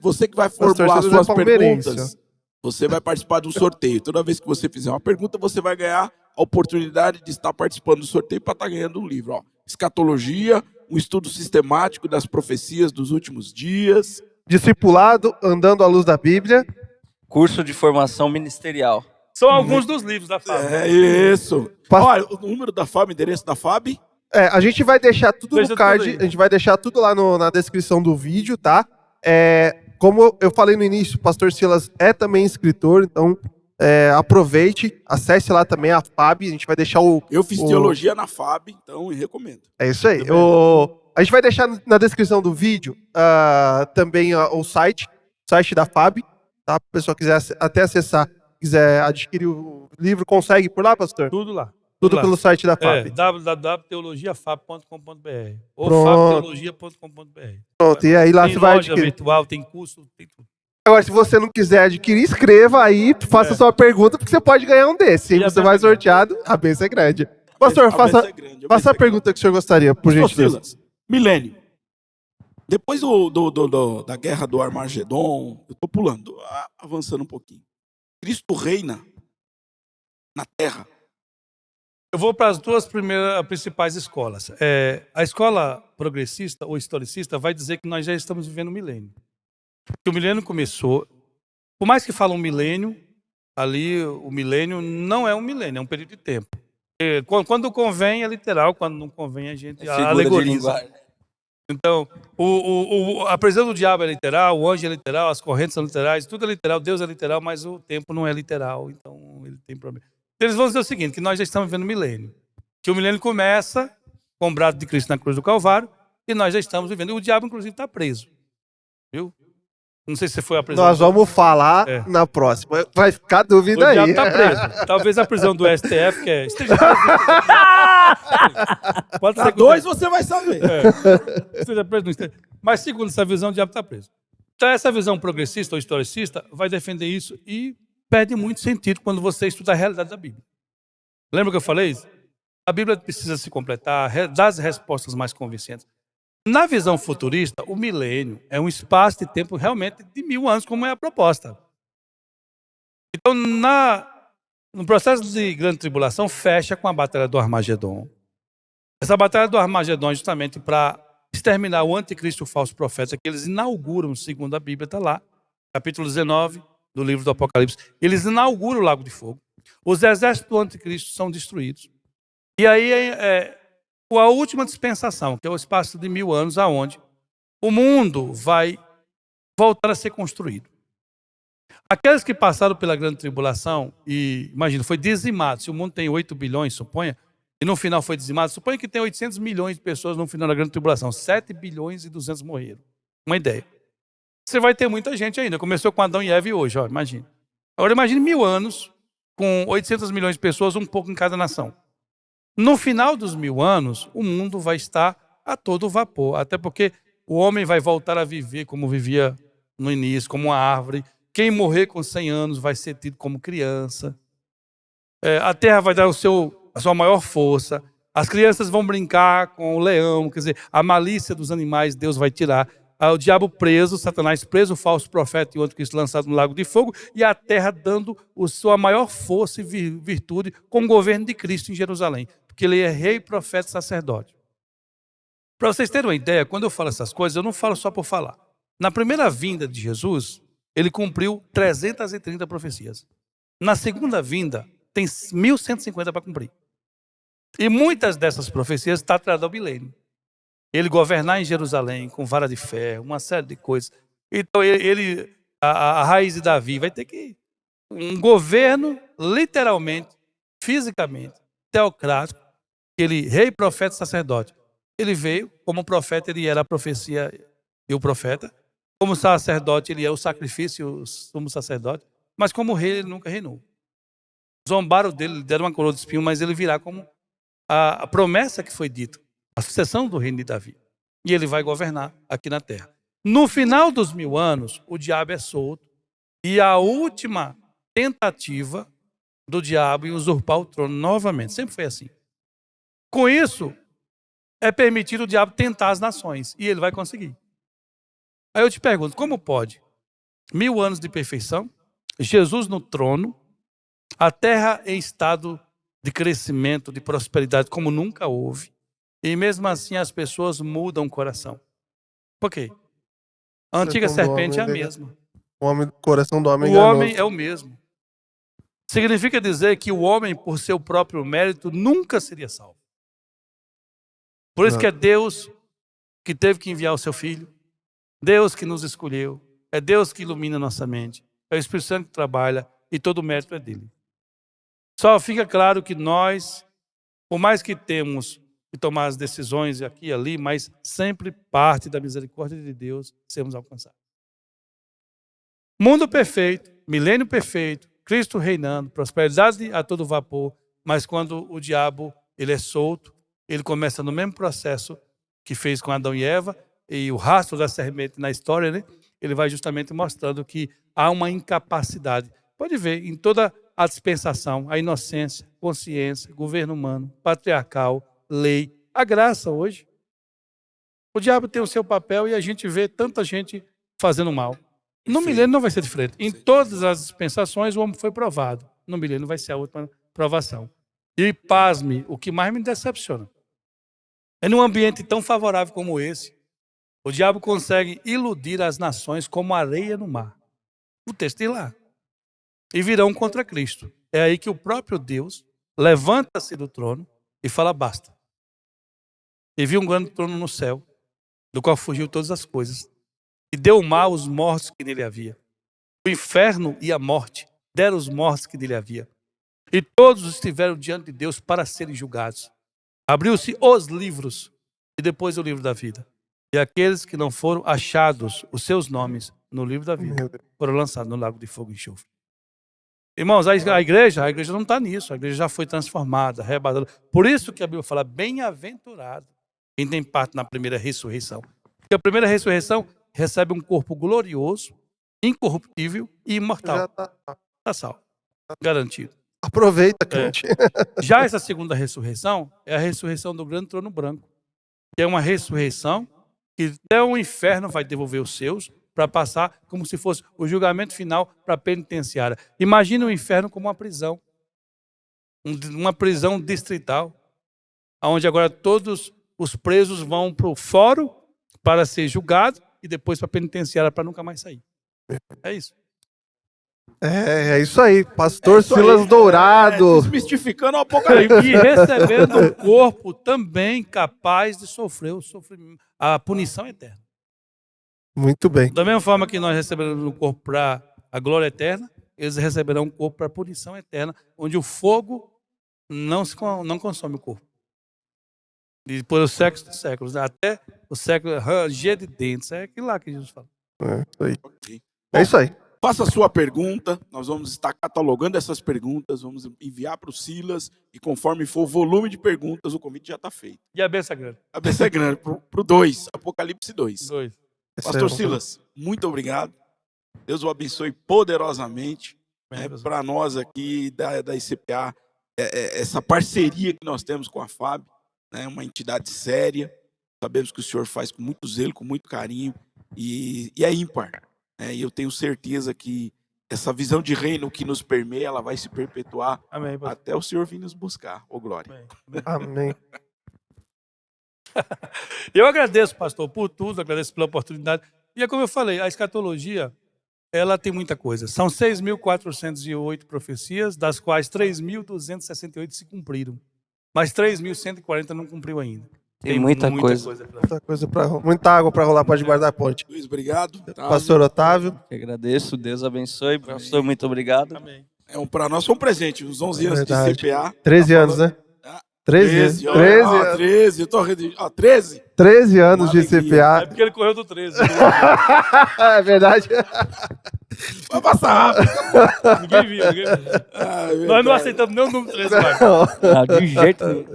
[SPEAKER 3] Você que vai
[SPEAKER 1] Pastor
[SPEAKER 3] formular
[SPEAKER 1] Silas
[SPEAKER 3] suas
[SPEAKER 1] é palmeirense,
[SPEAKER 3] perguntas, você vai participar de um sorteio. Toda vez que você fizer uma pergunta, você vai ganhar a oportunidade de estar participando do sorteio para estar ganhando um livro. Ó. Escatologia, um estudo sistemático das profecias dos últimos dias.
[SPEAKER 1] Discipulado, andando à luz da Bíblia.
[SPEAKER 4] Curso de formação ministerial.
[SPEAKER 2] São alguns dos livros da Fábio.
[SPEAKER 3] É isso. Olha, o número da FAB, o endereço da FAB.
[SPEAKER 1] A gente vai deixar tudo
[SPEAKER 2] Deixa
[SPEAKER 1] no card,
[SPEAKER 2] tudo aí.
[SPEAKER 1] a gente vai deixar tudo lá na descrição do vídeo, tá? Como eu falei no início, o pastor Silas é também escritor, então aproveite, acesse lá também a FAB, a gente vai deixar
[SPEAKER 3] Eu fiz teologia na FAB, então eu recomendo.
[SPEAKER 1] É isso aí. A gente vai deixar na descrição do vídeo também o site da FAB, tá? Se a pessoa quiser até acessar, quiser adquirir o livro, consegue por lá, pastor?
[SPEAKER 2] Tudo lá.
[SPEAKER 1] Tudo
[SPEAKER 2] lá.
[SPEAKER 1] pelo site da FAB.
[SPEAKER 2] www.teologiafab.com.br ou
[SPEAKER 1] Pronto.
[SPEAKER 2] fabteologia.com.br.
[SPEAKER 1] Pronto, e aí lá
[SPEAKER 2] Tem
[SPEAKER 1] você vai
[SPEAKER 2] loja
[SPEAKER 1] adquirir.
[SPEAKER 2] virtual, tem curso, tem tudo.
[SPEAKER 1] Agora, se você não quiser adquirir, escreva aí, faça sua pergunta, porque você pode ganhar um desses.
[SPEAKER 2] E
[SPEAKER 1] Se
[SPEAKER 2] a
[SPEAKER 1] você vai
[SPEAKER 2] benção é
[SPEAKER 1] sorteado, a benção é grande. Pastor, faça a pergunta que o senhor gostaria, por
[SPEAKER 3] Pastor
[SPEAKER 1] gentileza.
[SPEAKER 3] Silas, milênio. Depois da guerra do Armagedon, eu estou pulando, avançando um pouquinho. Cristo reina na terra.
[SPEAKER 2] Eu vou para as duas principais escolas. A escola progressista ou historicista vai dizer que nós já estamos vivendo um milênio. Que o milênio começou, por mais que falam milênio, ali o milênio não é um milênio, é um período de tempo. Quando convém é literal, quando não convém a gente
[SPEAKER 4] Figura de
[SPEAKER 2] alegoriza.
[SPEAKER 4] linguagem.
[SPEAKER 2] Então, a presença do diabo é literal, o anjo é literal, as correntes são literais, tudo é literal, Deus é literal, mas o tempo não é literal, então ele tem problema. Eles vão dizer o seguinte, que nós já estamos vivendo um milênio. Que o milênio começa com o braço de Cristo na cruz do Calvário e nós já estamos vivendo. E o diabo, inclusive, está preso. Viu? Não sei se você foi à prisão.
[SPEAKER 1] Nós vamos falar na próxima. Vai ficar dúvida
[SPEAKER 2] O diabo
[SPEAKER 1] aí.
[SPEAKER 2] está preso. Talvez a prisão do STF, que esteja preso. Pode ser que
[SPEAKER 3] Dois você vai saber.
[SPEAKER 2] esteja preso no STF. Mas segundo essa visão, o diabo está preso. Então essa visão progressista ou historicista vai defender isso e perde muito sentido quando você estuda a realidade da Bíblia. Lembra que eu falei isso? A Bíblia precisa se completar, dar as respostas mais convincentes. Na visão futurista, o milênio é um espaço de tempo realmente de 1000 anos, como é a proposta. Então, no processo de grande tribulação, fecha com a batalha do Armagedon. Essa batalha do Armagedon é justamente para exterminar o anticristo e o falso profeta, que eles inauguram, segundo a Bíblia, está lá, capítulo 19 do livro do Apocalipse. Eles inauguram o lago de fogo. Os exércitos do anticristo são destruídos. E aí a última dispensação, que é o espaço de 1000 anos, aonde o mundo vai voltar a ser construído. Aqueles que passaram pela grande tribulação, e imagina, foi dizimado. Se o mundo tem 8 bilhões, suponha, e no final foi dizimado, suponha que tem 800 milhões de pessoas no final da grande tribulação. 7 bilhões e 200 morreram. Uma ideia. Você vai ter muita gente ainda. Começou com Adão e Eva e hoje, ó, imagina. Agora imagine 1000 anos, com 800 milhões de pessoas, um pouco em cada nação. No final dos 1000 anos, o mundo vai estar a todo vapor. Até porque o homem vai voltar a viver como vivia no início, como uma árvore. Quem morrer com 100 anos vai ser tido como criança. A terra vai dar a sua maior força. As crianças vão brincar com o leão. Quer dizer, a malícia dos animais Deus vai tirar. O diabo preso, Satanás preso, o falso profeta e o anticristo lançado no lago de fogo. E a terra dando a sua maior força e virtude com o governo de Cristo em Jerusalém. Porque ele é rei, profeta e sacerdote. Para vocês terem uma ideia, quando eu falo essas coisas, eu não falo só por falar. Na primeira vinda de Jesus, ele cumpriu 330 profecias. Na segunda vinda, tem 1150 para cumprir. E muitas dessas profecias estão atrás do milênio. Ele governar em Jerusalém com vara de ferro, uma série de coisas. Então, a raiz de Davi vai ter que... Um governo, literalmente, fisicamente, teocrático, ele, rei, profeta e sacerdote. Ele veio, como profeta, ele era a profecia e o profeta. Como sacerdote, ele é o sacrifício e o sumo sacerdote. Mas como rei, ele nunca reinou. Zombaram dele, deram uma coroa de espinho, mas ele virá como a promessa que foi dita, a sucessão do reino de Davi. E ele vai governar aqui na terra. No final dos 1000 anos, o diabo é solto. E a última tentativa do diabo em usurpar o trono novamente. Sempre foi assim. Com isso, é permitido o diabo tentar as nações. E ele vai conseguir. Aí eu te pergunto, como pode? 1000 anos de perfeição, Jesus no trono, a terra em estado de crescimento, de prosperidade, como nunca houve. E mesmo assim as pessoas mudam o coração. Por quê? A antiga serpente é a mesma.
[SPEAKER 1] O coração do homem
[SPEAKER 2] O homem é o mesmo. Significa dizer que o homem, por seu próprio mérito, nunca seria salvo. Por isso que é Deus que teve que enviar o seu Filho, Deus que nos escolheu, é Deus que ilumina nossa mente, é o Espírito Santo que trabalha e todo o mérito é dele. Só fica claro que nós, por mais que temos que tomar as decisões aqui e ali, mas sempre parte da misericórdia de Deus sermos alcançados. Mundo perfeito, milênio perfeito, Cristo reinando, prosperidade a todo vapor, mas quando o diabo ele é solto, ele começa no mesmo processo que fez com Adão e Eva, e o rastro da serpente na história, né? Ele vai justamente mostrando que há uma incapacidade. Pode ver, em toda a dispensação, a inocência, consciência, governo humano, patriarcal, lei, a graça hoje. O diabo tem o seu papel e a gente vê tanta gente fazendo mal. No milênio não vai ser diferente. Em todas as dispensações o homem foi provado. No milênio vai ser a última provação. E pasme, o que mais me decepciona é num ambiente tão favorável como esse, o diabo consegue iludir as nações como areia no mar. O texto diz lá. E virão contra Cristo. É aí que o próprio Deus levanta-se do trono e fala basta. E viu um grande trono no céu, do qual fugiu todas as coisas, e deu mal aos mortos que nele havia. O inferno e a morte deram os mortos que nele havia. E todos estiveram diante de Deus para serem julgados. Abriu-se os livros, e depois o livro da vida. E aqueles que não foram achados, os seus nomes, no livro da vida, foram lançados no lago de fogo e enxofre. Irmãos, a igreja não está nisso. A igreja já foi transformada, arrebatada. Por isso que a Bíblia fala, bem-aventurado quem tem parte na primeira ressurreição. Porque a primeira ressurreição recebe um corpo glorioso, incorruptível e imortal.
[SPEAKER 1] Já tá.
[SPEAKER 2] Está salvo. Garantido.
[SPEAKER 1] Aproveita, crente.
[SPEAKER 2] Já essa segunda ressurreição é a ressurreição do grande trono branco. Que é uma ressurreição que até o inferno vai devolver os seus para passar como se fosse o julgamento final para a penitenciária. Imagina o inferno como uma prisão distrital, onde agora todos os presos vão para o fórum para ser julgados e depois para a penitenciária para nunca mais sair. É isso.
[SPEAKER 1] É isso aí. Pastor Silas Dourado.
[SPEAKER 3] Desmistificando o Apocalipse.
[SPEAKER 2] E recebendo um corpo também capaz de sofrer a punição eterna.
[SPEAKER 1] Muito bem.
[SPEAKER 2] Da mesma forma que nós recebemos um corpo para a glória eterna, eles receberão um corpo para a punição eterna, onde o fogo não consome o corpo. E por os séculos dos séculos, até o século ranger de dentes. É aquilo lá que Jesus fala.
[SPEAKER 3] Okay.
[SPEAKER 1] É isso aí.
[SPEAKER 3] Faça a sua pergunta, nós vamos estar catalogando essas perguntas, vamos enviar para o Silas, e conforme for o volume de perguntas, o convite já está feito.
[SPEAKER 2] E a benção é grande.
[SPEAKER 3] A benção é grande, para o 2, Apocalipse 2. Pastor
[SPEAKER 1] Esse
[SPEAKER 3] Silas, muito obrigado. Deus o abençoe poderosamente. Para nós aqui da ICPA, essa parceria que nós temos com a FAB, né, uma entidade séria. Sabemos que o senhor faz com muito zelo, com muito carinho, e é ímpar. E eu tenho certeza que essa visão de reino que nos permeia, ela vai se perpetuar.
[SPEAKER 2] Amém,
[SPEAKER 3] até o senhor vir nos buscar. Ô, glória.
[SPEAKER 1] Amém.
[SPEAKER 2] Eu agradeço, pastor, por tudo, agradeço pela oportunidade. E é como eu falei, a escatologia Ela tem muita coisa. São 6.408 profecias, das quais 3.268 se cumpriram. Mas 3.140 não cumpriu ainda.
[SPEAKER 4] Tem muita coisa.
[SPEAKER 1] Muita água para rolar para debaixo da ponte.
[SPEAKER 3] Luiz, obrigado.
[SPEAKER 1] Pastor Otávio.
[SPEAKER 4] Eu agradeço, Deus abençoe. Pastor, muito obrigado.
[SPEAKER 2] Amém.
[SPEAKER 3] Para nós foi um presente, uns 11 anos
[SPEAKER 1] Verdade.
[SPEAKER 3] de CPA.
[SPEAKER 1] 13 anos, né? 13 anos.
[SPEAKER 3] 13, eu tô redigindo. 13?
[SPEAKER 1] 13 anos de
[SPEAKER 3] Alegria.
[SPEAKER 1] CPA.
[SPEAKER 2] É porque ele correu do 13.
[SPEAKER 1] É verdade.
[SPEAKER 3] Vai passar rápido.
[SPEAKER 2] Ninguém viu. Nós não aceitamos nem o número 13, mais.
[SPEAKER 4] De jeito nenhum.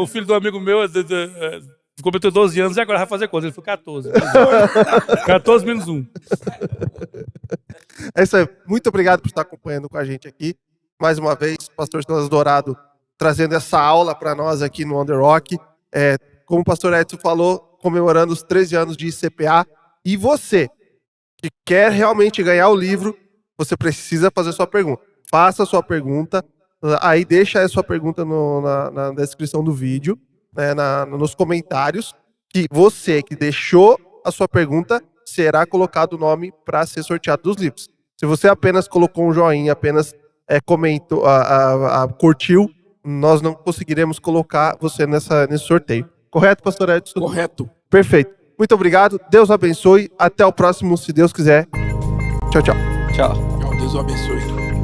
[SPEAKER 2] O filho do amigo meu completou 12 anos e agora vai fazer quanto? Ele foi 14. 14 menos 1.
[SPEAKER 1] É isso aí. Muito obrigado por estar acompanhando com a gente aqui. Mais uma vez, pastor Silas Dourado trazendo essa aula para nós aqui no On The Rock. Como o pastor Edson falou, comemorando os 13 anos de ICPA. E você, que quer realmente ganhar o livro, você precisa fazer sua pergunta. Faça a sua pergunta. Aí deixa a sua pergunta na descrição do vídeo, né, nos comentários, que você que deixou a sua pergunta será colocado o nome para ser sorteado dos livros. Se você apenas colocou um joinha, apenas comentou, curtiu, nós não conseguiremos colocar você nesse sorteio. Correto, pastor Edson?
[SPEAKER 3] Correto.
[SPEAKER 1] Perfeito. Muito obrigado. Deus abençoe. Até o próximo, se Deus quiser. Tchau, tchau.
[SPEAKER 4] Tchau.
[SPEAKER 3] Deus o abençoe.